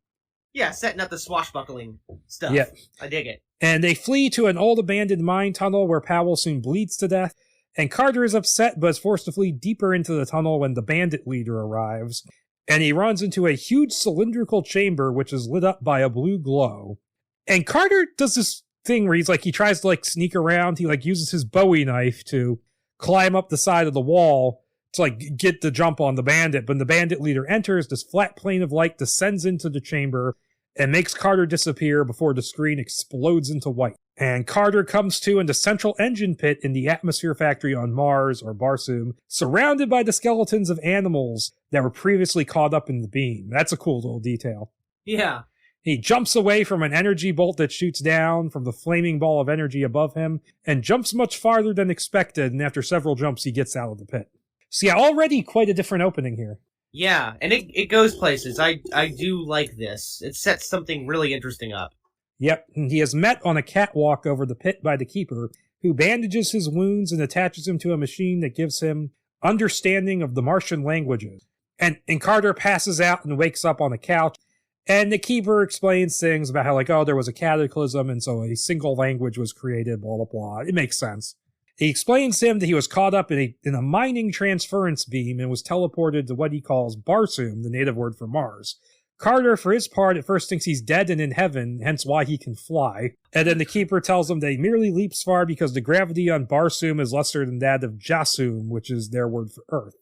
Yeah, setting up the swashbuckling stuff. Yeah. I dig it. And they flee to an old abandoned mine tunnel where Powell soon bleeds to death. And Carter is upset, but is forced to flee deeper into the tunnel when the bandit leader arrives. And he runs into a huge cylindrical chamber, which is lit up by a blue glow. And Carter does this thing where he tries to sneak around. He uses his Bowie knife to climb up the side of the wall to get the jump on the bandit. But when the bandit leader enters, this flat plane of light descends into the chamber and makes Carter disappear before the screen explodes into white. And Carter comes to in the central engine pit in the atmosphere factory on Mars, or Barsoom, surrounded by the skeletons of animals that were previously caught up in the beam. That's a cool little detail. Yeah. He jumps away from an energy bolt that shoots down from the flaming ball of energy above him, and jumps much farther than expected, and after several jumps he gets out of the pit. So yeah, already quite a different opening here. Yeah, and it goes places. I do like this. It sets something really interesting up. Yep, and he is met on a catwalk over the pit by the Keeper, who bandages his wounds and attaches him to a machine that gives him understanding of the Martian languages. And Carter passes out and wakes up on a couch, and the Keeper explains things about how, like, oh, there was a cataclysm, and so a single language was created, blah, blah, blah. It makes sense. He explains to him that he was caught up in a mining transference beam and was teleported to what he calls Barsoom, the native word for Mars. Carter, for his part, at first thinks he's dead and in heaven, hence why he can fly. And then the Keeper tells him that he merely leaps far because the gravity on Barsoom is lesser than that of Jasoom, which is their word for Earth.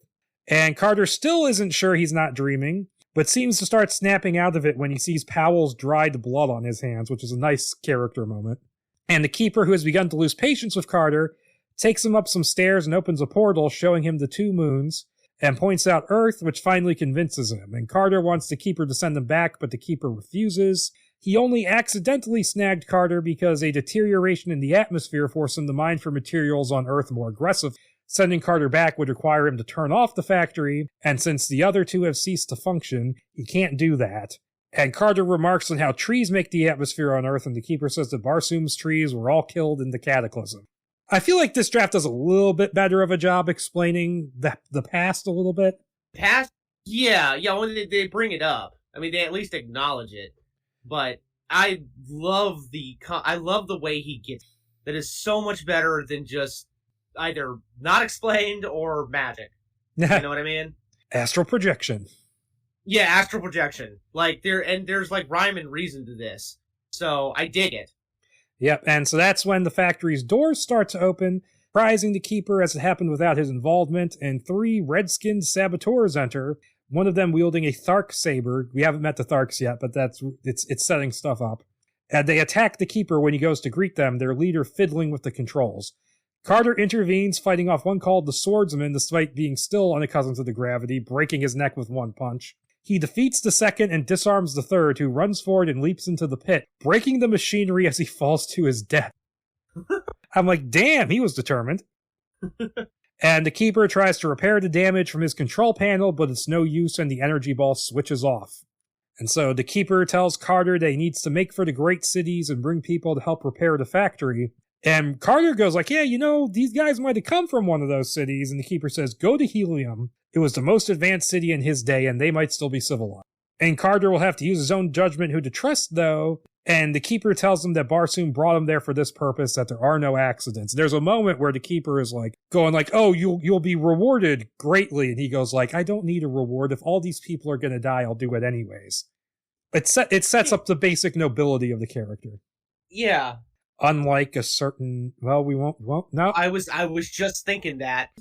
And Carter still isn't sure he's not dreaming, but seems to start snapping out of it when he sees Powell's dried blood on his hands, which is a nice character moment. And the Keeper, who has begun to lose patience with Carter, takes him up some stairs and opens a portal showing him the 2 moons, and points out Earth, which finally convinces him. And Carter wants the Keeper to send him back, but the Keeper refuses. He only accidentally snagged Carter because a deterioration in the atmosphere forced him to mine for materials on Earth more aggressive. Sending Carter back would require him to turn off the factory, and since the other 2 have ceased to function, he can't do that. And Carter remarks on how trees make the atmosphere on Earth, and the Keeper says that Barsoom's trees were all killed in the cataclysm. I feel like this draft does a little bit better of a job explaining the past a little bit. Past? Yeah, when they bring it up. I mean, they at least acknowledge it. But I love the way he gets it. That is so much better than just either not explained or magic. You know what I mean? Astral projection. Yeah, astral projection. Like there's like rhyme and reason to this. So I dig it. Yep, and so that's when the factory's doors start to open, surprising the Keeper as it happened without his involvement, and 3 red-skinned saboteurs enter, one of them wielding a Thark saber. We haven't met the Tharks yet, but it's setting stuff up. And they attack the Keeper when he goes to greet them, their leader fiddling with the controls. Carter intervenes, fighting off one called the Swordsman, despite being still unaccustomed to the gravity, breaking his neck with one punch. He defeats the second and disarms the third, who runs forward and leaps into the pit, breaking the machinery as he falls to his death. I'm like, damn, he was determined. And the Keeper tries to repair the damage from his control panel, but it's no use and the energy ball switches off. And so the Keeper tells Carter that he needs to make for the great cities and bring people to help repair the factory. And Carter goes like, yeah, these guys might have come from one of those cities. And the Keeper says, go to Helium. It was the most advanced city in his day, and they might still be civilized. And Carter will have to use his own judgment who to trust, though, and the Keeper tells him that Barsoom brought him there for this purpose, that there are no accidents. There's a moment where the Keeper is like, going like, oh, you'll be rewarded greatly, and he goes like, I don't need a reward. If all these people are going to die, I'll do it anyways. It sets up the basic nobility of the character. Yeah. Unlike a certain, well, we won't, no. I was just thinking that.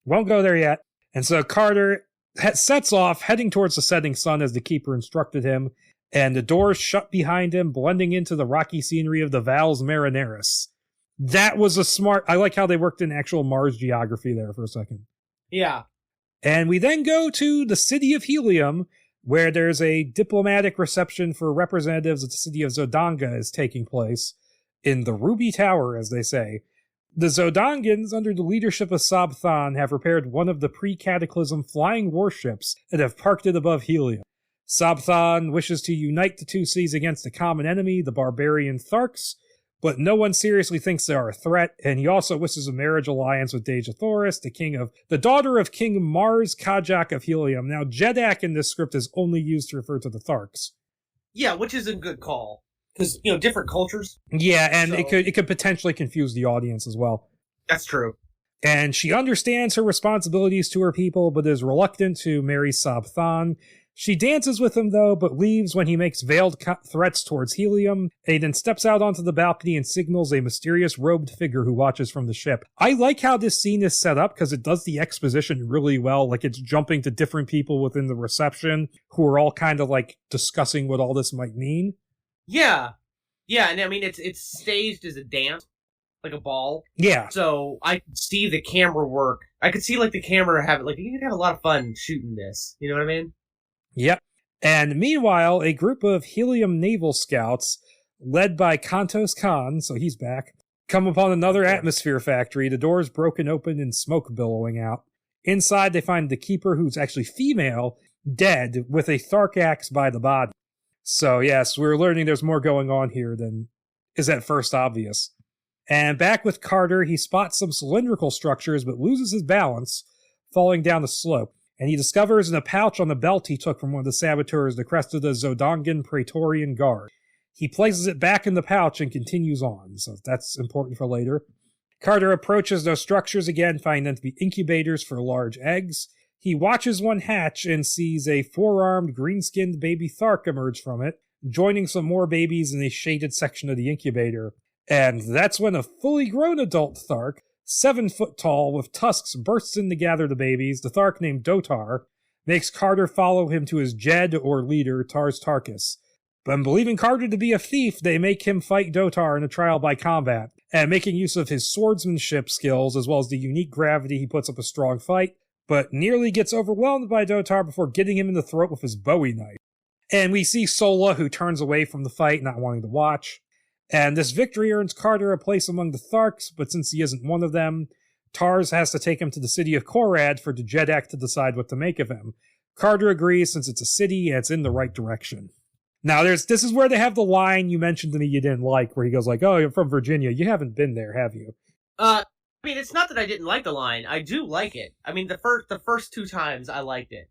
Won't go there yet. And so Carter sets off, heading towards the setting sun as the Keeper instructed him, and the doors shut behind him, blending into the rocky scenery of the Valles Marineris. That was I like how they worked in actual Mars geography there for a second. Yeah. And we then go to the city of Helium, where there's a diplomatic reception for representatives of the city of Zodanga is taking place, in the Ruby Tower, as they say. The Zodangans, under the leadership of Sabthan, have repaired one of the pre-cataclysm flying warships and have parked it above Helium. Sabthan wishes to unite the 2 cities against a common enemy, the barbarian Tharks, but no one seriously thinks they are a threat, and he also wishes a marriage alliance with Deja Thoris, the daughter of King Mars Kajak of Helium. Now, Jedak in this script is only used to refer to the Tharks. Yeah, which is a good call. Because, different cultures. Yeah, and so it could potentially confuse the audience as well. That's true. And she understands her responsibilities to her people, but is reluctant to marry Sabthan. She dances with him, though, but leaves when he makes veiled threats towards Helium. And then steps out onto the balcony and signals a mysterious robed figure who watches from the ship. I like how this scene is set up, because it does the exposition really well. Like, it's jumping to different people within the reception, who are all kind of, like, discussing what all this might mean. Yeah. Yeah, and I mean, it's staged as a dance, like a ball. Yeah. So I could see the camera work. I could see, like, the camera have, like, you could have a lot of fun shooting this. You know what I mean? Yep. And meanwhile, a group of Helium naval scouts, led by Kantos Khan, so he's back, come upon another atmosphere factory, the doors broken open and smoke billowing out. Inside, they find the keeper, who's actually female, dead, with a Thark axe by the body. So yes, we're learning there's more going on here than is at first obvious. And back with Carter, he spots some cylindrical structures but loses his balance, falling down the slope. And he discovers in a pouch on the belt he took from one of the saboteurs the crest of the Zodongan Praetorian Guard. He places it back in the pouch and continues on, so that's important for later. Carter approaches those structures again, finding them to be incubators for large eggs. He watches one hatch and sees a four-armed, green-skinned baby Thark emerge from it, joining some more babies in a shaded section of the incubator. And that's when a fully grown adult Thark, 7 foot tall, with tusks, bursts in to gather the babies. The Thark named Dotar makes Carter follow him to his Jed, or leader, Tars Tarkus. But believing Carter to be a thief, they make him fight Dotar in a trial by combat, and making use of his swordsmanship skills as well as the unique gravity, he puts up a strong fight, but nearly gets overwhelmed by Dotar before getting him in the throat with his Bowie knife. And we see Sola, who turns away from the fight, not wanting to watch. And this victory earns Carter a place among the Tharks, but since he isn't one of them, Tars has to take him to the city of Korad for Jedek to decide what to make of him. Carter agrees since it's a city and it's in the right direction. Now, this is where they have the line you mentioned to me you didn't like, where he goes like, "Oh, you're from Virginia. You haven't been there, have you?" I mean, it's not that I didn't like the line. I do like it. I mean, the first 2 times I liked it.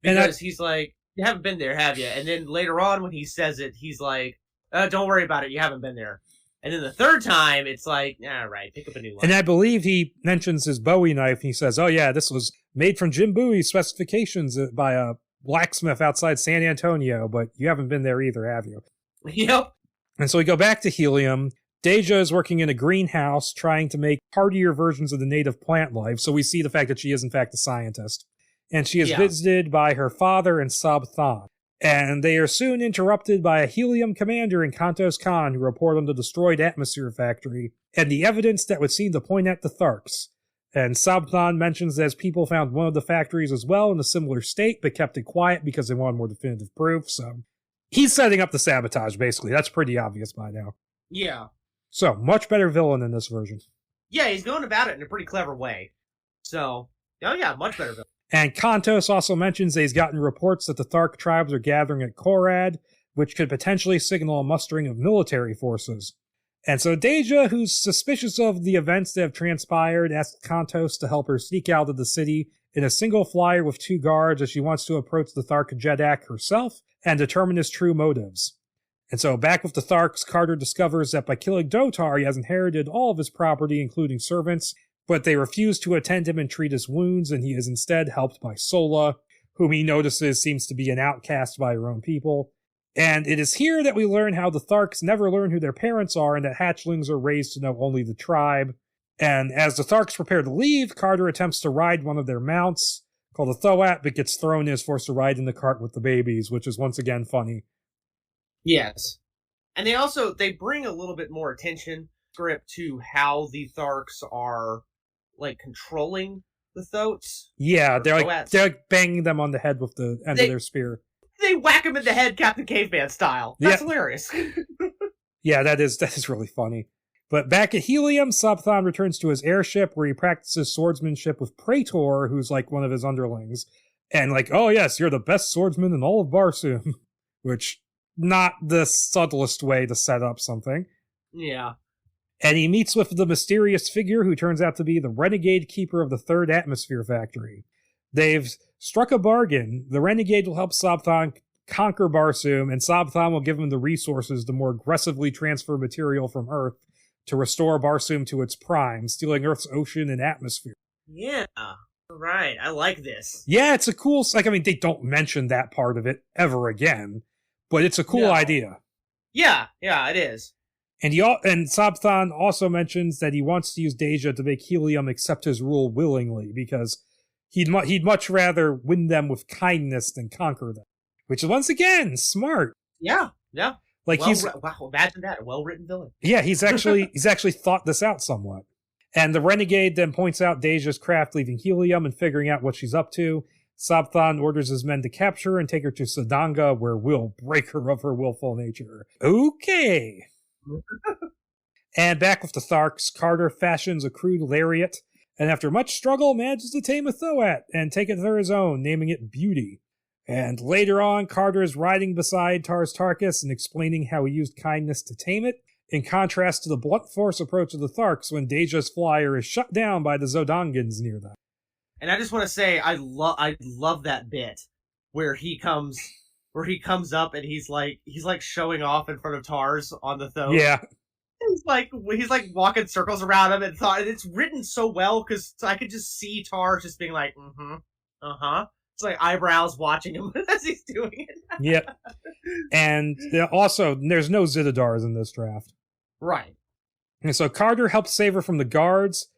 Because he's like, "You haven't been there, have you?" And then later on when he says it, he's like, "Don't worry about it. You haven't been there." And then the 3rd time, it's like, all right, pick up a new line. And I believe he mentions his Bowie knife, and he says, "Oh yeah, this was made from Jim Bowie's specifications by a blacksmith outside San Antonio, but you haven't been there either, have you?" Yep. And so we go back to Helium. Deja is working in a greenhouse trying to make hardier versions of the native plant life, so we see the fact that she is in fact a scientist. And she is visited by her father and Sab Than. And they are soon interrupted by a Helium commander and Kantos Khan, who report on the destroyed atmosphere factory and the evidence that would seem to point at the Tharks. And Sabthan mentions that his people found one of the factories as well in a similar state, but kept it quiet because they wanted more definitive proof. So he's setting up the sabotage, basically. That's pretty obvious by now. Yeah. So, much better villain in this version. Yeah, he's going about it in a pretty clever way. So, oh yeah, much better villain. And Kantos also mentions that he's gotten reports that the Thark tribes are gathering at Korad, which could potentially signal a mustering of military forces. And so Deja, who's suspicious of the events that have transpired, asks Kantos to help her sneak out of the city in a single flyer with 2 guards as she wants to approach the Thark Jeddak herself and determine his true motives. And so back with the Tharks, Carter discovers that by killing Dotar, he has inherited all of his property, including servants, but they refuse to attend him and treat his wounds, and he is instead helped by Sola, whom he notices seems to be an outcast by her own people. And it is here that we learn how the Tharks never learn who their parents are and that hatchlings are raised to know only the tribe. And as the Tharks prepare to leave, Carter attempts to ride one of their mounts, called a Thoat, but gets thrown and is forced to ride in the cart with the babies, which is once again funny. Yes. And they bring a little bit more attention script to how the Tharks are, like, controlling the Thoats. Yeah, they're like banging them on the head with the end of their spear. They whack him in the head Captain Caveman style. That's hilarious. Yeah, that is really funny. But back at Helium, Sabthan returns to his airship where he practices swordsmanship with Praetor, who's like one of his underlings. And like, "Oh yes, you're the best swordsman in all of Barsoom." Which, not the subtlest way to set up something. Yeah. And he meets with the mysterious figure who turns out to be the renegade keeper of the 3rd atmosphere factory. They've struck a bargain. The renegade will help Sabthan conquer Barsoom, and Sabthan will give him the resources to more aggressively transfer material from Earth to restore Barsoom to its prime, stealing Earth's ocean and atmosphere. Yeah. Right. I like this. Yeah, it's a cool... Like, I mean, they don't mention that part of it ever again, but it's a cool idea. Yeah, it is. And Sabthan also mentions that he wants to use Deja to make Helium accept his rule willingly, because he'd much rather win them with kindness than conquer them. Which is, once again, smart. Yeah. Like wow, imagine that, a well-written villain. Yeah, he's actually thought this out somewhat. And the renegade then points out Deja's craft leaving helium and figuring out what she's up to. Sabthan orders his men to capture her and take her to Sadanga, where we'll break her of her willful nature. Okay. And back with the Tharks, Carter fashions a crude lariat, and after much struggle manages to tame a Thoat and take it for his own, naming it Beauty. And later on, Carter is riding beside Tars Tarkas and explaining how he used kindness to tame it, in contrast to the blunt force approach of the Tharks when Deja's flyer is shut down by the Zodongans near them. And I just want to say, I love that bit where he comes up and he's like showing off in front of Tars on the Thoat. Yeah. He's like walking circles around him, and it's written so well because I could just see Tars just being like, It's like eyebrows watching him as he's doing it. Yep. And also, there's no Zitadars in this draft. Right. And so Carter helps save her from the guards,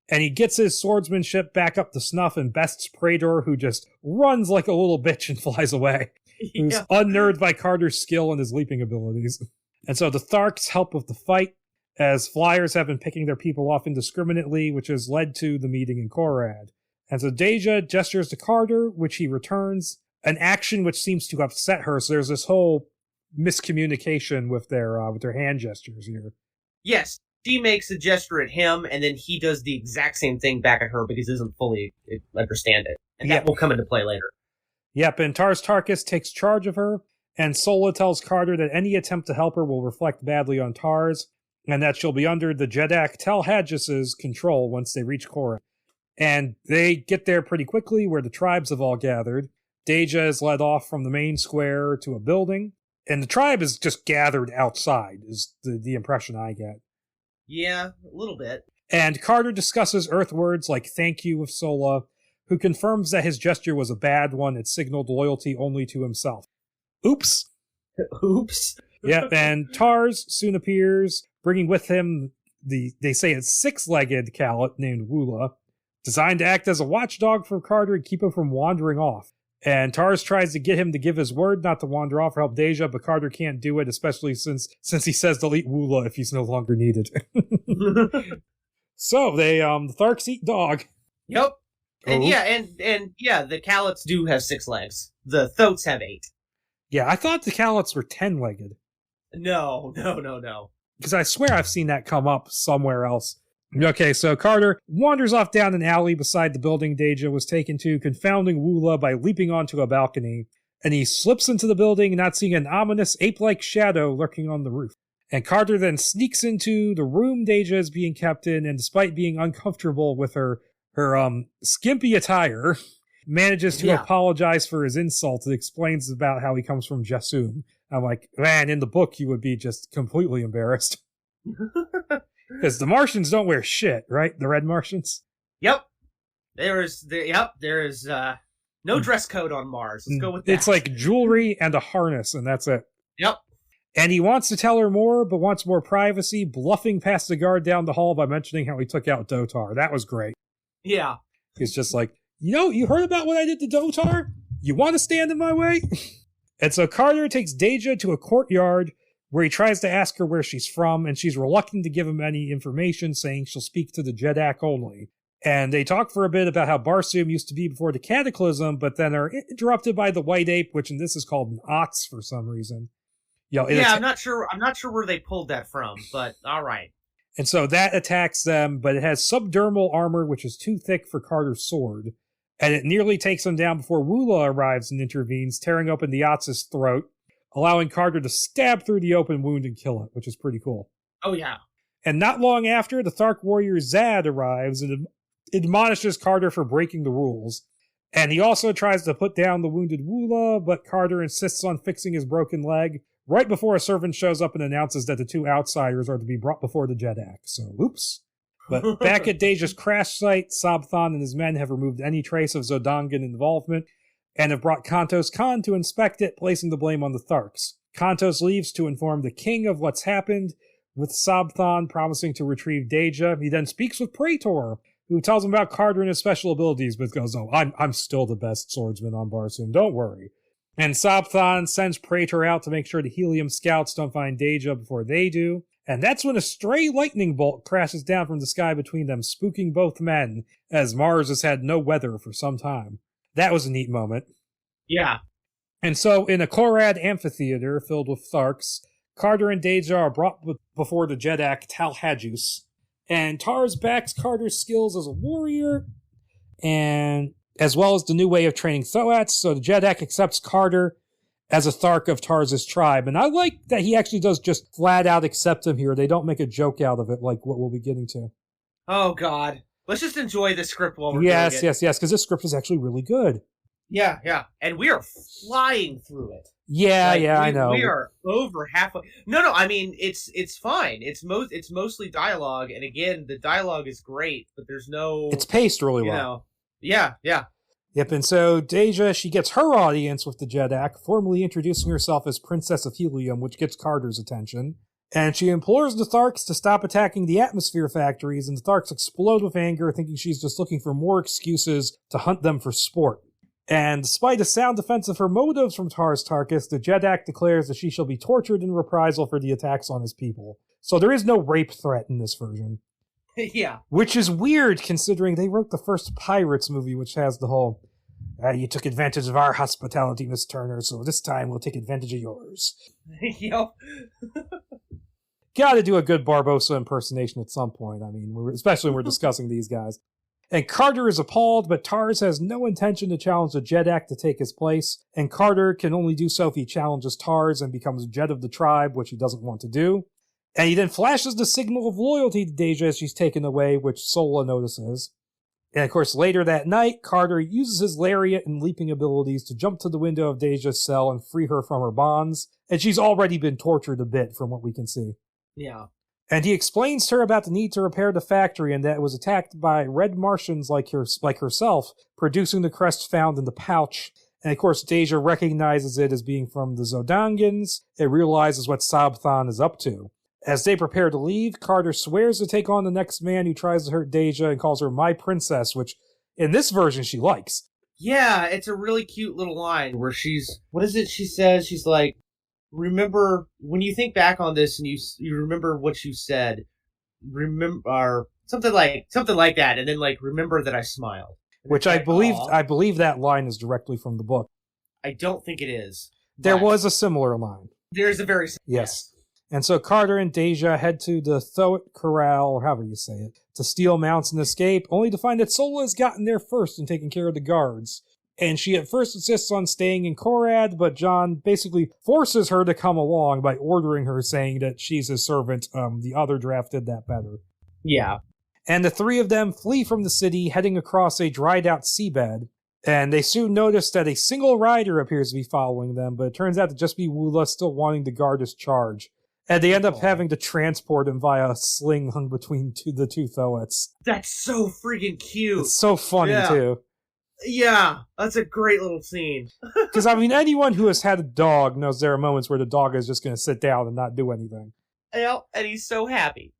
and he gets his swordsmanship back up to snuff and bests Praetor, who just runs like a little bitch and flies away. Yeah. Who's unnerved by Carter's skill and his leaping abilities. And so the Tharks help with the fight, as flyers have been picking their people off indiscriminately, which has led to the meeting in Korad. And so Deja gestures to Carter, which he returns, an action which seems to upset her, so there's this whole miscommunication with their hand gestures here. Yes, she makes a gesture at him, and then he does the exact same thing back at her because he doesn't fully understand it. And that will come into play later. Yep, and Tars Tarkas takes charge of her, and Sola tells Carter that any attempt to help her will reflect badly on Tars, and that she'll be under the Jeddak Tel Hadjus's control once they reach Korad. And they get there pretty quickly, where the tribes have all gathered. Deja is led off from the main square to a building, and the tribe is just gathered outside, is the impression I get. Yeah, a little bit. And Carter discusses Earth words like thank you with Sola, who confirms that his gesture was a bad one. It signaled loyalty only to himself. Oops. Oops. Yep, and Tars soon appears, bringing with him they say a six-legged Kalet named Woola, designed to act as a watchdog for Carter and keep him from wandering off. And Tars tries to get him to give his word not to wander off or help Deja, but Carter can't do it, especially since he says they'll eat Woola if he's no longer needed. So the Tharks eat dog. Yep. And the Kalets do have 6 legs. The Thoats have 8. Yeah, I thought the Kalets were 10-legged. No. Because I swear I've seen that come up somewhere else. Okay, so Carter wanders off down an alley beside the building Deja was taken to, confounding Woola by leaping onto a balcony, and he slips into the building, not seeing an ominous ape-like shadow lurking on the roof. And Carter then sneaks into the room Deja is being kept in, and despite being uncomfortable with her skimpy attire, manages to apologize for his insult and explains about how he comes from Jasum. I'm like, man, in the book you would be just completely embarrassed. Because the Martians don't wear shit, right? The Red Martians? Yep. There is no dress code on Mars. Let's go with that. It's like jewelry and a harness, and that's it. Yep. And he wants to tell her more, but wants more privacy, bluffing past the guard down the hall by mentioning how he took out Dotar. That was great. Yeah. He's just like, you heard about what I did to Dotar? You want to stand in my way? And so Carter takes Deja to a courtyard where he tries to ask her where she's from, and she's reluctant to give him any information, saying she'll speak to the Jeddak only. And they talk for a bit about how Barsoom used to be before the Cataclysm, but then are interrupted by the White Ape, which in this is called an Ots for some reason. I'm not sure where they pulled that from, but all right. And so that attacks them, but it has subdermal armor, which is too thick for Carter's sword. And it nearly takes him down before Woola arrives and intervenes, tearing open the Ots' throat, allowing Carter to stab through the open wound and kill it, which is pretty cool. Oh, yeah. And not long after, the Thark warrior Zad arrives and admonishes Carter for breaking the rules. And he also tries to put down the wounded Woola, but Carter insists on fixing his broken leg, right before a servant shows up and announces that the 2 outsiders are to be brought before the Jeddak. So, oops. But back at Deja's crash site, Sabthan and his men have removed any trace of Zodongan involvement, and have brought Kantos Khan to inspect it, placing the blame on the Tharks. Kantos leaves to inform the king of what's happened, with Sabthan promising to retrieve Deja. He then speaks with Praetor, who tells him about Carter and his special abilities, but goes, I'm still the best swordsman on Barsoom, don't worry. And Sobthon sends Praetor out to make sure the Helium scouts don't find Deja before they do. And that's when a stray lightning bolt crashes down from the sky between them, spooking both men, as Mars has had no weather for some time. That was a neat moment. Yeah. And so, in a Korad amphitheater filled with Tharks, Carter and Deja are brought before the Jeddak Talhadjus. And Tars backs Carter's skills as a warrior, and as well as the new way of training Thoats, so the Jeddak accepts Carter as a Thark of Tars' tribe. And I like that he actually does just flat out accept him here. They don't make a joke out of it like what we'll be getting to. Oh, God. Let's just enjoy the script while we're doing it. Yes, because this script is actually really good. Yeah. And we are flying through it. Yeah, I know. We are over halfway. No, I mean, it's fine. It's mostly dialogue, and again, the dialogue is great, but there's no... It's paced really well. Yeah. Yep, and so Deja, she gets her audience with the Jeddak, formally introducing herself as Princess of Helium, which gets Carter's attention. And she implores the Tharks to stop attacking the atmosphere factories, and the Tharks explode with anger, thinking she's just looking for more excuses to hunt them for sport. And despite a sound defense of her motives from Tars Tarkas, the Jeddak declares that she shall be tortured in reprisal for the attacks on his people. So there is no rape threat in this version. Yeah. Which is weird, considering they wrote the first Pirates movie, which has the whole, you took advantage of our hospitality, Miss Turner, so this time we'll take advantage of yours. Yep. Gotta do a good Barbossa impersonation at some point, I mean, especially when we're discussing these guys. And Carter is appalled, but Tars has no intention to challenge the Jeddak to take his place, and Carter can only do so if he challenges Tars and becomes Jed of the tribe, which he doesn't want to do. And he then flashes the signal of loyalty to Deja as she's taken away, which Sola notices. And of course, later that night, Carter uses his lariat and leaping abilities to jump to the window of Deja's cell and free her from her bonds, and she's already been tortured a bit from what we can see. Yeah. And he explains to her about the need to repair the factory and that it was attacked by red Martians like herself, producing the crest found in the pouch. And of course, Deja recognizes it as being from the Zodangans and realizes what Sobthon is up to. As they prepare to leave, Carter swears to take on the next man who tries to hurt Deja and calls her my princess, which in this version she likes. Yeah, it's a really cute little line where what is it she says? She's like, remember, when you think back on this and you remember what you said, remember, something like that, and then like, remember that I smiled. Which I believe that line is directly from the book. I don't think it is. There was a similar line. There's a very... Yes. And so Carter and Deja head to the Thoat Corral, or however you say it, to steal mounts and escape, only to find that Sola has gotten there first and taken care of the guards. And she at first insists on staying in Korad, but John basically forces her to come along by ordering her, saying that she's his servant. The other draft did that better. Yeah. And the three of them flee from the city, heading across a dried-out seabed. And they soon notice that a single rider appears to be following them, but it turns out to just be Woola still wanting to guard his charge. And they end up having to transport him via a sling hung between the two Thoats. That's so freaking cute. It's so funny, too. Yeah, that's a great little scene. Because, I mean, anyone who has had a dog knows there are moments where the dog is just going to sit down and not do anything. Well, and he's so happy.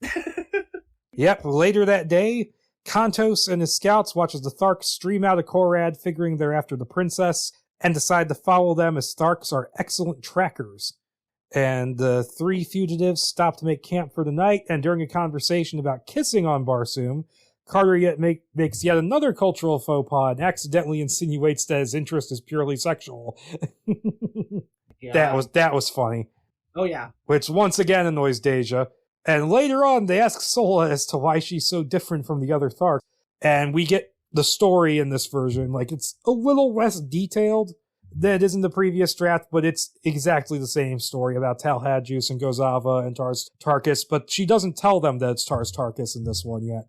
Yep, later that day, Kantos and his scouts watch as the Tharks stream out of Korad, figuring they're after the princess, and decide to follow them as Tharks are excellent trackers. And the three fugitives stop to make camp for the night, and during a conversation about kissing on Barsoom, Carter makes yet another cultural faux pas and accidentally insinuates that his interest is purely sexual. Yeah. That was funny. Oh, yeah. Which once again annoys Deja. And later on, they ask Sola as to why she's so different from the other Tharks. And we get the story in this version. Like, it's a little less detailed than it is in the previous draft, but it's exactly the same story about Talhadjus and Gozava and Tars Tarkas, but she doesn't tell them that it's Tars Tarkas in this one yet.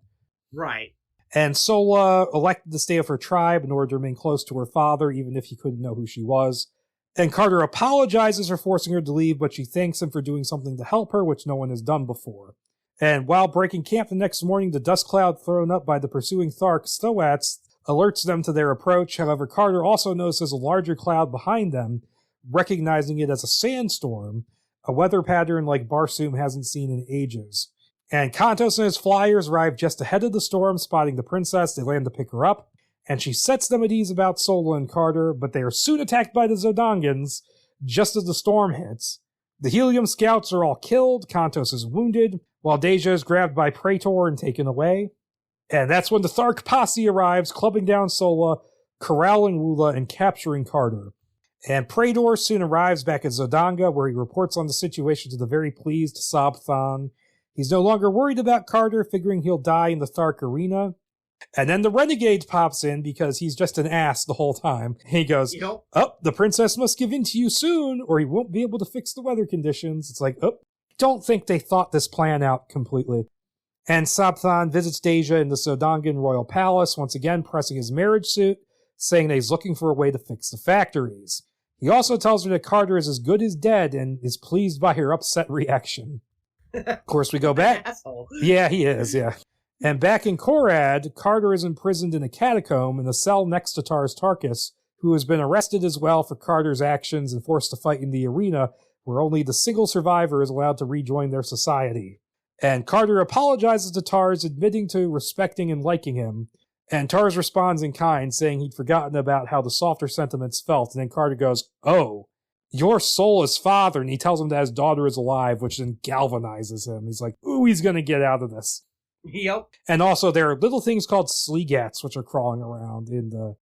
Right. And Sola elected to stay with her tribe in order to remain close to her father, even if he couldn't know who she was. And Carter apologizes for forcing her to leave, but she thanks him for doing something to help her, which no one has done before. And while breaking camp the next morning, the dust cloud thrown up by the pursuing Thoats alerts them to their approach. However, Carter also notices a larger cloud behind them, recognizing it as a sandstorm, a weather pattern like Barsoom hasn't seen in ages. And Kantos and his flyers arrive just ahead of the storm, spotting the princess. They land to pick her up. and she sets them at ease about Sola and Carter, but they are soon attacked by the Zodongans just as the storm hits. The Helium scouts are all killed, Kantos is wounded, while Deja is grabbed by Praetor and taken away. And that's when the Thark posse arrives, clubbing down Sola, corralling Woola, and capturing Carter. And Praetor soon arrives back at Zodanga, where he reports on the situation to the very pleased Sabthan. He's no longer worried about Carter, figuring he'll die in the Thark arena. And then the Renegade pops in because he's just an ass the whole time. He goes, "Oh, the princess must give in to you soon, or he won't be able to fix the weather conditions." It's like, oh, don't think they thought this plan out completely. And Sabthan visits Deja in the Zodangan royal palace, once again pressing his marriage suit, saying that he's looking for a way to fix the factories. He also tells her that Carter is as good as dead and is pleased by her upset reaction. Of course, we go back. Asshole. Yeah, he is, yeah. And back in Korad, Carter is imprisoned in a catacomb in a cell next to Tars Tarkas, who has been arrested as well for Carter's actions and forced to fight in the arena, where only the single survivor is allowed to rejoin their society. And Carter apologizes to Tars, admitting to respecting and liking him. And Tars responds in kind, saying he'd forgotten about how the softer sentiments felt. And then Carter goes, "Oh, your soul is father." And he tells him that his daughter is alive, which then galvanizes him. He's like, ooh, he's going to get out of this. Yep. And also, there are little things called sleegats, which are crawling around in the...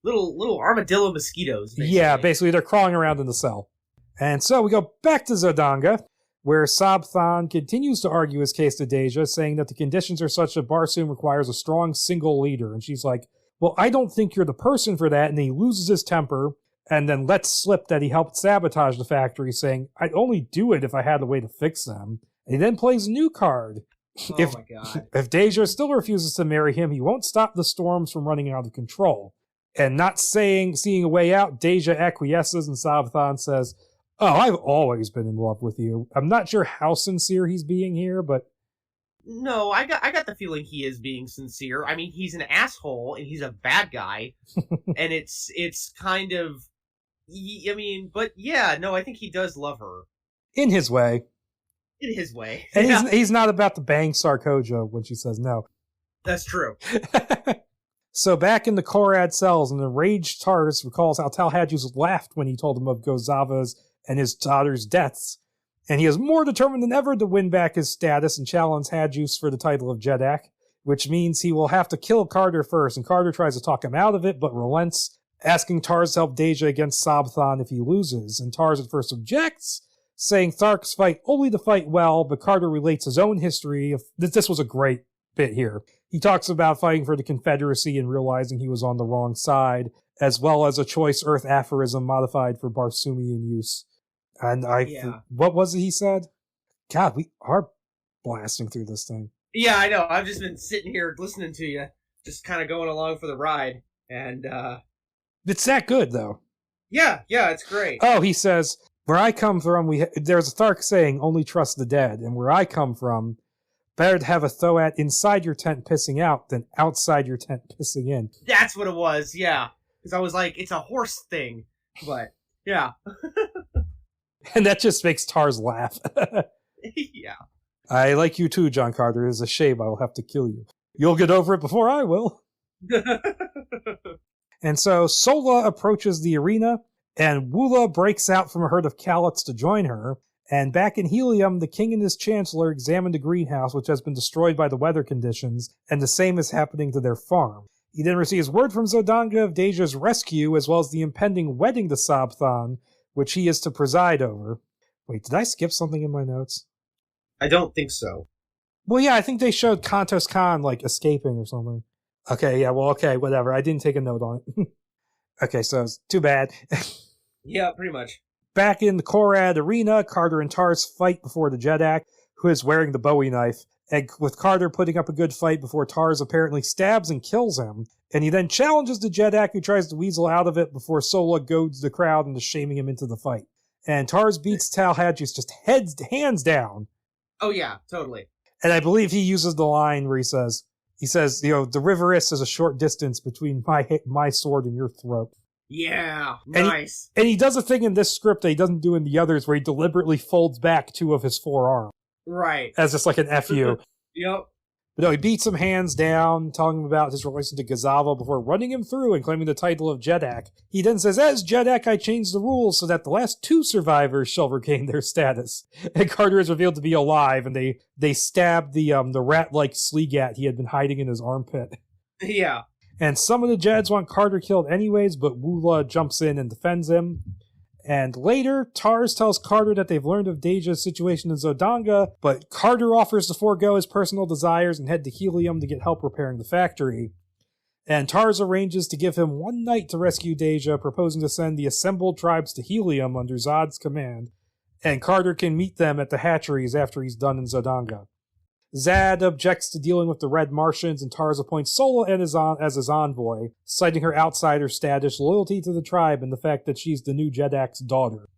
Little armadillo mosquitoes, basically. Yeah, basically, they're crawling around in the cell. And so we go back to Zodanga, where Sabthan continues to argue his case to Deja, saying that the conditions are such that Barsoom requires a strong single leader. And she's like, "Well, I don't think you're the person for that." And he loses his temper, and then lets slip that he helped sabotage the factory, saying, "I'd only do it if I had a way to fix them." And he then plays a new card. Oh my god. If Deja still refuses to marry him, he won't stop the storms from running out of control. And not seeing a way out, Deja acquiesces, and Sabthan says, "Oh, I've always been in love with you." I'm not sure how sincere he's being here, but... No, I got the feeling he is being sincere. I mean, he's an asshole, and he's a bad guy. And it's kind of... I mean, but yeah, no, I think he does love her. In his way. In his way. And Yeah. he's not about to bang Sarkoja when she says no. That's true. So back in the Korad cells, and the enraged Tars recalls how Talhadjus laughed when he told him of Gozava's and his daughter's deaths, and he is more determined than ever to win back his status and challenge Hadjus for the title of Jeddak, which means he will have to kill Carter first, and Carter tries to talk him out of it, but relents, asking Tars to help Deja against Sabthan if he loses, and Tars at first objects, saying Tharks fight only to fight well, but Carter relates his own history. This was a great bit here. He talks about fighting for the Confederacy and realizing he was on the wrong side, as well as a choice Earth aphorism modified for Barsoomian use. And what was it he said? God, we are blasting through this thing. Yeah, I know. I've just been sitting here listening to you, just kind of going along for the ride, and It's that good, though. yeah, it's great. Oh, he says, "Where I come from, there's a Thark saying, only trust the dead. And where I come from, better to have a Thoat inside your tent pissing out than outside your tent pissing in." That's what it was, yeah. Because I was like, it's a horse thing, but yeah. And that just makes Tars laugh. Yeah. "I like you too, John Carter. It's a shame I will have to kill you. You'll get over it before I will." And so Sola approaches the arena, and Woola breaks out from a herd of Calots to join her. And back in Helium, the king and his chancellor examine the greenhouse, which has been destroyed by the weather conditions, and the same is happening to their farm. He then receives word from Zodanga of Deja's rescue, as well as the impending wedding to Sabthan, which he is to preside over. Wait, did I skip something in my notes? I don't think so. Well, yeah, I think they showed Kantos Khan, escaping or something. Okay, yeah, well, okay, whatever. I didn't take a note on it. Okay, so it's too bad. Yeah, pretty much. Back in the Korad arena, Carter and Tars fight before the Jeddak, who is wearing the Bowie knife, and with Carter putting up a good fight before Tars apparently stabs and kills him. And he then challenges the Jeddak, who tries to weasel out of it before Sola goads the crowd into shaming him into the fight. And Tars beats Talhadjus just hands down. Oh yeah, totally. And I believe he uses the line where he says, the River Is a short distance between my sword and your throat. Yeah, And nice. And he does a thing in this script that he doesn't do in the others, where he deliberately folds back two of his forearms. Right. As just like an FU. Yep. But no, he beats him hands down, telling him about his relation to Gazava before running him through and claiming the title of Jeddak. He then says, as Jeddak, I changed the rules so that the last 2 survivors shall regain their status. And Carter is revealed to be alive, and they stab the rat-like Sleegat he had been hiding in his armpit. Yeah. And some of the Jeds want Carter killed anyways, but Woola jumps in and defends him. And later, Tars tells Carter that they've learned of Deja's situation in Zodanga, but Carter offers to forego his personal desires and head to Helium to get help repairing the factory. And Tars arranges to give him 1 night to rescue Deja, proposing to send the assembled tribes to Helium under Zod's command, and Carter can meet them at the hatcheries after he's done in Zodanga. Zad objects to dealing with the Red Martians, and Tars appoints Sola as his envoy, citing her outsider status, loyalty to the tribe, and the fact that she's the new Jeddak's daughter.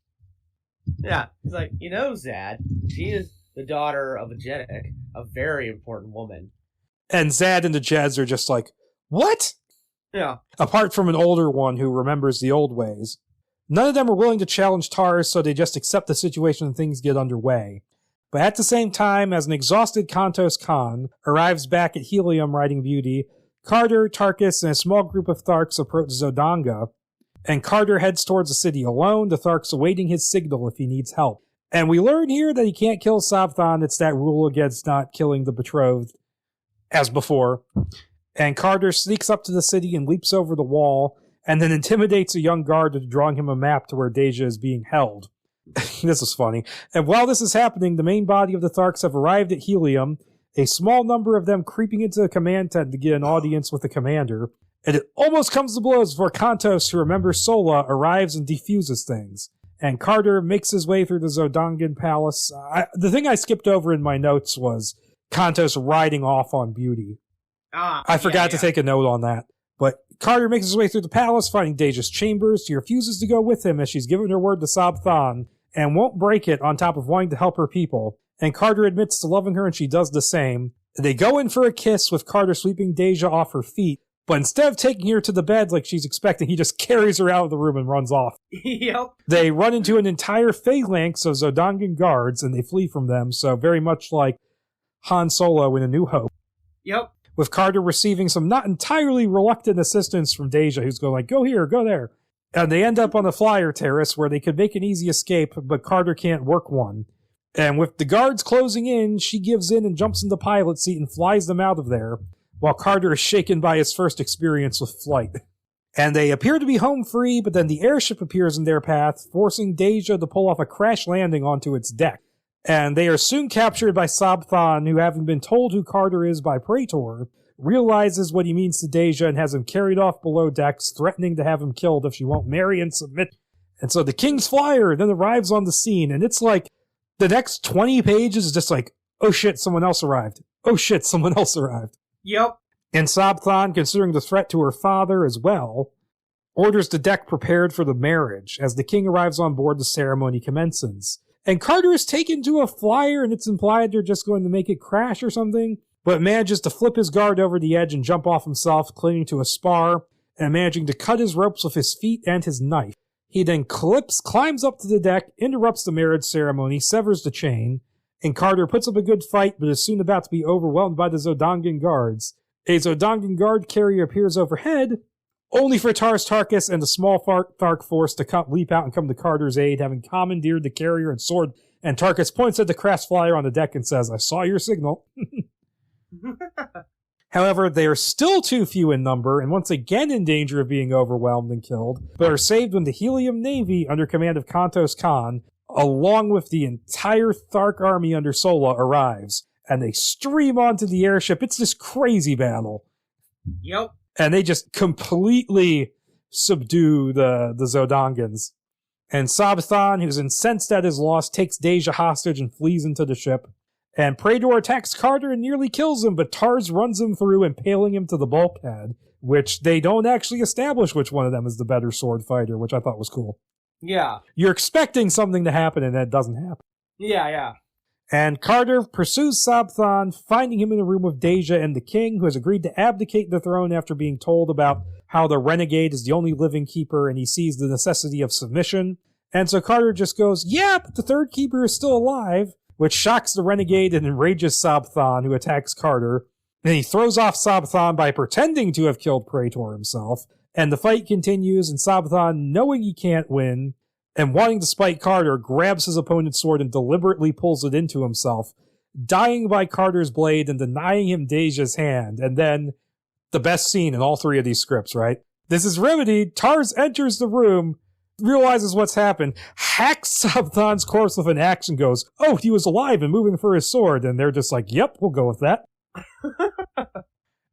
Yeah, he's like, Zad, she is the daughter of a Jeddak, a very important woman. And Zad and the Jeds are just like, what? Yeah. Apart from an older one who remembers the old ways. None of them are willing to challenge Tars, so they just accept the situation and things get underway. But at the same time, as an exhausted Kantos Khan arrives back at Helium riding Beauty, Carter, Tarkus, and a small group of Tharks approach Zodanga, and Carter heads towards the city alone, the Tharks awaiting his signal if he needs help. And we learn here that he can't kill Sabthan, it's that rule against not killing the betrothed, as before. And Carter sneaks up to the city and leaps over the wall, and then intimidates a young guard into drawing him a map to where Deja is being held. This is funny. And while this is happening, the main body of the Tharks have arrived at Helium, a small number of them creeping into the command tent to get an audience with the commander. And it almost comes to blows before Kantos, who remembers Sola, arrives and defuses things. And Carter makes his way through the Zodangan palace. The thing I skipped over in my notes was Kantos riding off on Beauty. I forgot to take a note on that. But Carter makes his way through the palace, finding Deja's chambers. She refuses to go with him as she's given her word to Sabthan, and won't break it on top of wanting to help her people. And Carter admits to loving her, and she does the same. They go in for a kiss, with Carter sweeping Deja off her feet, but instead of taking her to the bed like she's expecting, he just carries her out of the room and runs off. Yep. They run into an entire phalanx of Zodangan guards, and they flee from them, so very much like Han Solo in A New Hope. Yep. With Carter receiving some not entirely reluctant assistance from Deja, who's going like, go here, go there. And they end up on the flyer terrace where they could make an easy escape, but Carter can't work one. And with the guards closing in, she gives in and jumps in the pilot seat and flies them out of there, while Carter is shaken by his first experience with flight. And they appear to be home free, but then the airship appears in their path, forcing Deja to pull off a crash landing onto its deck. And they are soon captured by Sabthan, who, having been told who Carter is by Praetor, realizes what he means to Deja and has him carried off below decks, threatening to have him killed if she won't marry and submit. And so the King's Flyer then arrives on the scene, and it's like, the next 20 pages is just like, oh shit, someone else arrived. Oh shit, someone else arrived. Yep. And Sabthan, considering the threat to her father as well, orders the deck prepared for the marriage. As the king arrives on board, the ceremony commences. And Carter is taken to a flyer, and it's implied they're just going to make it crash or something, but manages to flip his guard over the edge and jump off himself, clinging to a spar, and managing to cut his ropes with his feet and his knife. He then climbs up to the deck, interrupts the marriage ceremony, severs the chain, and Carter puts up a good fight, but is soon about to be overwhelmed by the Zodangan guards. A Zodangan guard carrier appears overhead, only for Tarkus and the small Thark force to leap out and come to Carter's aid, having commandeered the carrier and sword, and Tarkus points at the crash flyer on the deck and says, I saw your signal. However, they are still too few in number, and once again in danger of being overwhelmed and killed, but are saved when the Helium Navy, under command of Kantos Khan, along with the entire Thark army under Sola, arrives, and they stream onto the airship. It's this crazy battle. Yep. And they just completely subdue the Zodangans. And Sabthan, who's incensed at his loss, takes Deja hostage and flees into the ship. And Praetor attacks Carter and nearly kills him, but Tars runs him through, impaling him to the bulkhead, which they don't actually establish which one of them is the better sword fighter, which I thought was cool. Yeah. You're expecting something to happen, and that doesn't happen. Yeah. And Carter pursues Sabthan, finding him in a room with Deja and the king, who has agreed to abdicate the throne after being told about how the renegade is the only living keeper, and he sees the necessity of submission. And so Carter just goes, yeah, but the third keeper is still alive, which shocks the renegade and enrages Sabthan, who attacks Carter. And he throws off Sabathon by pretending to have killed Praetor himself. And the fight continues, and Sabathon, knowing he can't win, and wanting to spite Carter, grabs his opponent's sword and deliberately pulls it into himself, dying by Carter's blade and denying him Deja's hand. And then, the best scene in all three of these scripts, right? This is remedied. Tars enters the room, realizes what's happened, hacks Sabathon's corpse with an axe and goes, "Oh, he was alive and moving for his sword." And they're just like, "Yep, we'll go with that."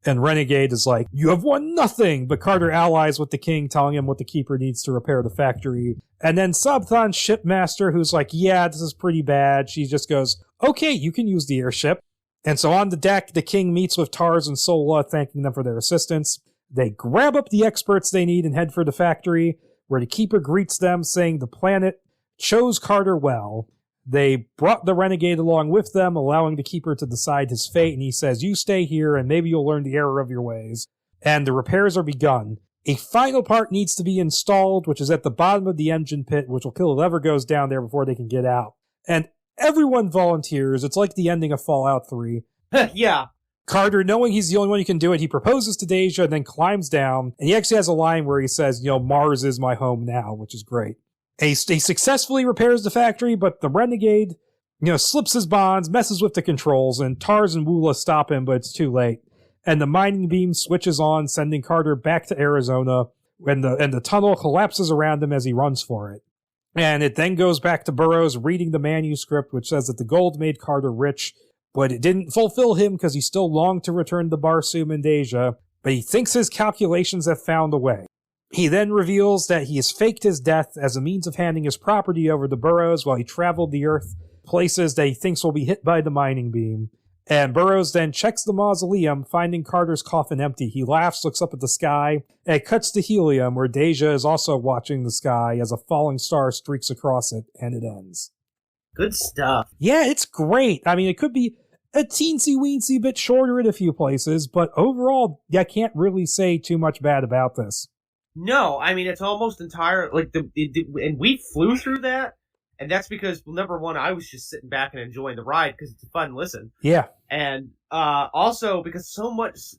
And Renegade is like, "You have won nothing!" But Carter allies with the king, telling him what the keeper needs to repair the factory. And then Sabathon's shipmaster, who's like, "Yeah, this is pretty bad," she just goes, "Okay, you can use the airship." And so on the deck, the king meets with Tars and Sola, thanking them for their assistance. They grab up the experts they need and head for the factory, where the keeper greets them, saying the planet chose Carter well. They brought the renegade along with them, allowing the keeper to decide his fate, and he says, "You stay here, and maybe you'll learn the error of your ways." And the repairs are begun. A final part needs to be installed, which is at the bottom of the engine pit, which will kill whoever goes down there before they can get out. And everyone volunteers. It's like the ending of Fallout 3. Yeah. Carter, knowing he's the only one who can do it, he proposes to Deja and then climbs down. And he actually has a line where he says, "Mars is my home now," which is great. And he successfully repairs the factory, but the renegade, slips his bonds, messes with the controls, and Tars and Woola stop him, but it's too late. And the mining beam switches on, sending Carter back to Arizona, and the tunnel collapses around him as he runs for it. And it then goes back to Burroughs reading the manuscript, which says that the gold made Carter rich, but it didn't fulfill him because he still longed to return to Barsoom and Deja, but he thinks his calculations have found a way. He then reveals that he has faked his death as a means of handing his property over to Burroughs while he traveled the Earth, places that he thinks will be hit by the mining beam. And Burroughs then checks the mausoleum, finding Carter's coffin empty. He laughs, looks up at the sky, and it cuts to helium, where Deja is also watching the sky as a falling star streaks across it, and it ends. Good stuff. Yeah, it's great. I mean, it could be a teensy-weensy bit shorter in a few places, but overall, I can't really say too much bad about this. No, I mean, it's almost entire, and we flew through that, and that's because, well, number one, I was just sitting back and enjoying the ride because it's a fun listen. Yeah. And also because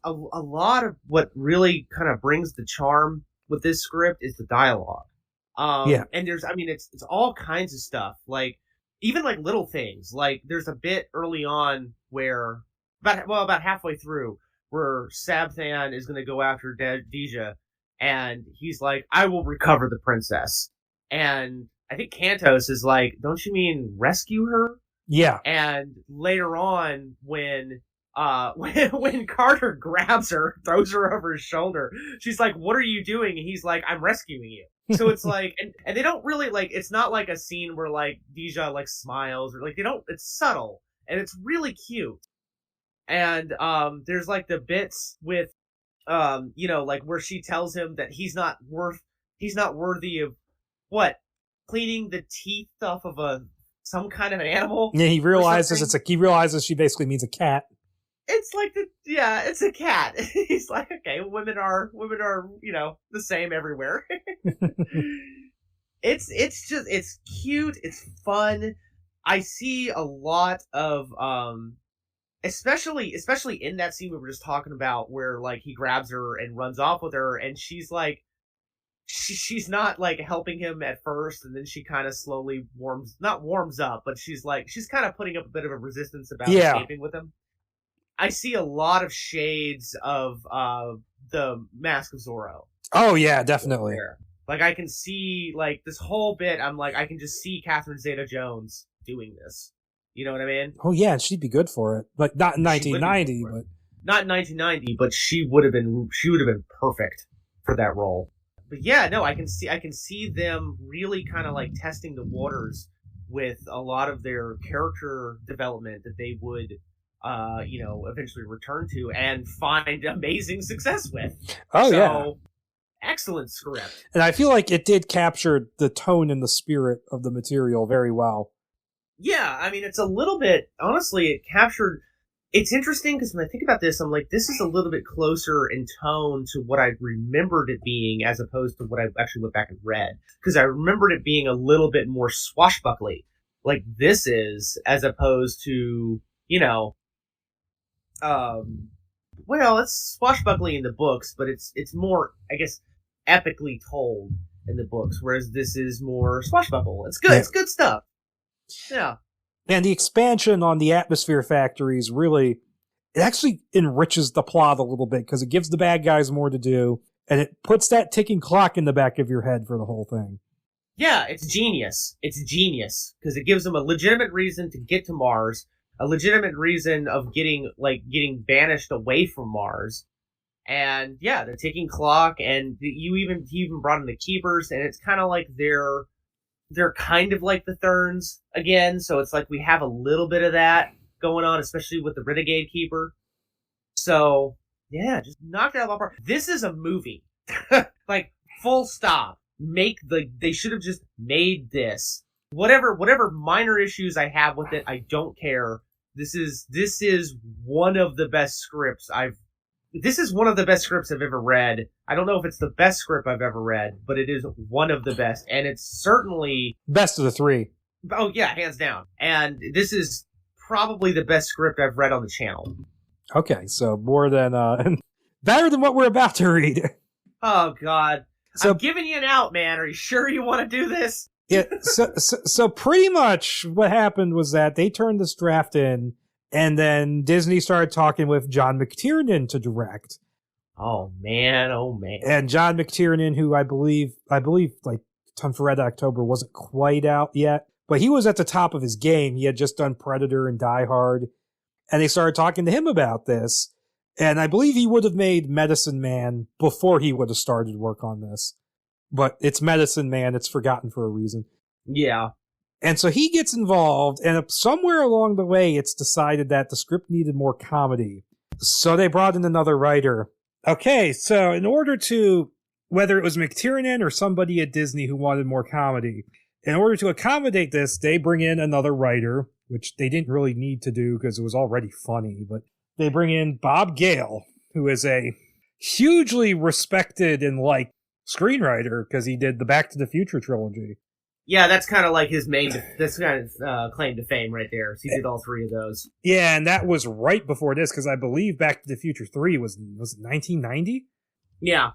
a lot of what really kind of brings the charm with this script is the dialogue. Yeah. And it's all kinds of stuff, even little things. There's a bit early on where, about halfway through, where Sabthan is going to go after Deja, and he's like, "I will recover the princess." And I think Kantos is like, "Don't you mean rescue her?" Yeah. And later on, when Carter grabs her, throws her over his shoulder, she's like, "What are you doing?" And he's like, "I'm rescuing you." So it's like, and they don't really it's not like a scene where Deja smiles or they don't. It's subtle and it's really cute. And there's the bits with where she tells him that he's not worthy of cleaning the teeth off of some kind of an animal. Yeah, he realizes he realizes she basically means a cat. It's it's a cat. He's like, okay, women are the same everywhere. It's cute, it's fun. I see a lot of especially in that scene we were just talking about where he grabs her and runs off with her, and she's she's not helping him at first, and then she kind of slowly warms up, but she's kind of putting up a bit of a resistance about escaping with him. I see a lot of shades of the Mask of Zorro. Oh yeah, definitely. I can see this whole bit. I can just see Catherine Zeta-Jones doing this. You know what I mean? Oh yeah, she'd be good for it. Not in 1990, but not in 1990. But she would have been perfect for that role. But yeah, no, I can see them really kind of testing the waters with a lot of their character development that they would, eventually return to and find amazing success with. Oh yeah. Excellent script. And I feel like it did capture the tone and the spirit of the material very well. Yeah, I mean, it's a little bit, honestly, it captured, it's interesting because when I think about this, I'm like, this is a little bit closer in tone to what I remembered it being as opposed to what I actually went back and read. Because I remembered it being a little bit more swashbuckly, like this is, as opposed to, well, it's swashbuckling in the books, but it's more, I guess, epically told in the books, whereas this is more swashbuckle. It's good. Yeah. It's good stuff. Yeah. And the expansion on the atmosphere factories really, it actually enriches the plot a little bit because it gives the bad guys more to do, and it puts that ticking clock in the back of your head for the whole thing. Yeah, it's genius. It's genius because it gives them a legitimate reason to get to Mars, a legitimate reason of getting banished away from Mars. And yeah, the ticking clock, and he even brought in the Keepers, and it's kind of like they're kind of like the Therns again, so it's like we have a little bit of that going on, especially with the Renegade Keeper. So yeah, just knocked it out of the park. This is a movie. Like, full stop. They should have just made this. Whatever minor issues I have with it, I don't care. This is one of the best scripts I've ever read. I don't know if it's the best script I've ever read, but it is one of the best, and it's certainly best of the three. Oh yeah, hands down. And this is probably the best script I've read on the channel. Okay, so more than better than what we're about to read. Oh God. So, I'm giving you an out, man. Are you sure you want to do this? Yeah. So pretty much what happened was that they turned this draft in, and then Disney started talking with John McTiernan to direct. Oh man. And John McTiernan, who I believe like Ton for Red October wasn't quite out yet, but he was at the top of his game. He had just done Predator and Die Hard, and they started talking to him about this. And I believe he would have made Medicine Man before he would have started work on this. But it's Medicine Man. It's forgotten for a reason. Yeah. And so he gets involved, and somewhere along the way, it's decided that the script needed more comedy. So they brought in another writer. Okay, so in order to, whether it was McTiernan or somebody at Disney who wanted more comedy, in order to accommodate this, they bring in another writer, which they didn't really need to do because it was already funny, but they bring in Bob Gale, who is a hugely respected and liked screenwriter because he did the Back to the Future trilogy. Yeah, that's kind of like his main, that's kind of claim to fame right there. So he did all three of those. Yeah, and that was right before this because I believe Back to the Future 3 was it 1990? Yeah.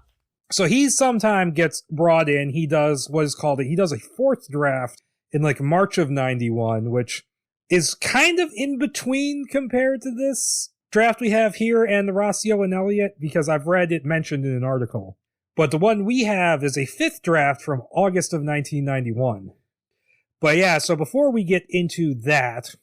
So he sometime gets brought in. He does what is called he does a fourth draft in like March of 91, which is kind of in between compared to this draft we have here and the Rossio and Elliott, because I've read it mentioned in an article. But the one we have is a fifth draft from August of 1991. But yeah, so before we get into that,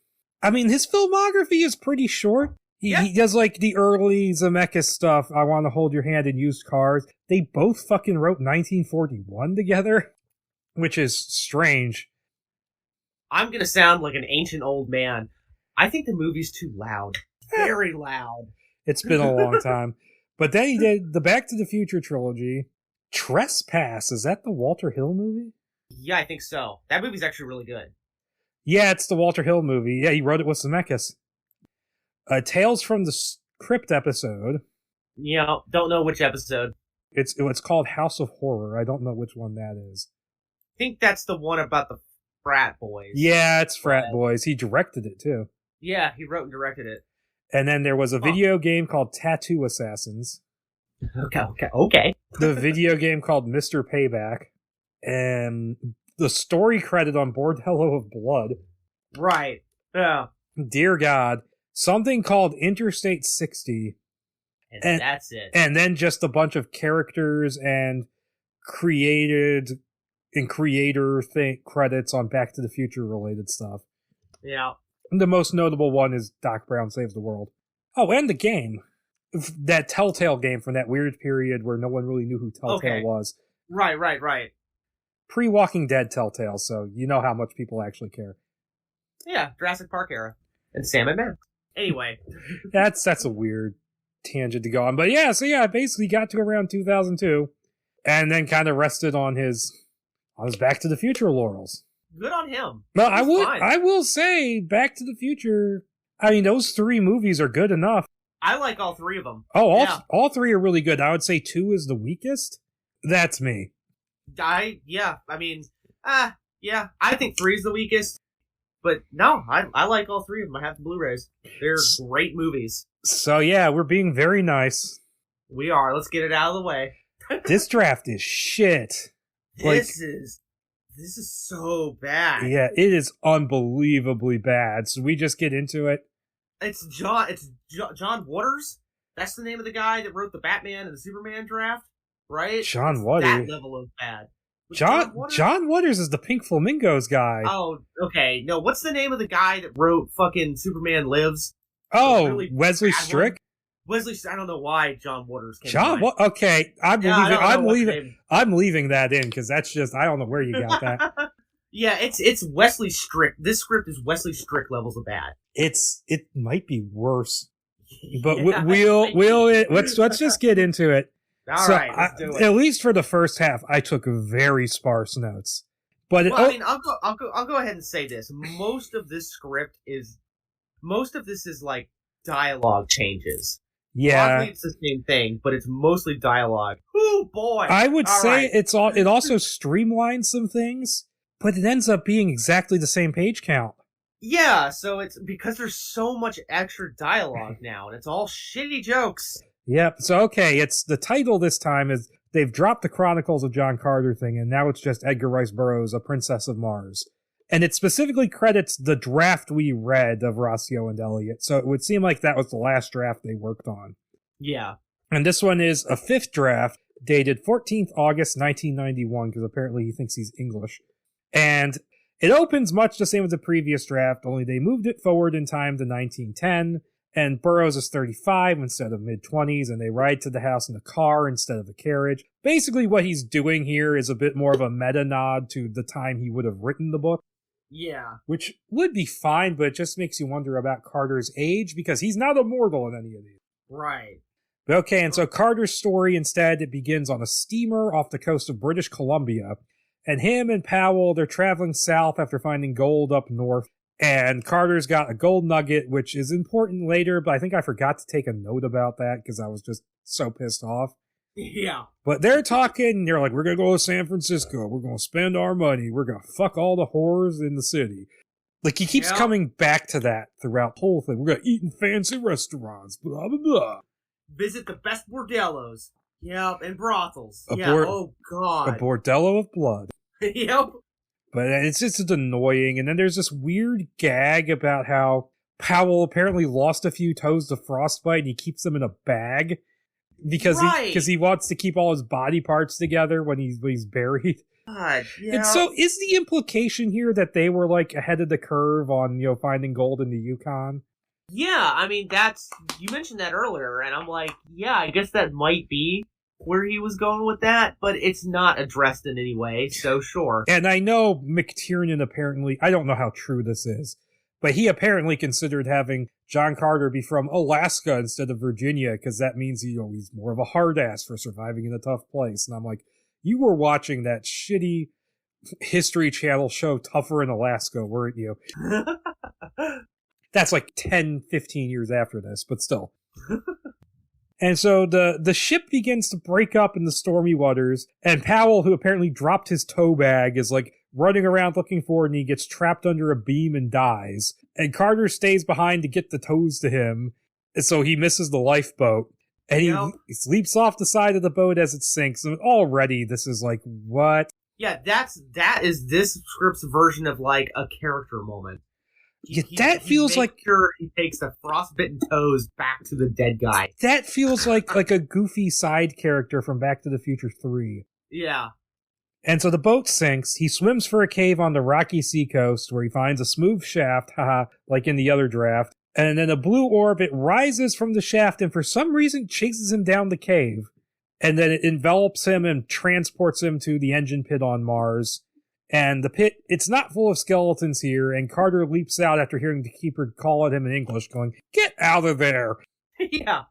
I mean, his filmography is pretty short. He does like the early Zemeckis stuff, I Want to Hold Your Hand in Used Cars. They both fucking wrote 1941 together, which is strange. I'm going to sound like an ancient old man. I think the movie's too loud. Very loud. It's been a long time. But then he did the Back to the Future trilogy. Trespass, is that the Walter Hill movie? Yeah, I think so. That movie's actually really good. Yeah, it's the Walter Hill movie. Yeah, he wrote it with Zemeckis. Tales from the Crypt episode. Yeah, don't know which episode. It's called House of Horror. I don't know which one that is. I think that's the one about the frat boys. Yeah, it's frat boys. He directed it, too. Yeah, he wrote and directed it. And then there was a video game called Tattoo Assassins. Okay. The video game called Mr. Payback. And the story credit on Bordello of Blood. Right. Yeah. Dear God. Something called Interstate 60. And that's it. And then just a bunch of characters and creator credits on Back to the Future related stuff. Yeah. The most notable one is Doc Brown Saves the World. Oh, and the game. That Telltale game from that weird period where no one really knew who Telltale was. Right. Pre-Walking Dead Telltale, so you know how much people actually care. Yeah, Jurassic Park era. And Sam and Max. Anyway. That's a weird tangent to go on. But yeah, so I basically got to around 2002 and then kind of rested on his Back to the Future laurels. Good on him. No, I will say Back to the Future, I mean, those three movies are good enough. I like all three of them. Oh, all three are really good. I would say 2 is the weakest. That's me. I think 3 is the weakest. But no, I like all three of them. I have the Blu-rays. They're great movies. So yeah, we're being very nice. We are. Let's get it out of the way. This draft is shit. This is so bad. Yeah, it is unbelievably bad. So we just get into it. It's John Waters. That's the name of the guy that wrote the Batman and the Superman draft, right? John Waters. That level of bad. John Waters is the Pink Flamingos guy. Oh, okay. No, what's the name of the guy that wrote fucking Superman Lives? Oh, really Wesley Strick? Wesley, I don't know why John Waters came. Okay, I'm leaving that in because that's just I don't know where you got that. Yeah, it's Wesley Strick. This script is Wesley Strick levels of bad. It might be worse, but let's just get into it. All right, let's do it. At least for the first half, I took very sparse notes. But I'll go ahead and say this. Most of this is like dialogue changes. Yeah, broadly it's the same thing, but it's mostly dialogue. Oh boy! I would say it also streamlines some things, but it ends up being exactly the same page count. Yeah, so it's because there's so much extra dialogue now, and it's all shitty jokes. Yep. So okay, it's the title this time is they've dropped the Chronicles of John Carter thing, and now it's just Edgar Rice Burroughs, A Princess of Mars. And it specifically credits the draft we read of Rossio and Elliott, so it would seem like that was the last draft they worked on. Yeah. And this one is a fifth draft, dated 14th August 1991, because apparently he thinks he's English. And it opens much the same as the previous draft, only they moved it forward in time to 1910, and Burroughs is 35 instead of mid-20s, and they ride to the house in a car instead of a carriage. Basically what he's doing here is a bit more of a meta-nod to the time he would have written the book. Yeah. Which would be fine, but it just makes you wonder about Carter's age, because he's not immortal in any of these. Right. Okay, and so Carter's story instead, it begins on a steamer off the coast of British Columbia, and him and Powell, they're traveling south after finding gold up north, and Carter's got a gold nugget, which is important later, but I think I forgot to take a note about that because I was just so pissed off. Yeah. But they're talking, they're like, we're going to go to San Francisco, we're going to spend our money, we're going to fuck all the whores in the city. Like, he keeps coming back to that throughout the whole thing. We're going to eat in fancy restaurants, blah, blah, blah. Visit the best bordellos. Yep, and brothels. Oh, God. A bordello of blood. Yep. But it's just annoying. And then there's this weird gag about how Powell apparently lost a few toes to frostbite and he keeps them in a bag because he wants to keep all his body parts together when he's buried. God, yeah. And so is the implication here that they were like ahead of the curve on, finding gold in the Yukon? Yeah, I mean, you mentioned that earlier, and I'm like, yeah, I guess that might be where he was going with that, but it's not addressed in any way, so sure. And I know McTiernan apparently, I don't know how true this is, but he apparently considered having John Carter be from Alaska instead of Virginia, because that means he's more of a hard ass for surviving in a tough place. And I'm like, you were watching that shitty History Channel show Tougher in Alaska, weren't you? That's like 10, 15 years after this, but still. And so the ship begins to break up in the stormy waters, and Powell, who apparently dropped his tow bag, is like running around looking for it, and he gets trapped under a beam and dies. And Carter stays behind to get the tows to him, and so he misses the lifeboat. And he leaps off the side of the boat as it sinks. And already this is like, what? Yeah, that is this script's version of like a character moment. That feels like he takes the frostbitten toes back to the dead guy. That feels like a goofy side character from Back to the Future 3. Yeah. And so the boat sinks. He swims for a cave on the rocky seacoast where he finds a smooth shaft, like in the other draft. And then a blue orb, it rises from the shaft and for some reason chases him down the cave. And then it envelops him and transports him to the engine pit on Mars. And the pit, it's not full of skeletons here, and Carter leaps out after hearing the keeper call at him in English, going, "Get out of there!" Yeah.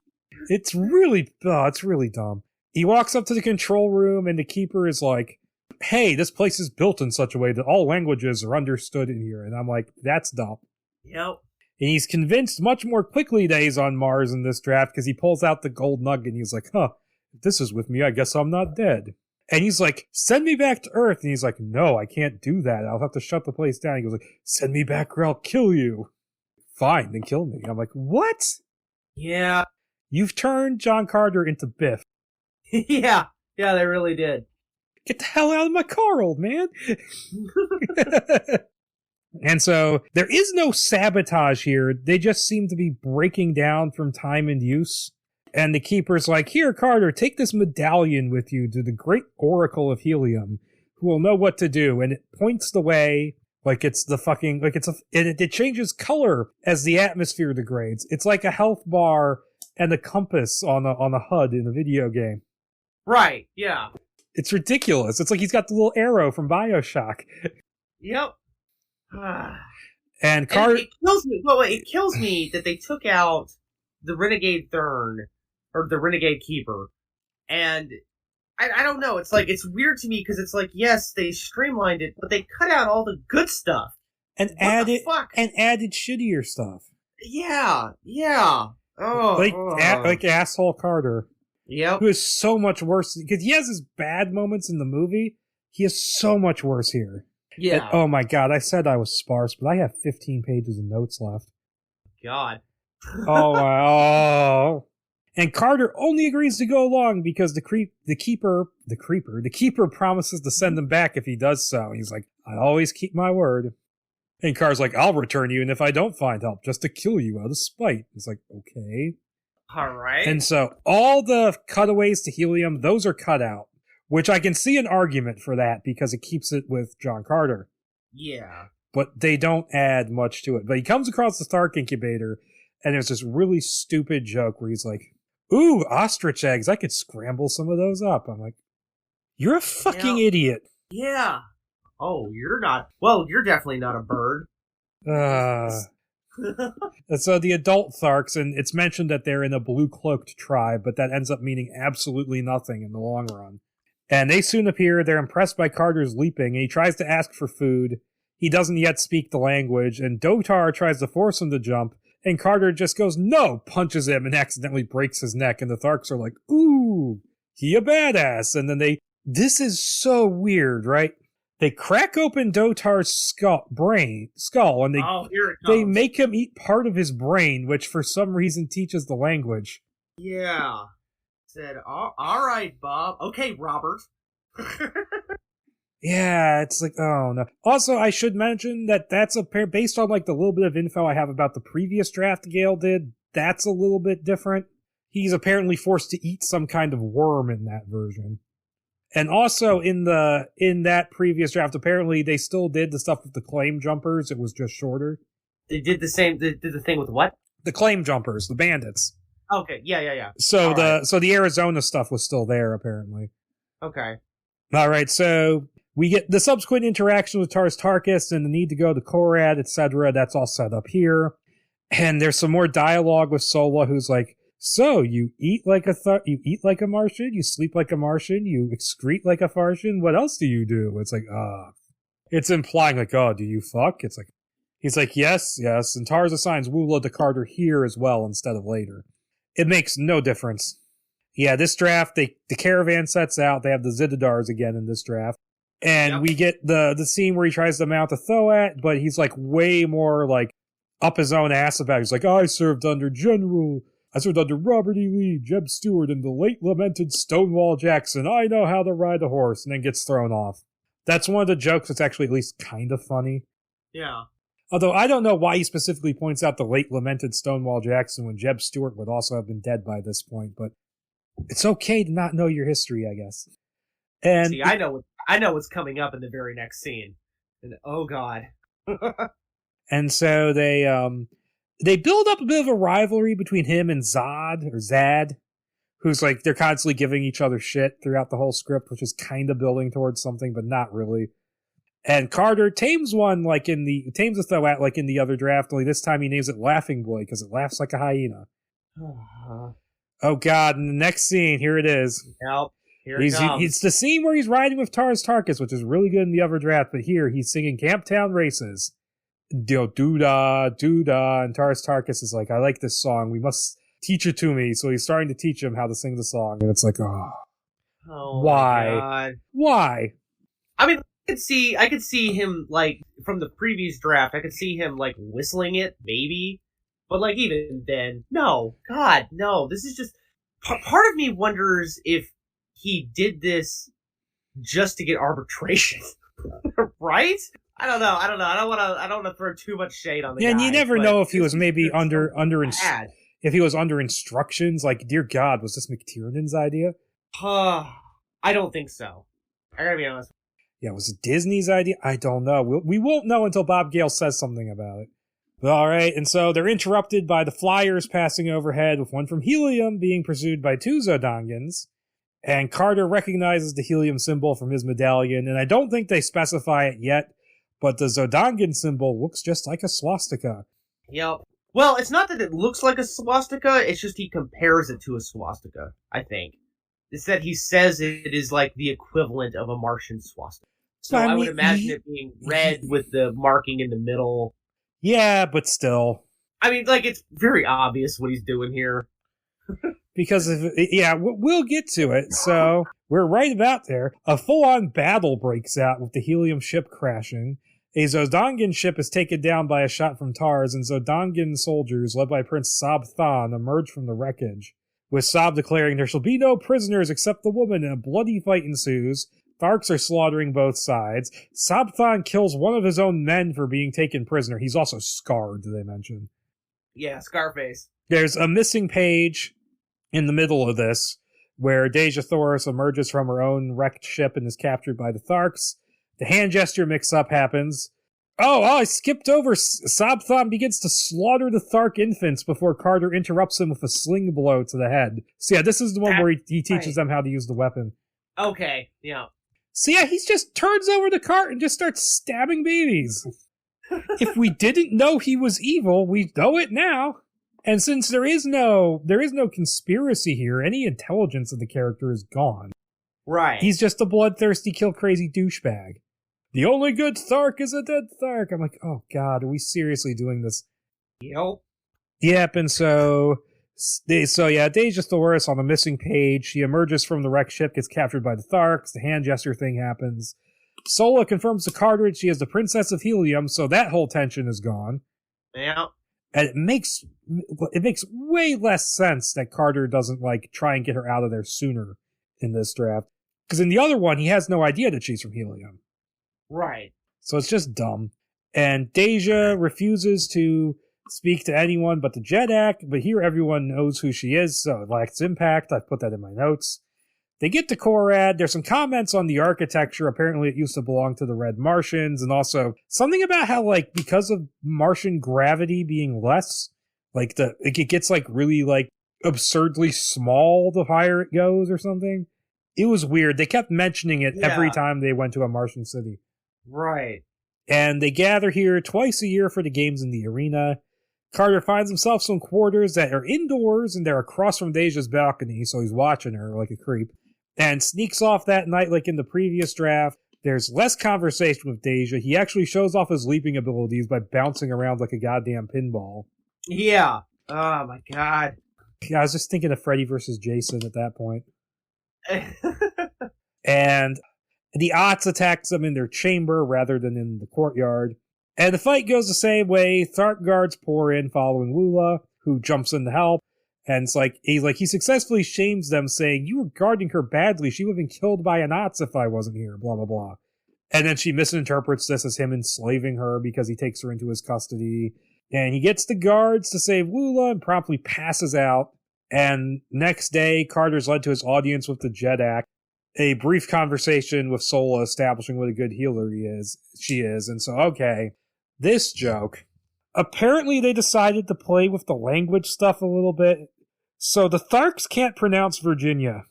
It's really dumb. He walks up to the control room, and the keeper is like, "Hey, this place is built in such a way that all languages are understood in here." And I'm like, that's dumb. Yep. And he's convinced much more quickly that he's on Mars in this draft, because he pulls out the gold nugget, and he's like, if this is with me, I guess I'm not dead. And he's like, send me back to Earth. And he's like, no, I can't do that. I'll have to shut the place down. He goes like, send me back or I'll kill you. Fine, then kill me. I'm like, what? Yeah. You've turned John Carter into Biff. Yeah, they really did. Get the hell out of my car, old man. And so there is no sabotage here. They just seem to be breaking down from time and use. And the keeper's like, here, Carter, take this medallion with you to the great oracle of helium, who will know what to do. And it points the way like it's the fucking, like it's it changes color as the atmosphere degrades. It's like a health bar and a compass on a HUD in a video game. Right, yeah. It's ridiculous. It's like he's got the little arrow from BioShock. Yep. And Carter... It kills me. Well, it kills me that they took out the Renegade Thurn, or the Renegade Keeper. And I don't know. It's like, it's weird to me because it's like, yes, they streamlined it, but they cut out all the good stuff. And added shittier stuff. Yeah. Oh, like asshole Carter. Yep. Who is so much worse because he has his bad moments in the movie. He is so much worse here. Yeah. And, oh my god, I said I was sparse, but I have 15 pages of notes left. God. Oh. And Carter only agrees to go along because the keeper promises to send him back if he does so. He's like, I always keep my word. And Carter's like, I'll return you, and if I don't find help, just to kill you out of spite. It's like, okay. All right. And so all the cutaways to helium, those are cut out, which I can see an argument for that because it keeps it with John Carter. Yeah. But they don't add much to it. But he comes across the Stark Incubator, and there's this really stupid joke where he's like, ooh, ostrich eggs, I could scramble some of those up. I'm like, you're a fucking idiot. Yeah. Oh, you're not. Well, you're definitely not a bird. So the adult Tharks, and it's mentioned that they're in a blue-cloaked tribe, but that ends up meaning absolutely nothing in the long run. And they soon appear, they're impressed by Carter's leaping, and he tries to ask for food. He doesn't yet speak the language, and Dotar tries to force him to jump, and Carter just goes, no, punches him, and accidentally breaks his neck, and the Tharks are like, ooh, he a badass. And then this is so weird, right? They crack open Dotar's skull, and they make him eat part of his brain, which for some reason teaches the language. Yeah. Said, all right, Bob. Okay, Robert. Yeah, it's like, oh no. Also, I should mention that that's based on like the little bit of info I have about the previous draft Gale did, that's a little bit different. He's apparently forced to eat some kind of worm in that version. And also in that previous draft, apparently they still did the stuff with the claim jumpers. It was just shorter. They did the same. They did the thing with what? The claim jumpers, the bandits. Okay. Yeah. So the Arizona stuff was still there apparently. Okay. All right. So we get the subsequent interaction with Tars Tarkas and the need to go to Korad, etc. That's all set up here. And there's some more dialogue with Sola, who's like, so, you eat like a Martian, you sleep like a Martian, you excrete like a Martian, what else do you do? It's like, it's implying like, oh, do you fuck? It's like, he's like, yes, and Tars assigns Woola to Carter here as well instead of later. It makes no difference. Yeah, this draft, the caravan sets out, they have the Zididars again in this draft, and we get the scene where he tries to mount a Thoat, but he's like way more like up his own ass about it. He's like, I served under Robert E. Lee, Jeb Stuart, and the late lamented Stonewall Jackson. I know how to ride a horse, and then gets thrown off. That's one of the jokes that's actually at least kind of funny. Yeah. Although I don't know why he specifically points out the late lamented Stonewall Jackson when Jeb Stuart would also have been dead by this point, but it's okay to not know your history, I guess. And see, I know what's coming up in the very next scene. And oh god. And so they build up a bit of a rivalry between him and Zad, who's like, they're constantly giving each other shit throughout the whole script, which is kind of building towards something, but not really. And Carter tames one tames a Thoat like in the other draft, only this time he names it Laughing Boy because it laughs like a hyena. Oh god, and the next scene, here it is. Yep, here it comes. It's the scene where he's riding with Tars Tarkas, which is really good in the other draft, but here he's singing Camptown Races. Doo-da, and Tars Tarkas is like, I like this song, we must teach it to me, so he's starting to teach him how to sing the song, and it's like, oh. Oh, Why? my God. Why? I mean, I could see him, like, from the previous draft, I could see him, like, whistling it, maybe. But, like, even then, no. God, no. This is just... Part of me wonders if he did this just to get arbitration. Right? I don't know. I don't want to throw too much shade on the guy. And you never know if he was maybe under if he was under instructions. Like, dear God, was this McTiernan's idea? I don't think so. I gotta be honest. Yeah, was it Disney's idea? I don't know. We won't know until Bob Gale says something about it. But all right, and so they're interrupted by the flyers passing overhead, with one from Helium being pursued by 2 Zodongans. And Carter recognizes the Helium symbol from his medallion, and I don't think they specify it yet, but the Zodongan symbol looks just like a swastika. Yep. Well, it's not that it looks like a swastika, it's just he compares it to a swastika, I think. It's that he says it is like the equivalent of a Martian swastika. So I would imagine it being red with the marking in the middle. Yeah, but still. I mean, like, it's very obvious what he's doing here. Because, we'll get to it. So, we're right about there. A full-on battle breaks out with the Helium ship crashing. A Zodongan ship is taken down by a shot from Tars, and Zodongan soldiers, led by Prince Sab Than, emerge from the wreckage, with Sab declaring there shall be no prisoners except the woman, and a bloody fight ensues. Tharks are slaughtering both sides. Sab Than kills one of his own men for being taken prisoner. He's also scarred, they mention. Yeah, Scarface. There's a missing page in the middle of this, where Deja Thoris emerges from her own wrecked ship and is captured by the Tharks. The hand gesture mix-up happens. Oh, I skipped over. Sab Than begins to slaughter the Thark infants before Carter interrupts him with a sling blow to the head. So yeah, this is the one where he teaches them how to use the weapon. Okay, yeah. So yeah, he just turns over the cart and just starts stabbing babies. If we didn't know he was evil, we know it now. And since there is no conspiracy here, any intelligence of the character is gone. Right. He's just a bloodthirsty, kill-crazy douchebag. The only good Thark is a dead Thark. I'm like, oh God, are we seriously doing this? Yep, and so Deja Thoris on the missing page. She emerges from the wrecked ship, gets captured by the Tharks. The hand gesture thing happens. Sola confirms to Cartridge she is the Princess of Helium, so that whole tension is gone. Yeah. And it makes way less sense that Carter doesn't, like, try and get her out of there sooner in this draft. Because in the other one, he has no idea that she's from Helium. Right. So it's just dumb. And Deja refuses to speak to anyone but the Jednak, but here everyone knows who she is, so it lacks impact. I've put that in my notes. They get to Korad. There's some comments on the architecture. Apparently it used to belong to the Red Martians, and also something about how, like, because of Martian gravity being less, like, it gets, like, really, like, absurdly small the higher it goes or something. It was weird. They kept mentioning it every time they went to a Martian city. Right. And they gather here twice a year for the games in the arena. Carter finds himself some quarters that are indoors, and they're across from Deja's balcony, so he's watching her like a creep. And sneaks off that night like in the previous draft. There's less conversation with Deja. He actually shows off his leaping abilities by bouncing around like a goddamn pinball. Yeah. Oh my God. Yeah, I was just thinking of Freddy versus Jason at that point. And the Otts attacks them in their chamber rather than in the courtyard. And the fight goes the same way. Thark guards pour in following Woola, who jumps in to help. And it's like he successfully shames them, saying, "You were guarding her badly. She would have been killed by an Otts if I wasn't here, blah, blah, blah." And then she misinterprets this as him enslaving her because he takes her into his custody. And he gets the guards to save Woola and promptly passes out. And next day, Carter's led to his audience with the Jednak. A brief conversation with Sola establishing what a good healer she is. And so, okay, this joke. Apparently they decided to play with the language stuff a little bit. So the Tharks can't pronounce Virginia.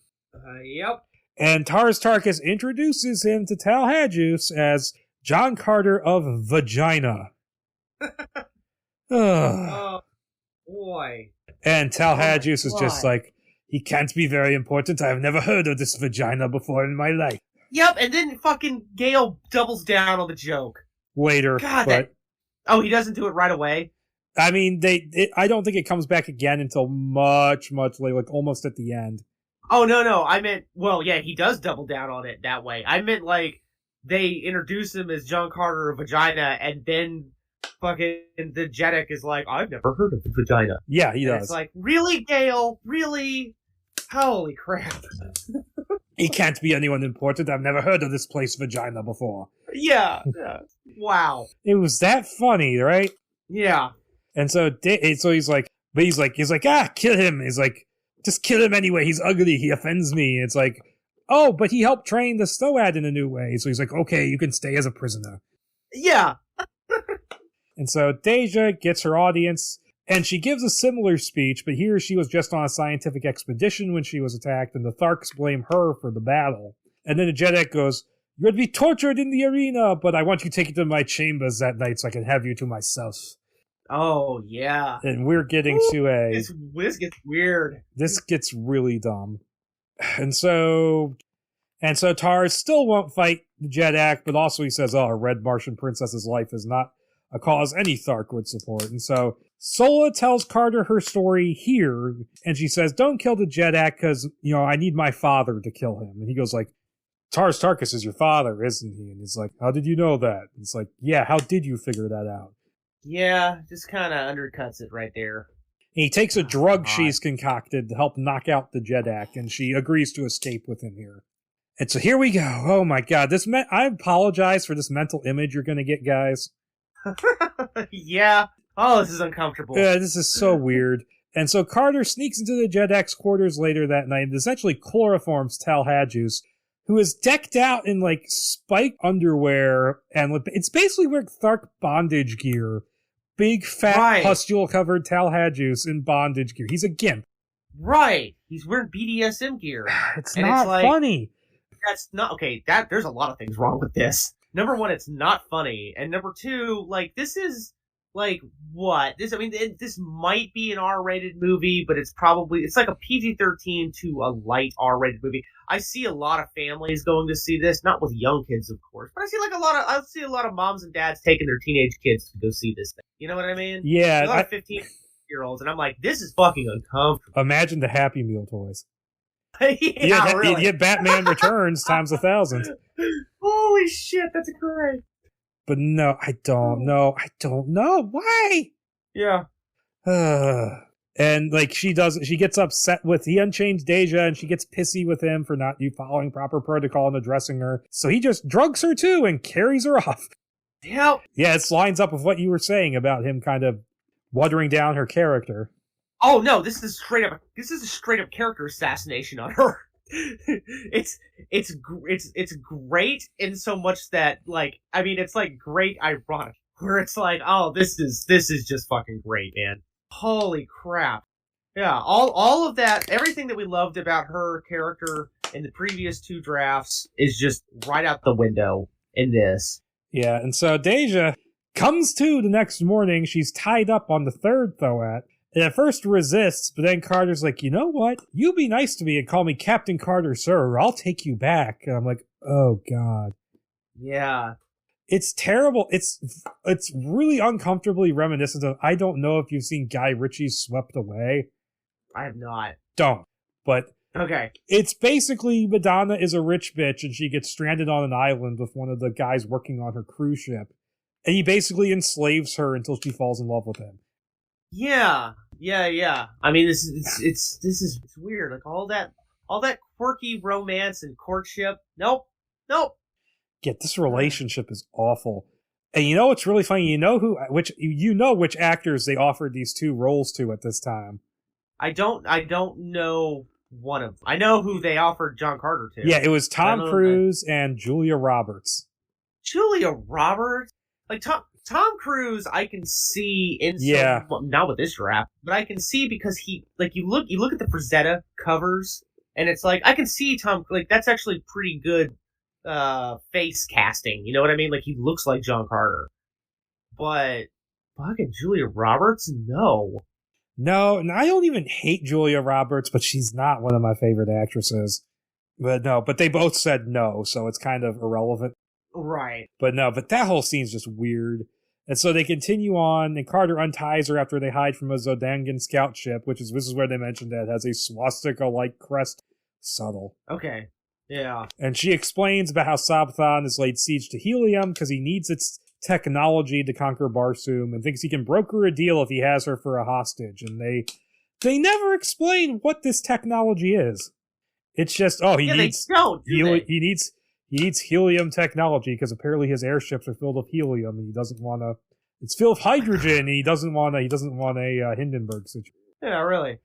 Yep. And Tars Tarkas introduces him to Tal Hajus as John Carter of Vagina. Oh, boy. And Tal Hajus is just like, he can't be very important. I have never heard of this vagina before in my life. Yep, and then fucking Gale doubles down on the joke. Later. God, he doesn't do it right away? I mean, I don't think it comes back again until much, much later, like almost at the end. Oh, no. I meant, well, yeah, he does double down on it that way. I meant, like, they introduce him as John Carter of Vagina, and then fucking the Jedek is like, I've never heard of Vagina. Yeah, he does. It's like, really, Gale? Really? Holy crap. He can't be anyone important. I've never heard of this place Vagina before. Yeah. Wow. It was that funny, right? Yeah. And so he's like, kill him. He's like, just kill him anyway. He's ugly. He offends me. It's like, oh, but he helped train the Stoad in a new way. So he's like, okay, you can stay as a prisoner. Yeah. And so Deja gets her audience, and she gives a similar speech, but here she was just on a scientific expedition when she was attacked, and the Tharks blame her for the battle. And then the Jedek goes, you're going to be tortured in the arena, but I want you to take it to my chambers that night so I can have you to myself. Oh, yeah. And we're getting to This gets weird. This gets really dumb. And so Tars still won't fight the Jeddak, but also he says, a red Martian princess's life is not a cause any Thark would support. And so Sola tells Carter her story here, and she says, don't kill the Jeddak because, I need my father to kill him. And he goes like, Tars Tarkas is your father, isn't he? And he's like, how did you know that? And it's like, yeah, how did you figure that out? Yeah, just kind of undercuts it right there. And he takes a drug she's concocted to help knock out the Jeddak, and she agrees to escape with him here. And so here we go. Oh my god, I apologize for this mental image you're going to get, guys. Yeah. Oh, this is uncomfortable. Yeah, this is so weird. And so Carter sneaks into the Jeddak's quarters later that night and essentially chloroforms Tal Hadjus, who is decked out in, like, spiked underwear, and it's basically wearing Thark bondage gear. Big, fat, pustule-covered Tal Hadjus in bondage gear. He's a gimp. Right. He's wearing BDSM gear. It's not funny. That's not... Okay, there's a lot of things wrong with this. Number one, it's not funny. And number two, like, this is... Like, what? This might be an R-rated movie, but it's like a PG-13 to a light R-rated movie. I see a lot of families going to see this, not with young kids, of course, but I see a lot of moms and dads taking their teenage kids to go see this thing. You know what I mean? Yeah. A lot of 15-year-olds, and I'm like, this is fucking uncomfortable. Imagine the Happy Meal toys. Yeah, really. You get Batman Returns times 1,000. Holy shit, that's great. But no, I don't know. Why? Yeah. And, like, she gets upset with, he unchains Deja, and she gets pissy with him for not following proper protocol and addressing her. So he just drugs her too and carries her off. Yep. Yeah, it lines up with what you were saying about him kind of watering down her character. Oh no, this is a straight up character assassination on her. It's great in so much that, like, I mean, it's like great ironic, where it's like, oh, this is just fucking great, man. Holy crap. Yeah, all of that, everything that we loved about her character in the previous two drafts is just right out the window in this. Yeah, and so Deja comes to the next morning. She's tied up on the third Thoat. And at first resists, but then Carter's like, you know what? You be nice to me and call me Captain Carter, sir, or I'll take you back. And I'm like, oh, God. Yeah. It's terrible. It's really uncomfortably reminiscent of, I don't know if you've seen Guy Ritchie's Swept Away. I have not. Don't. But okay. It's basically Madonna is a rich bitch and she gets stranded on an island with one of the guys working on her cruise ship. And he basically enslaves her until she falls in love with him. Yeah. I mean, this is weird. Like all that quirky romance and courtship. Nope. Yeah, this relationship is awful. And you know what's really funny? You know which actors they offered these two roles to at this time. I don't know one of them. I know who they offered John Carter to. Yeah, it was Tom Cruise and Julia Roberts. Julia Roberts? Like Tom Cruise, I can see in not with this draft, but I can see because he, like, you look at the Frazetta covers, and it's like I can see Tom, like, that's actually pretty good face casting. You know what I mean? Like, he looks like John Carter. But fucking Julia Roberts, no, and I don't even hate Julia Roberts, but she's not one of my favorite actresses. But they both said no, so it's kind of irrelevant. Right. But that whole scene's just weird. And so they continue on, and Carter unties her after they hide from a Zodangan scout ship, this is where they mentioned that it has a swastika-like crest Subtle. Okay. Yeah. And she explains about how Sabathon has laid siege to Helium because he needs its technology to conquer Barsoom and thinks he can broker a deal if he has her for a hostage. And they never explain what this technology is. It's just, he needs helium technology because apparently his airships are filled with helium and he doesn't want to. It's filled with hydrogen and he doesn't want a Hindenburg situation. Yeah, really.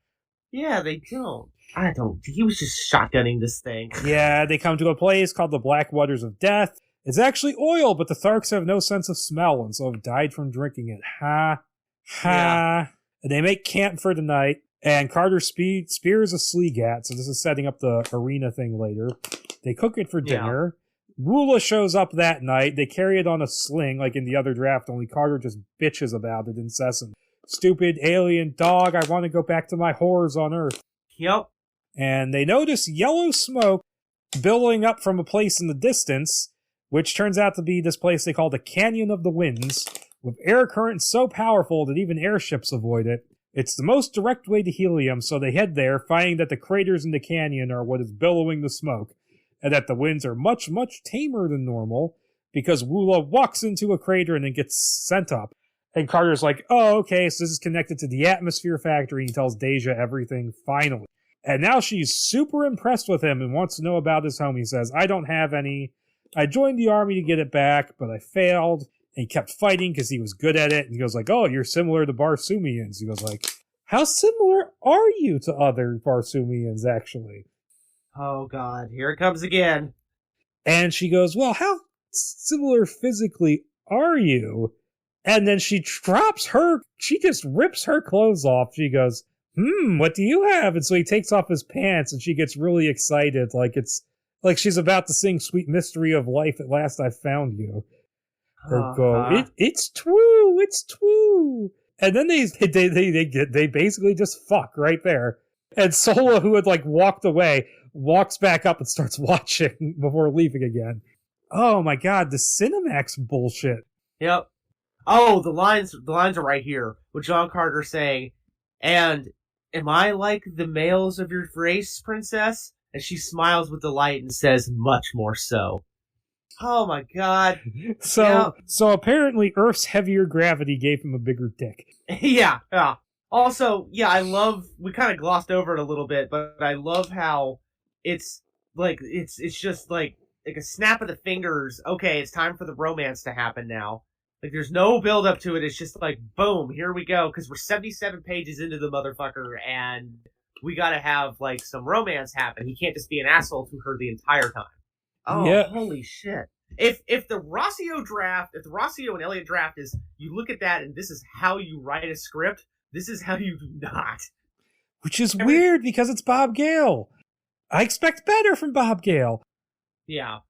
Yeah, they don't. I don't. He was just shotgunning this thing. Yeah, they come to a place called the Black Waters of Death. It's actually oil, but the Tharks have no sense of smell and so have died from drinking it. Ha. Yeah. And they make camp for the night, and Carter spears a Sleegat, so this is setting up the arena thing later. They cook it for dinner. Rula shows up that night. They carry it on a sling, like in the other draft, only Carter just bitches about it incessantly. Stupid alien dog, I want to go back to my horrors on Earth. Yep. And they notice yellow smoke billowing up from a place in the distance, which turns out to be this place they call the Canyon of the Winds, with air currents so powerful that even airships avoid it. It's the most direct way to Helium, so they head there, finding that the craters in the canyon are what is billowing the smoke, and that the winds are much, much tamer than normal, because Woola walks into a crater and then gets sent up. And Carter's like, oh, okay, so this is connected to the atmosphere factory. He tells Deja everything, finally. And now she's super impressed with him and wants to know about his home. He says, I don't have any. I joined the army to get it back, but I failed. And he kept fighting because he was good at it. And he goes like, oh, you're similar to Barsoomians. He goes like, how similar are you to other Barsoomians, actually? Oh, God. Here it comes again. And she goes, well, how similar physically are you? And then she just rips her clothes off. She goes, what do you have? And so he takes off his pants and she gets really excited. Like she's about to sing Sweet Mystery of Life, At Last I Found You. Or go, it's true. And then they basically just fuck right there. And Sola, who had walked away, walks back up and starts watching before leaving again. Oh my God, the Cinemax bullshit. Yep. Oh, the lines are right here with John Carter saying, and am I like the males of your race, princess? And she smiles with delight and says, much more so. Oh my God. So apparently Earth's heavier gravity gave him a bigger dick. Yeah. Also, we kind of glossed over it a little bit, but I love how it's just like a snap of the fingers. Okay, it's time for the romance to happen now. There's no build up to it. It's just like, boom, here we go. Because we're 77 pages into the motherfucker, and we gotta have, some romance happen. He can't just be an asshole to her the entire time. Oh, yeah. Holy shit. If the Rossio draft, if the Rossio and Elliott draft is, you look at that and this is how you write a script, this is how you do not. Which is weird, because it's Bob Gale. I expect better from Bob Gale. Yeah.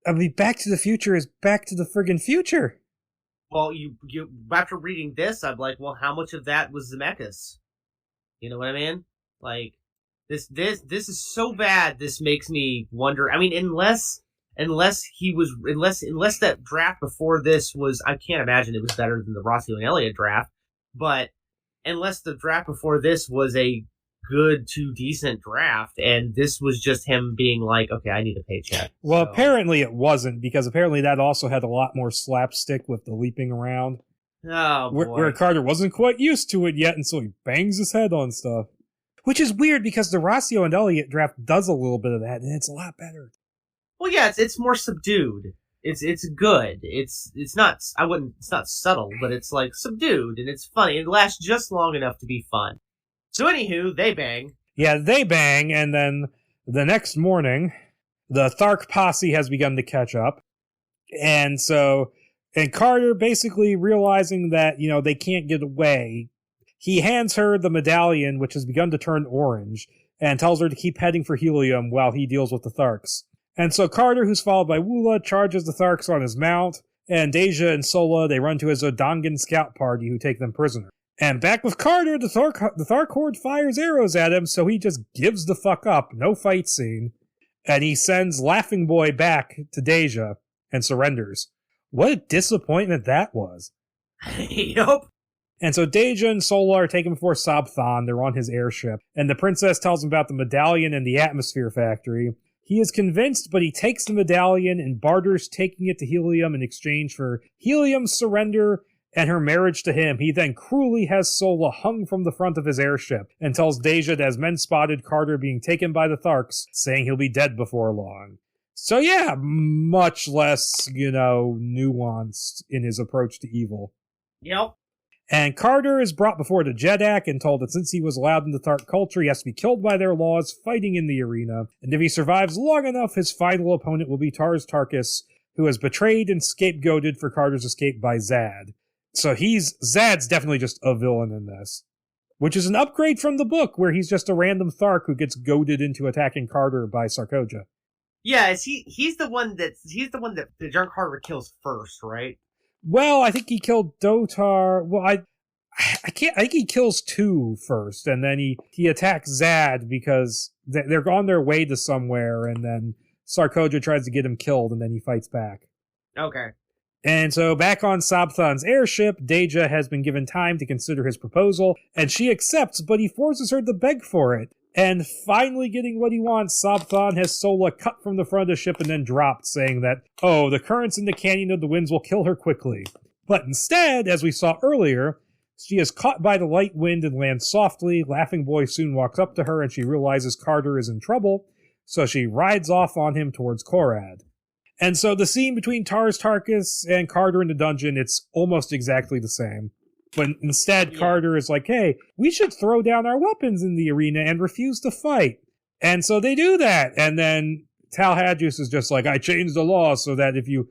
I mean, Back to the Future is Back to the friggin' future. Well, you after reading this, I'm like, well, how much of that was Zemeckis? You know what I mean? This is so bad. This makes me wonder. I mean, unless that draft before this was, I can't imagine it was better than the Rossio and Elliott draft. But unless the draft before this was a good to decent draft, and this was just him being like, okay, I need a paycheck. Well, apparently it wasn't, because apparently that also had a lot more slapstick with the leaping around. Oh, boy. Where Carter wasn't quite used to it yet, and so he bangs his head on stuff. Which is weird, because the Rossio and Elliott draft does a little bit of that, and it's a lot better. Well, yeah, it's more subdued. It's good. It's not subtle, but it's subdued, and it's funny. It lasts just long enough to be fun. So anywho, they bang. Yeah, they bang, and then the next morning, the Thark posse has begun to catch up. And Carter basically realizing that, they can't get away, he hands her the medallion, which has begun to turn orange, and tells her to keep heading for Helium while he deals with the Tharks. And so Carter, who's followed by Woola, charges the Tharks on his mount, and Deja and Sola, they run to his Odongan scout party, who take them prisoner. And back with Carter, the Thark horde fires arrows at him, so he just gives the fuck up. No fight scene. And he sends Laughing Boy back to Deja and surrenders. What a disappointment that was. Yup. And so Deja and Sola are taken before Sabthan. They're on his airship. And the princess tells him about the medallion and the atmosphere factory. He is convinced, but he takes the medallion and barters taking it to Helium in exchange for Helium's surrender and her marriage to him. He then cruelly has Sola hung from the front of his airship and tells Deja that as men spotted Carter being taken by the Tharks, saying he'll be dead before long. So yeah, much less, nuanced in his approach to evil. Yep. And Carter is brought before the Jeddak and told that since he was allowed into Thark culture, he has to be killed by their laws, fighting in the arena. And if he survives long enough, his final opponent will be Tars Tarkas, who has betrayed and scapegoated for Carter's escape by Zad. So Zad's definitely just a villain in this. Which is an upgrade from the book, where he's just a random Thark who gets goaded into attacking Carter by Sarkoja. Yeah, he's the one that John Carter kills first, right? Well, I think he killed Dotar. Well, I think he kills 2 first, and then he attacks Zad because they're on their way to somewhere, and then Sarkoja tries to get him killed, and then he fights back. Okay. And so back on Sabthan's airship, Deja has been given time to consider his proposal, and she accepts, but he forces her to beg for it. And finally getting what he wants, Sabthan has Sola cut from the front of the ship and then dropped, saying that, the currents in the Canyon of the Winds will kill her quickly. But instead, as we saw earlier, she is caught by the light wind and lands softly. Laughing Boy soon walks up to her and she realizes Carter is in trouble, so she rides off on him towards Korad. And so the scene between Tars Tarkas and Carter in the dungeon, it's almost exactly the same. But instead, Carter is like, hey, we should throw down our weapons in the arena and refuse to fight. And so they do that. And then Talhadjus is just like, I changed the law so that if you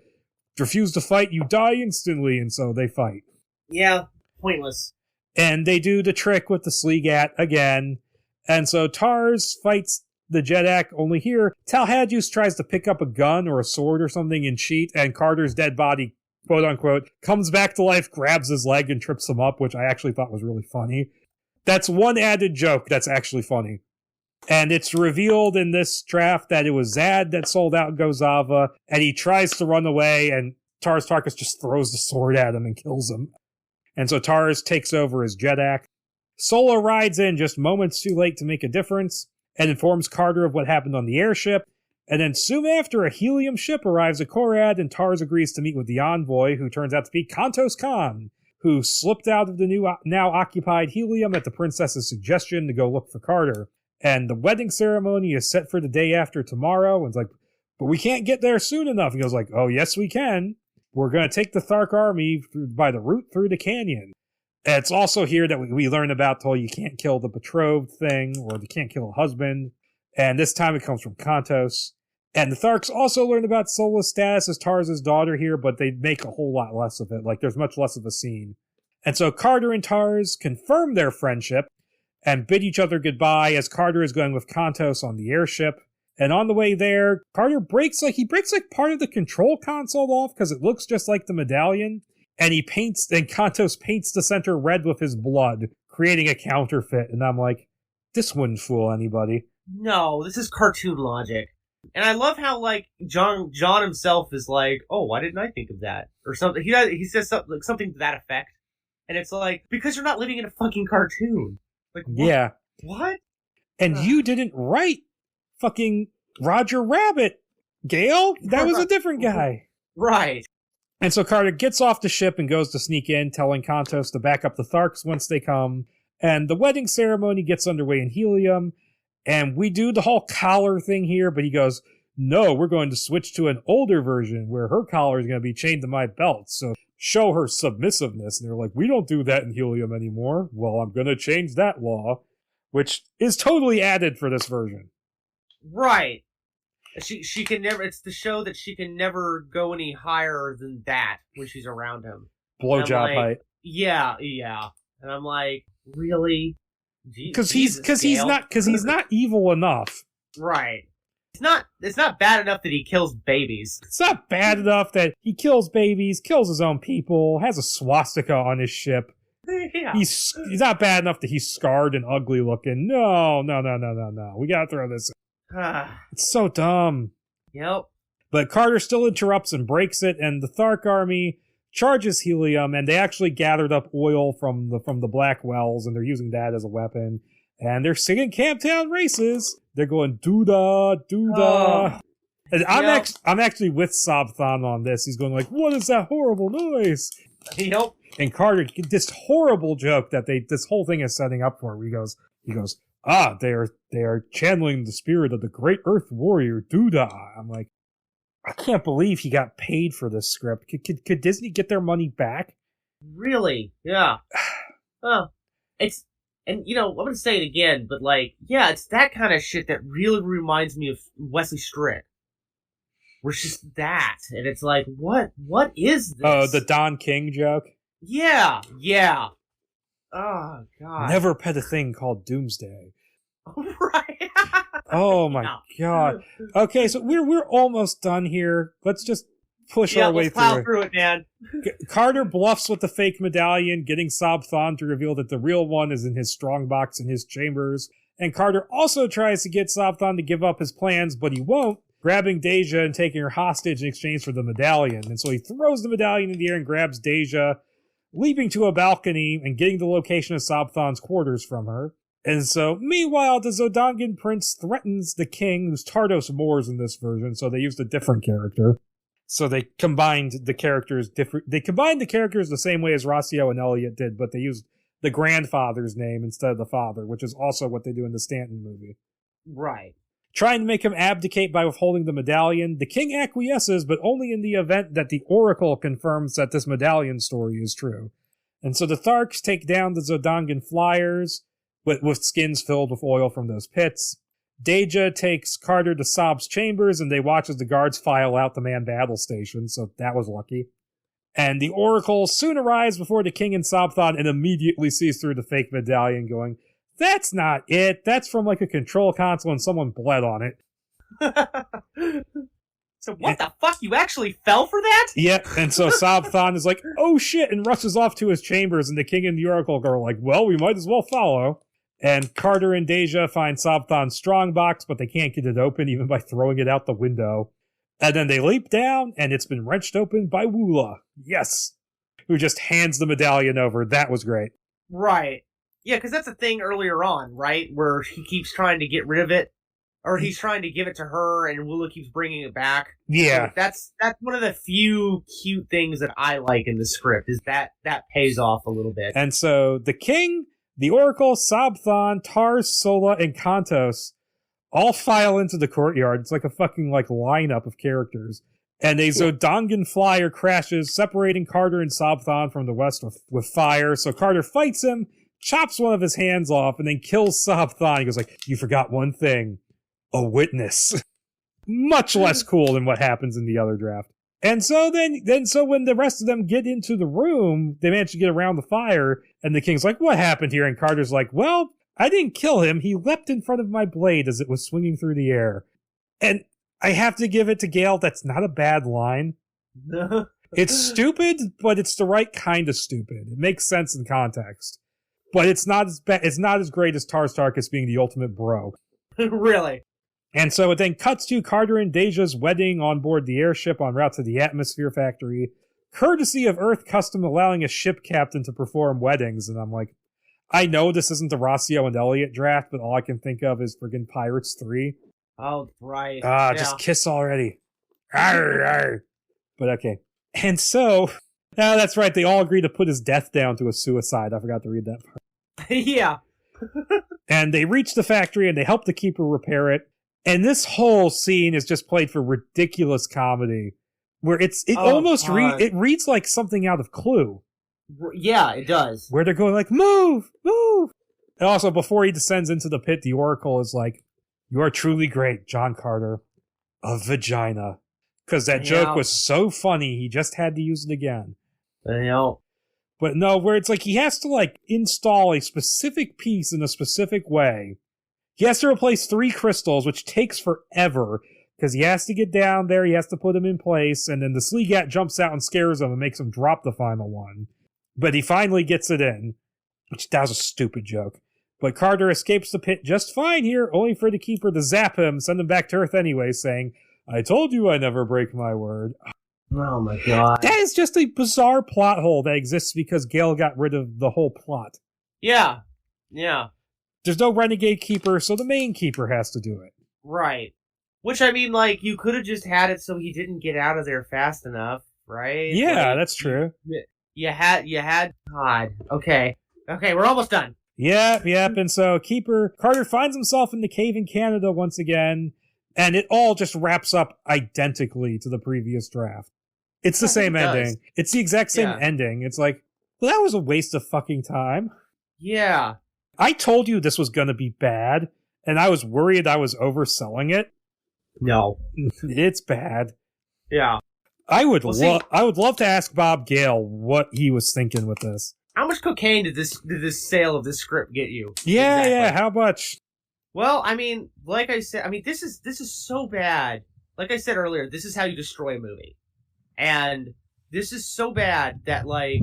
refuse to fight, you die instantly. And so they fight. Yeah, pointless. And they do the trick with the Sleegat again. And so Tars fights the Jeddak, only here Talhadjus tries to pick up a gun or a sword or something and cheat, and Carter's dead body, quote unquote, comes back to life, grabs his leg, and trips him up, which I actually thought was really funny. That's one added joke that's actually funny. And it's revealed in this draft that it was Zad that sold out Gozava, and he tries to run away, and Tars Tarkas just throws the sword at him and kills him. And so Tars takes over as Jeddak. Sola rides in just moments too late to make a difference, and informs Carter of what happened on the airship. And then soon after, a helium ship arrives at Korad, and Tars agrees to meet with the envoy, who turns out to be Kantos Khan, who slipped out of the now occupied helium at the princess's suggestion to go look for Carter. And the wedding ceremony is set for the day after tomorrow. And it's like, but we can't get there soon enough. He goes like, oh, yes, we can. We're going to take the Thark army by the route through the canyon. And it's also here that we learn about the whole you can't kill the betrothed thing, or you can't kill a husband. And this time it comes from Kantos. And the Tharks also learn about Sola's status as Tars' daughter here, but they make a whole lot less of it. Like, there's much less of a scene. And so Carter and Tars confirm their friendship and bid each other goodbye as Carter is going with Kantos on the airship. And on the way there, Carter breaks part of the control console off because it looks just like the medallion. And Kantos paints the center red with his blood, creating a counterfeit. And I'm like, this wouldn't fool anybody. No, this is cartoon logic. And I love how, like, John himself is like, oh, why didn't I think of that? Or something. He says something to that effect. And it's like, because you're not living in a fucking cartoon. Like, what? Yeah. What? And you didn't write fucking Roger Rabbit, Gale. That was a different guy. Right. And so Carter gets off the ship and goes to sneak in, telling Kantos to back up the Tharks once they come. And the wedding ceremony gets underway in Helium. And we do the whole collar thing here, but he goes, no, we're going to switch to an older version where her collar is going to be chained to my belt. So show her submissiveness. And they're like, we don't do that in Helium anymore. Well, I'm going to change that law, which is totally added for this version. Right. She can never, it's to show that she can never go any higher than that when she's around him. Blowjob height. Yeah. And I'm like, really? Because he's not evil enough. Right. It's not bad enough that he kills babies. It's not bad enough that he kills babies, kills his own people, has a swastika on his ship. Yeah. He's not bad enough that he's scarred and ugly looking. No. We gotta throw this in. It's so dumb. Yep. But Carter still interrupts and breaks it, and the Thark army charges helium, and they actually gathered up oil from the black wells, and they're using that as a weapon. And they're singing Camptown Races. They're going doo-da, doo-da. And I'm actually with Sobthon on this. He's going like, what is that horrible noise? Yep. And Carter, this horrible joke that this whole thing is setting up for. He goes, they are channeling the spirit of the great Earth warrior Doodah. I'm like, I can't believe he got paid for this script. Could Disney get their money back? Really? Yeah. It's, and I'm gonna say it again, but it's that kind of shit that really reminds me of Wesley Strick. Where it's just that, and it's like, what is this? Oh, the Don King joke? Yeah. Oh, God. Never pet a thing called Doomsday. Right. Oh, my God. Okay, so we're almost done here. Let's just push our way through. Plow through it, man. Carter bluffs with the fake medallion, getting Sobthon to reveal that the real one is in his strongbox in his chambers. And Carter also tries to get Sobthon to give up his plans, but he won't, grabbing Deja and taking her hostage in exchange for the medallion. And so he throws the medallion in the air and grabs Deja, leaping to a balcony and getting the location of Sobthon's quarters from her. And so, meanwhile, the Zodongan prince threatens the king, who's Tardos Moors in this version, so they used a different character. So they combined the characters the same way as Rossio and Elliott did, but they used the grandfather's name instead of the father, which is also what they do in the Stanton movie. Right. Trying to make him abdicate by withholding the medallion, the king acquiesces, but only in the event that the oracle confirms that this medallion story is true. And so the Tharks take down the Zodongan flyers, with skins filled with oil from those pits. Deja takes Carter to Sob's chambers, and they watch as the guards file out the manned battle station, so that was lucky. And the oracle soon arrives before the king and Sobthon and immediately sees through the fake medallion, going, that's not it. That's from a control console and someone bled on it. So what the fuck? You actually fell for that? Yep. And so Sobthon is like, oh shit, and rushes off to his chambers, and the king and the oracle are like, well, we might as well follow. And Carter and Deja find Sobthon's strongbox, but they can't get it open even by throwing it out the window. And then they leap down, and it's been wrenched open by Woola. Yes. Who just hands the medallion over. That was great. Right. Yeah, because that's a thing earlier on, right? Where he keeps trying to get rid of it, or he's trying to give it to her, and Woola keeps bringing it back. Yeah. So that's one of the few cute things that I like in the script, is that pays off a little bit. And so the king, the oracle, Sobthon, Tars, Sola, and Kantos all file into the courtyard. It's like a fucking lineup of characters. And a Zodongan flyer crashes, separating Carter and Sobthon from the west with fire. So Carter fights him, chops one of his hands off, and then kills Sobthon. He goes like, you forgot one thing. A witness. Much less cool than what happens in the other draft. And so so when the rest of them get into the room, they manage to get around the fire, and the king's like, what happened here? And Carter's like, well, I didn't kill him. He leapt in front of my blade as it was swinging through the air. And I have to give it to Gale. That's not a bad line. It's stupid, but it's the right kind of stupid. It makes sense in context. But it's not as great as Tars Tarkas being the ultimate bro. Really? And so it then cuts to Carter and Deja's wedding on board the airship en route to the Atmosphere Factory, courtesy of Earth custom allowing a ship captain to perform weddings. And I'm like, I know this isn't the Rossio and Elliott draft, but all I can think of is friggin' Pirates 3. Oh, right. Just kiss already. Arr, arr. But okay. And so, now that's right, they all agree to put his death down to a suicide. I forgot to read that part. Yeah. And they reach the factory and they help the keeper repair it. And this whole scene is just played for ridiculous comedy, where it reads like something out of Clue. Yeah, it does. Where they're going like, move, move. And also, before he descends into the pit, the Oracle is like, you are truly great, John Carter. A vagina. Because that joke was so funny, he just had to use it again. I know. But no, where it's like he has to install a specific piece in a specific way. He has to replace 3 crystals, which takes forever, because he has to get down there, he has to put them in place, and then the Sleegat jumps out and scares him and makes him drop the final one. But he finally gets it in, which that was a stupid joke. But Carter escapes the pit just fine here, only for the Keeper to zap him, send him back to Earth anyway, saying, I told you I never break my word. Oh my god. That is just a bizarre plot hole that exists because Gale got rid of the whole plot. Yeah. Yeah. There's no renegade keeper, so the main keeper has to do it. Right. Which, I mean, like, you could have just had it so he didn't get out of there fast enough, right? Yeah, like, that's true. You had, God. Okay, we're almost done. Yep, and so Keeper Carter finds himself in the cave in Canada once again, and it all just wraps up identically to the previous draft. It's the same ending. It's the exact same ending. It's like, well, that was a waste of fucking time. Yeah. I told you this was gonna be bad, and I was worried I was overselling it. No. It's bad. Yeah. I would love to ask Bob Gale what he was thinking with this. How much cocaine did this sale of this script get you? Yeah, exactly? yeah, how much? Well, I mean, like I said, this is so bad. Like I said earlier, this is how you destroy a movie. And this is so bad that, like,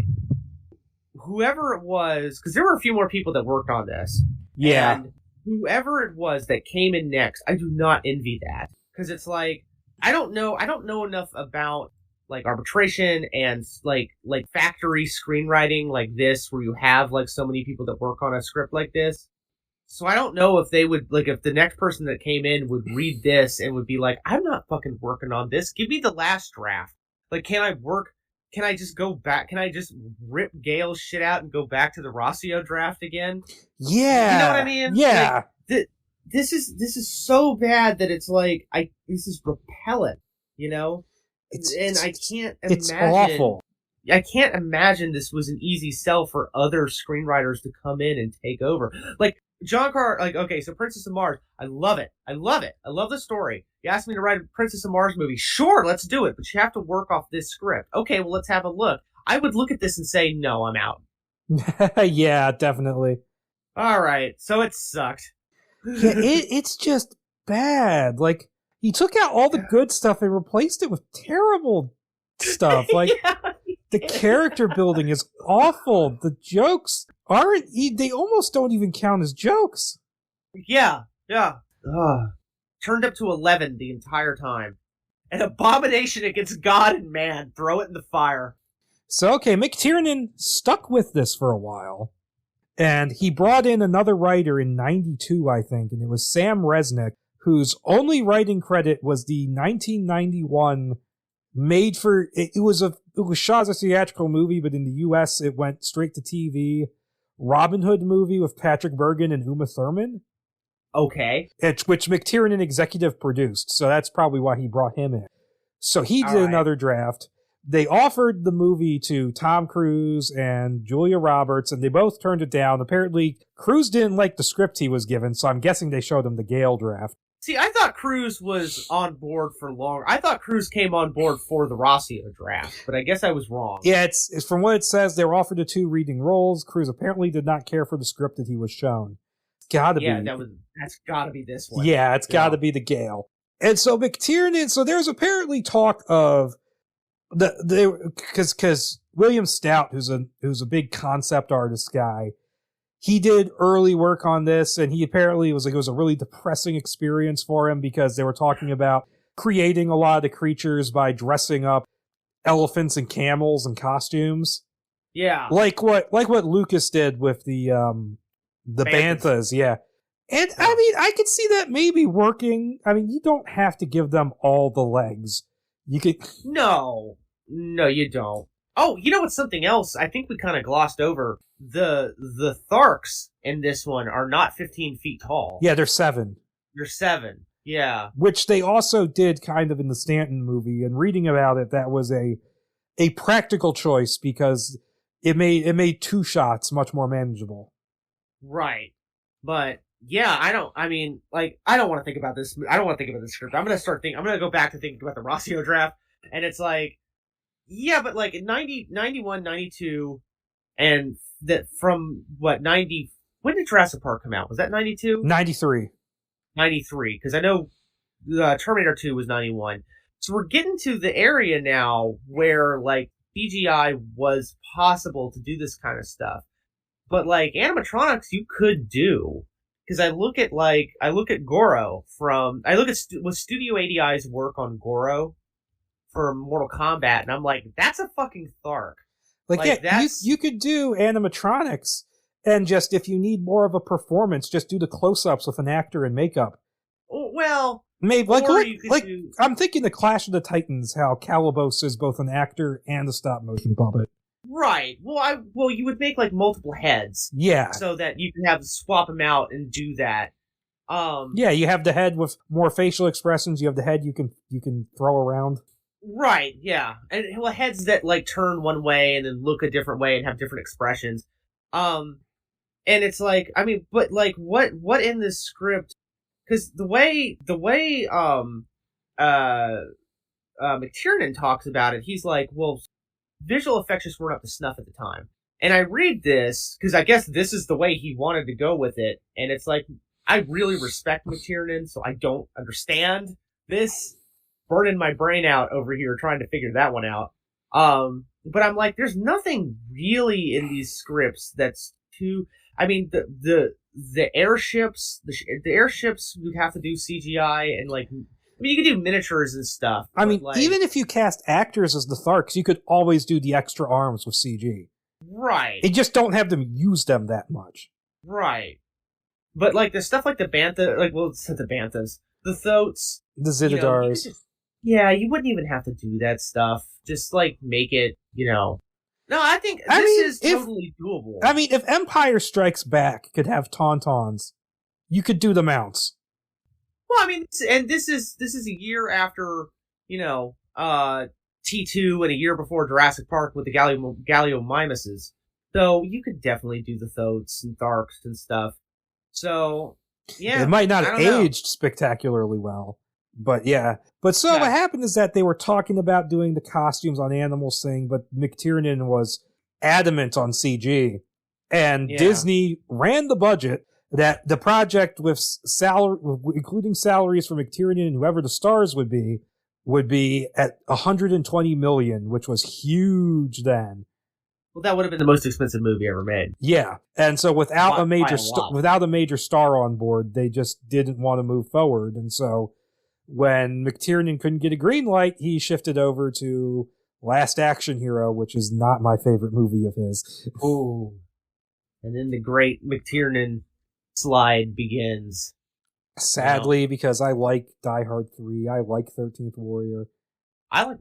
whoever it was, because there were a few more people that worked on this. Yeah. And whoever it was that came in next, I do not envy that. Because it's like, I don't know enough about, like, arbitration and, like factory screenwriting like this, where you have, like, so many people that work on a script like this. So I don't know if they would, like, if the next person that came in would read this and would be like, I'm not fucking working on this. Give me the last draft. Like, can I just go back? Can I just rip Gale's shit out and go back to the Rossio draft again? Yeah. You know what I mean? Yeah. Like, this is so bad that it's like, this is repellent, you know? I can't imagine. It's awful. I can't imagine this was an easy sell for other screenwriters to come in and take over. Like, John Carter, like, okay, so Princess of Mars, I love it. I love the story. You asked me to write a Princess of Mars movie. Sure, let's do it, but you have to work off this script. Okay, well, let's have a look. I would look at this and say, no, I'm out. Yeah, definitely. All right, so it sucked. Yeah, it's just bad. Like, he took out all the good stuff and replaced it with terrible stuff. Like, the character building is awful. The jokes they almost don't even count as jokes. Yeah. Turned up to 11 the entire time. An abomination against God and man. Throw it in the fire. So, okay, McTiernan stuck with this for a while. And he brought in another writer in 92, I think, and it was Sam Resnick, whose only writing credit was the 1991 it was shot as a theatrical movie, but in the US it went straight to TV. Robin Hood movie with Patrick Bergin and Uma Thurman. Okay. Which McTiernan executive produced, so that's probably why he brought him in. So he did another draft. They offered the movie to Tom Cruise and Julia Roberts, and they both turned it down. Apparently, Cruise didn't like the script he was given, so I'm guessing they showed him the Gale draft. See, I thought Cruise was on board for long. I thought Cruise came on board for the Rossio draft, but I guess I was wrong. Yeah, it's from what it says, they were offered the two reading roles. Cruise apparently did not care for the script that he was shown. It's gotta be. Yeah, that's gotta be this one. Yeah, it's gotta be the Gale. And so McTiernan, so there's apparently talk of because William Stout, who's a big concept artist guy, he did early work on this, and he apparently it was a really depressing experience for him because they were talking about creating a lot of the creatures by dressing up elephants and camels and costumes. Yeah. Like what Lucas did with the Banthas, yeah. And I mean, I could see that maybe working. I mean, you don't have to give them all the legs. You could. No, you don't. Oh, you know what's something else? I think we kind of glossed over. The Tharks in this one are not 15 feet tall. Yeah, they're 7. They're 7. Yeah. Which they also did kind of in the Stanton movie. And reading about it, that was a practical choice because it made 2 shots much more manageable. Right. But yeah, I don't want to think about this. I don't want to think about this script. I'm going to go back to thinking about the Rossio draft. And it's like, yeah, but like in 91, 92, and that from what, 90, when did Jurassic Park come out? Was that 92? 93. 93, because I know Terminator 2 was 91. So we're getting to the area now where like CGI was possible to do this kind of stuff. But like animatronics you could do. Because I look at Goro with Studio 80i's work on Goro for Mortal Kombat, and I'm like, that's a fucking Thark. Like yeah, you could do animatronics, and just if you need more of a performance, just do the close-ups with an actor in makeup. Well, maybe I'm thinking the Clash of the Titans, how Calibos is both an actor and a stop-motion puppet. Right. Well, you would make like multiple heads. Yeah. So that you can have swap them out and do that. Yeah, you have the head with more facial expressions. You have the head you can throw around. Right. Yeah, and well, heads that like turn one way and then look a different way and have different expressions. And it's like, I mean, but like, what in this script? Because the way McTiernan talks about it, he's like, well, visual effects just weren't up to snuff at the time. And I read this because I guess this is the way he wanted to go with it, and it's like, I really respect McTiernan, so I don't understand this, burning my brain out over here trying to figure that one out. But I'm like, there's nothing really in these scripts that's too. I mean, the airships, the airships would have to do CGI, and like, I mean, you could do miniatures and stuff. I mean, like, even if you cast actors as the Tharks, you could always do the extra arms with CG. Right. You just don't have them use them that much. Right. But like the stuff like the Bantha, like, well, it's not the Banthas, the Thoats, the Zitidars. You wouldn't even have to do that stuff. Just like make it, No, I think this is totally doable. I mean, if Empire Strikes Back could have Tauntauns, you could do the mounts. Well, I mean, and this is a year after, T2 and a year before Jurassic Park with the Galliomimuses. So you could definitely do the Thoats and Tharks and stuff. So, yeah. It might not have aged spectacularly well, but yeah. But so what happened is that they were talking about doing the costumes on animals thing, but McTiernan was adamant on CG. And Disney ran the budget that the project with including salaries for McTiernan and whoever the stars would be at $120 million, which was huge then. Well, that would have been the most expensive movie ever made. Yeah, and so without a major star on board, they just didn't want to move forward. And so when McTiernan couldn't get a green light, he shifted over to Last Action Hero, which is not my favorite movie of his. Ooh. And then the great McTiernan slide begins. Sadly, because I like Die Hard 3, I like 13th Warrior. I like,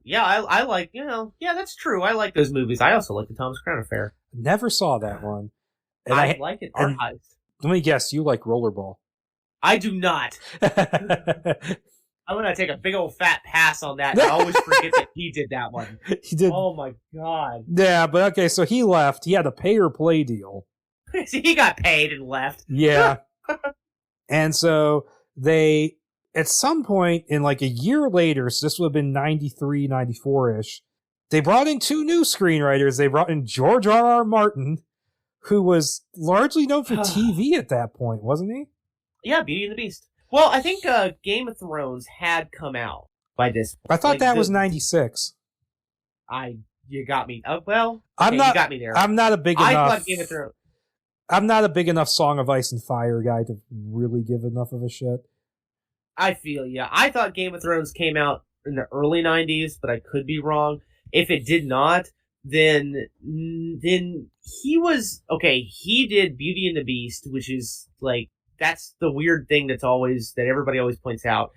that's true. I like those movies. I also like the Thomas Crown Affair. Never saw that one. And I like it. Archived. Let me guess, you like Rollerball. I do not. I'm going to take a big old fat pass on that. I always forget that he did that one. He did. Oh my God. Yeah, but okay, so he left. He had a pay or play deal. See, he got paid and left. Yeah. And so they, at some point in like a year later, so this would have been 93, 94-ish, they brought in two new screenwriters. They brought in George R.R. Martin, who was largely known for TV at that point, wasn't he? Yeah, Beauty and the Beast. Well, I think Game of Thrones had come out by this point. I thought that was 96. You got me. You got me there. I'm not a big enough. I thought Game of Thrones. I'm not a big enough Song of Ice and Fire guy to really give enough of a shit. I feel ya. I thought Game of Thrones came out in the early 90s, but I could be wrong. If it did not, then he was okay. He did Beauty and the Beast, which is like, that's the weird thing that everybody always points out.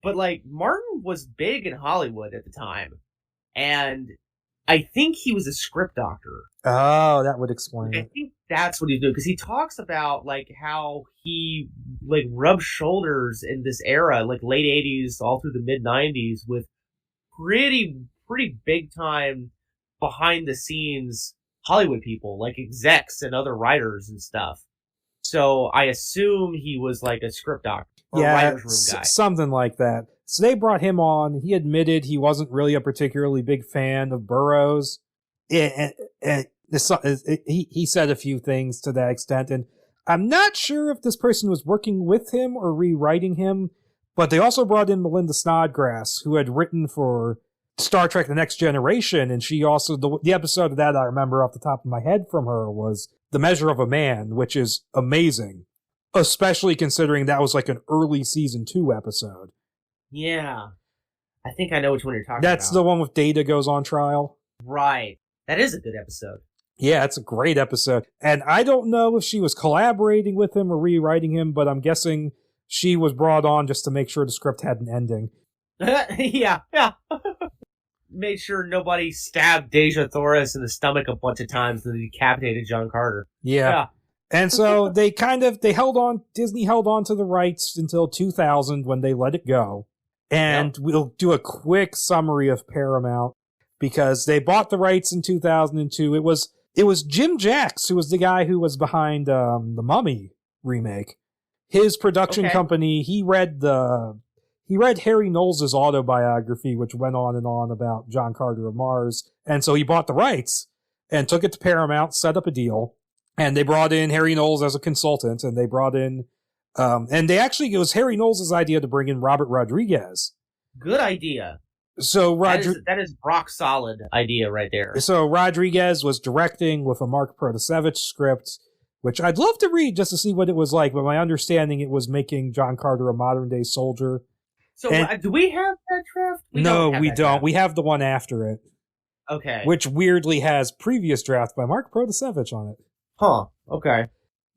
But like, Martin was big in Hollywood at the time, and I think he was a script doctor. Oh, that would explain it. I think that's what he's doing, because he talks about like how he like rubbed shoulders in this era, like late 80s all through the mid 90s, with pretty big time behind the scenes Hollywood people, like execs and other writers and stuff. So I assume he was like a script doctor or writer's room guy. Something like that. So they brought him on. He admitted he wasn't really a particularly big fan of Burroughs. He said a few things to that extent, and I'm not sure if this person was working with him or rewriting him, but they also brought in Melinda Snodgrass, who had written for Star Trek The Next Generation, and she also, the episode of that I remember off the top of my head from her was The Measure of a Man, which is amazing, especially considering that was like an early season 2 episode. Yeah. I think I know which one you're talking about. That's the one with Data goes on trial. Right. That is a good episode. Yeah, it's a great episode. And I don't know if she was collaborating with him or rewriting him, but I'm guessing she was brought on just to make sure the script had an ending. Yeah. Made sure nobody stabbed Deja Thoris in the stomach a bunch of times and decapitated John Carter. Yeah. And so Disney held on to the rights until 2000 when they let it go. And we'll do a quick summary of Paramount because they bought the rights in 2002. It was Jim Jacks who was the guy who was behind the Mummy remake. His production company, he read Harry Knowles' autobiography, which went on and on about John Carter of Mars. And so he bought the rights and took it to Paramount, set up a deal. And they brought in Harry Knowles as a consultant, and they brought in, it was Harry Knowles' idea to bring in Robert Rodriguez. Good idea. So that is rock solid idea right there. So Rodriguez was directing with a Mark Protasevich script, which I'd love to read just to see what it was like, but my understanding it was making John Carter a modern day soldier. So do we have that draft? We don't. Draft. We have the one after it. Okay. Which weirdly has previous draft by Mark Protasevich on it. Huh. Okay.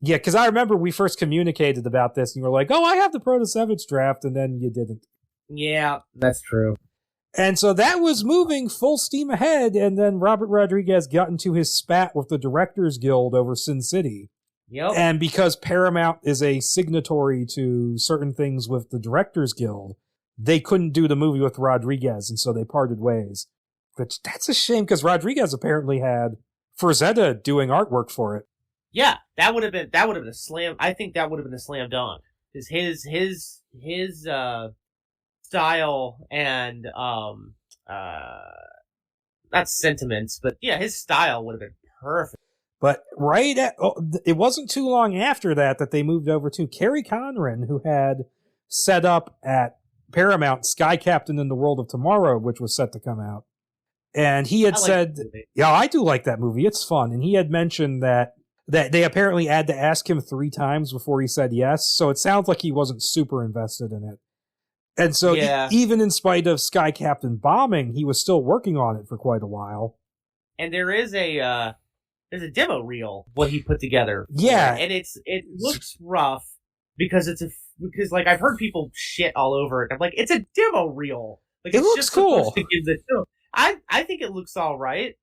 Yeah, because I remember we first communicated about this, and you were like, "Oh, I have the Protasevich draft," and then you didn't. Yeah, that's true. And so that was moving full steam ahead, and then Robert Rodriguez got into his spat with the Directors Guild over Sin City. Yep. And because Paramount is a signatory to certain things with the Directors Guild, they couldn't do the movie with Rodriguez, and so they parted ways. Which, that's a shame, because Rodriguez apparently had Frazetta doing artwork for it. Yeah, that would have been a slam. I think that would have been a slam dunk. Because his style and not sentiments, but yeah, his style would have been perfect. But it wasn't too long after that they moved over to Kerry Conran, who had set up at Paramount Sky Captain in the World of Tomorrow, which was set to come out. And he had said, yeah, I do like that movie. It's fun. And he had mentioned that they apparently had to ask him 3 times before he said yes. So it sounds like he wasn't super invested in it. And so even in spite of Sky Captain bombing, he was still working on it for quite a while. And there's a demo reel what he put together. Yeah, and it looks rough because because I've heard people shit all over it. I'm like, it's a demo reel. Like, it looks cool. I think it looks all right.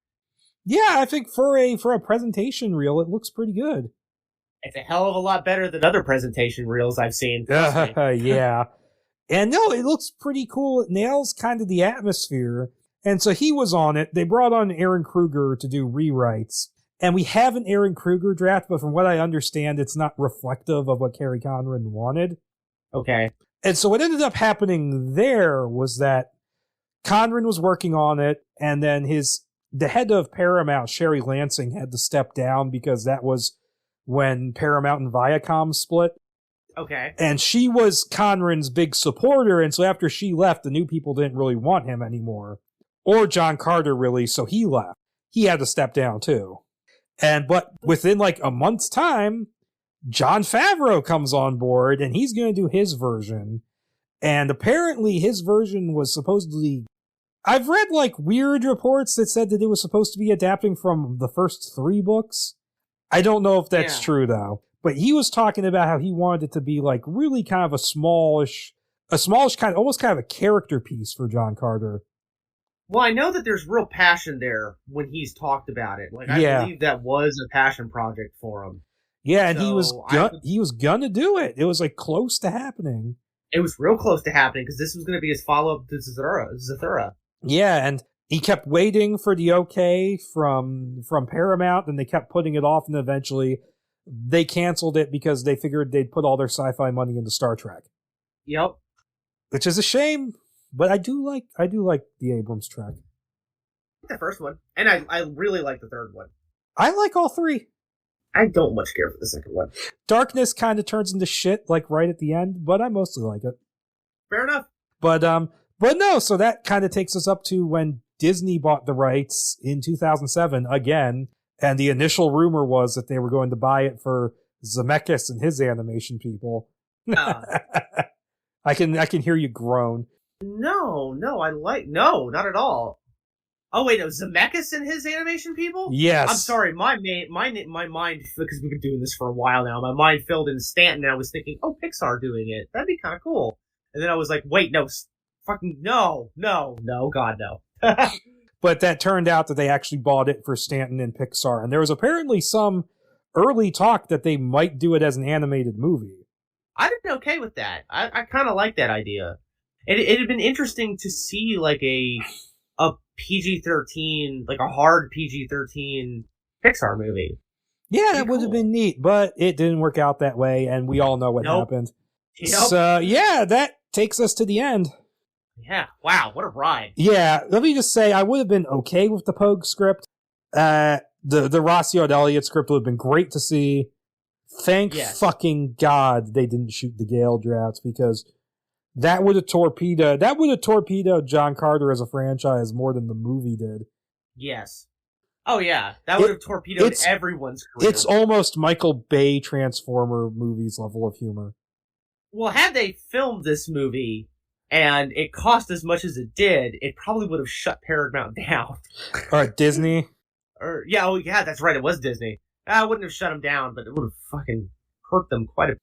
Yeah, I think for a presentation reel, it looks pretty good. It's a hell of a lot better than other presentation reels I've seen. Yeah. And no, it looks pretty cool. It nails kind of the atmosphere. And so he was on it. They brought on Aaron Kruger to do rewrites. And we have an Aaron Kruger draft, but from what I understand, it's not reflective of what Kerry Conran wanted. Okay. And so what ended up happening there was that Conran was working on it, and then the head of Paramount, Sherry Lansing, had to step down because that was when Paramount and Viacom split. Okay. And she was Conran's big supporter, and so after she left, the new people didn't really want him anymore. Or John Carter, really, so he left. He had to step down, too. But within a month's time, Jon Favreau comes on board, and he's going to do his version. And apparently his version was supposedly... I've read weird reports that said that it was supposed to be adapting from the first 3 books. I don't know if that's true, though. But he was talking about how he wanted it to be really kind of a smallish kind of, almost kind of a character piece for John Carter. Well, I know that there's real passion there when he's talked about it. I believe that was a passion project for him. Yeah, and he was gonna do it. It was close to happening. It was real close to happening because this was going to be his follow-up to Zathura. Yeah, and he kept waiting for the okay from Paramount, and they kept putting it off, and eventually they canceled it because they figured they'd put all their sci-fi money into Star Trek. Yep. Which is a shame, but I do like the Abrams Trek. The first one, and I really like the third one. I like all 3. I don't much care for the second one. Darkness kind of turns into shit right at the end, but I mostly like it. Fair enough. But no, so that kind of takes us up to when Disney bought the rights in 2007 again, and the initial rumor was that they were going to buy it for Zemeckis and his animation people. I can hear you groan. No, No, no, not at all. Oh wait, no, Zemeckis and his animation people? Yes. I'm sorry, my mind, because we've been doing this for a while now, my mind filled in Stanton, and I was thinking, oh, Pixar doing it. That'd be kind of cool. And then I was like, wait, no, fucking, no, God, no. But that turned out that they actually bought it for Stanton and Pixar, and there was apparently some early talk that they might do it as an animated movie. I'd have been okay with that. I kind of like that idea. It had been interesting to see, like, a PG-13, like a hard PG-13 Pixar movie. Yeah, that would have been neat, but it didn't work out that way, and we all know what happened. Yep. So, yeah, that takes us to the end. Yeah, wow, what a ride. Yeah, let me just say, I would have been okay with the Pogue script. The Rossio and Elliott script would have been great to see. Thank fucking God they didn't shoot the Gale Draft, because that would have torpedoed John Carter as a franchise more than the movie did. Yes. Oh yeah, that would have torpedoed everyone's career. It's almost Michael Bay Transformer movies level of humor. Well, had they filmed this movie and it cost as much as it did, it probably would have shut Paramount down. Or Disney. Yeah, that's right, it was Disney. I wouldn't have shut them down, but it would have fucking hurt them quite a bit.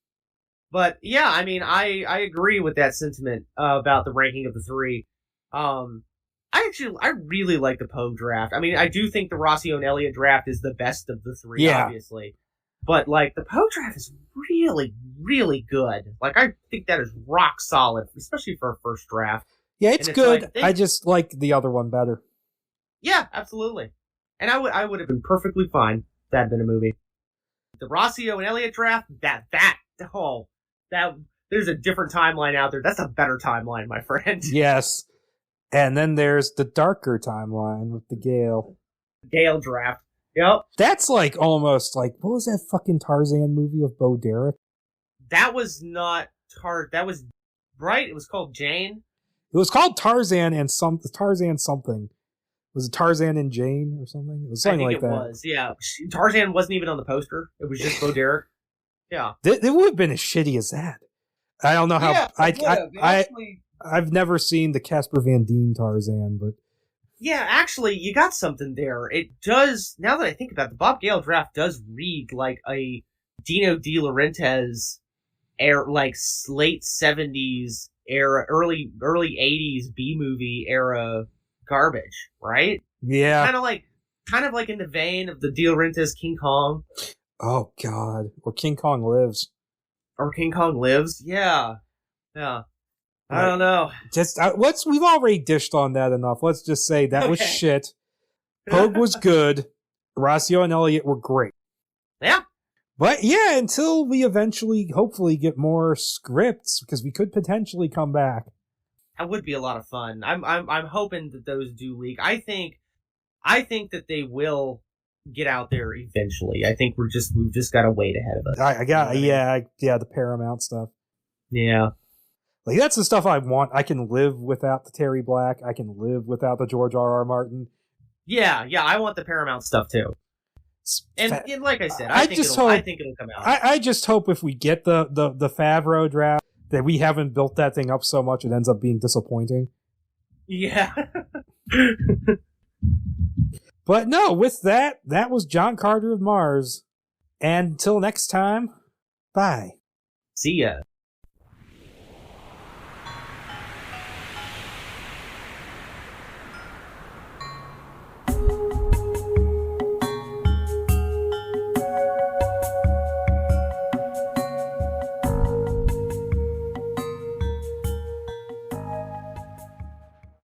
But yeah, I mean, I agree with that sentiment about the ranking of the three. I really like the Pogue Draft. I mean, I do think the Rossio and Elliott draft is the best of the three, obviously. But, like, the Pogue Draft is really, really good. Like, I think that is rock solid, especially for a first draft. Yeah, it's good. Like, I just like the other one better. Yeah, absolutely. And I would have been perfectly fine if that had been a movie. The Rossio and Elliott draft, there's a different timeline out there. That's a better timeline, my friend. Yes. And then there's the darker timeline with the Gale. Gale Draft. Yep. That's like almost like, what was that fucking Tarzan movie with Bo Derek? That was not that was, right? It was called Jane? It was called Tarzan and Tarzan something. Was it Tarzan and Jane or something? It was something like that. I think it was, yeah. Tarzan wasn't even on the poster. It was just Bo Derek. Yeah. It would have been as shitty as that. I don't know how... Yeah, I've never seen the Casper Van Dien Tarzan, but... Yeah, actually, you got something there. It does, now that I think about it, the Bob Gale draft does read like a Dino De Laurentiis era, like late 70s era, early 80s B-movie era garbage, right? Yeah. Kind of like in the vein of the De Laurentiis King Kong. Oh, God. Or King Kong Lives. Yeah. Yeah. I don't know. We've already dished on that enough. Let's just say that was shit. Pogue was good. Rossio and Elliott were great. Yeah. But yeah, until we eventually, hopefully, get more scripts, because we could potentially come back. That would be a lot of fun. I'm hoping that those do leak. I think that they will get out there eventually. I think we've just got to wait ahead of us. The Paramount stuff. Yeah. Like, that's the stuff I want. I can live without the Terry Black. I can live without the George R.R. Martin. Yeah, I want the Paramount stuff too. And like I said, I think it'll come out. I just hope if we get the Favreau draft that we haven't built that thing up so much it ends up being disappointing. Yeah. But no, with that was John Carter of Mars. And until next time, bye. See ya.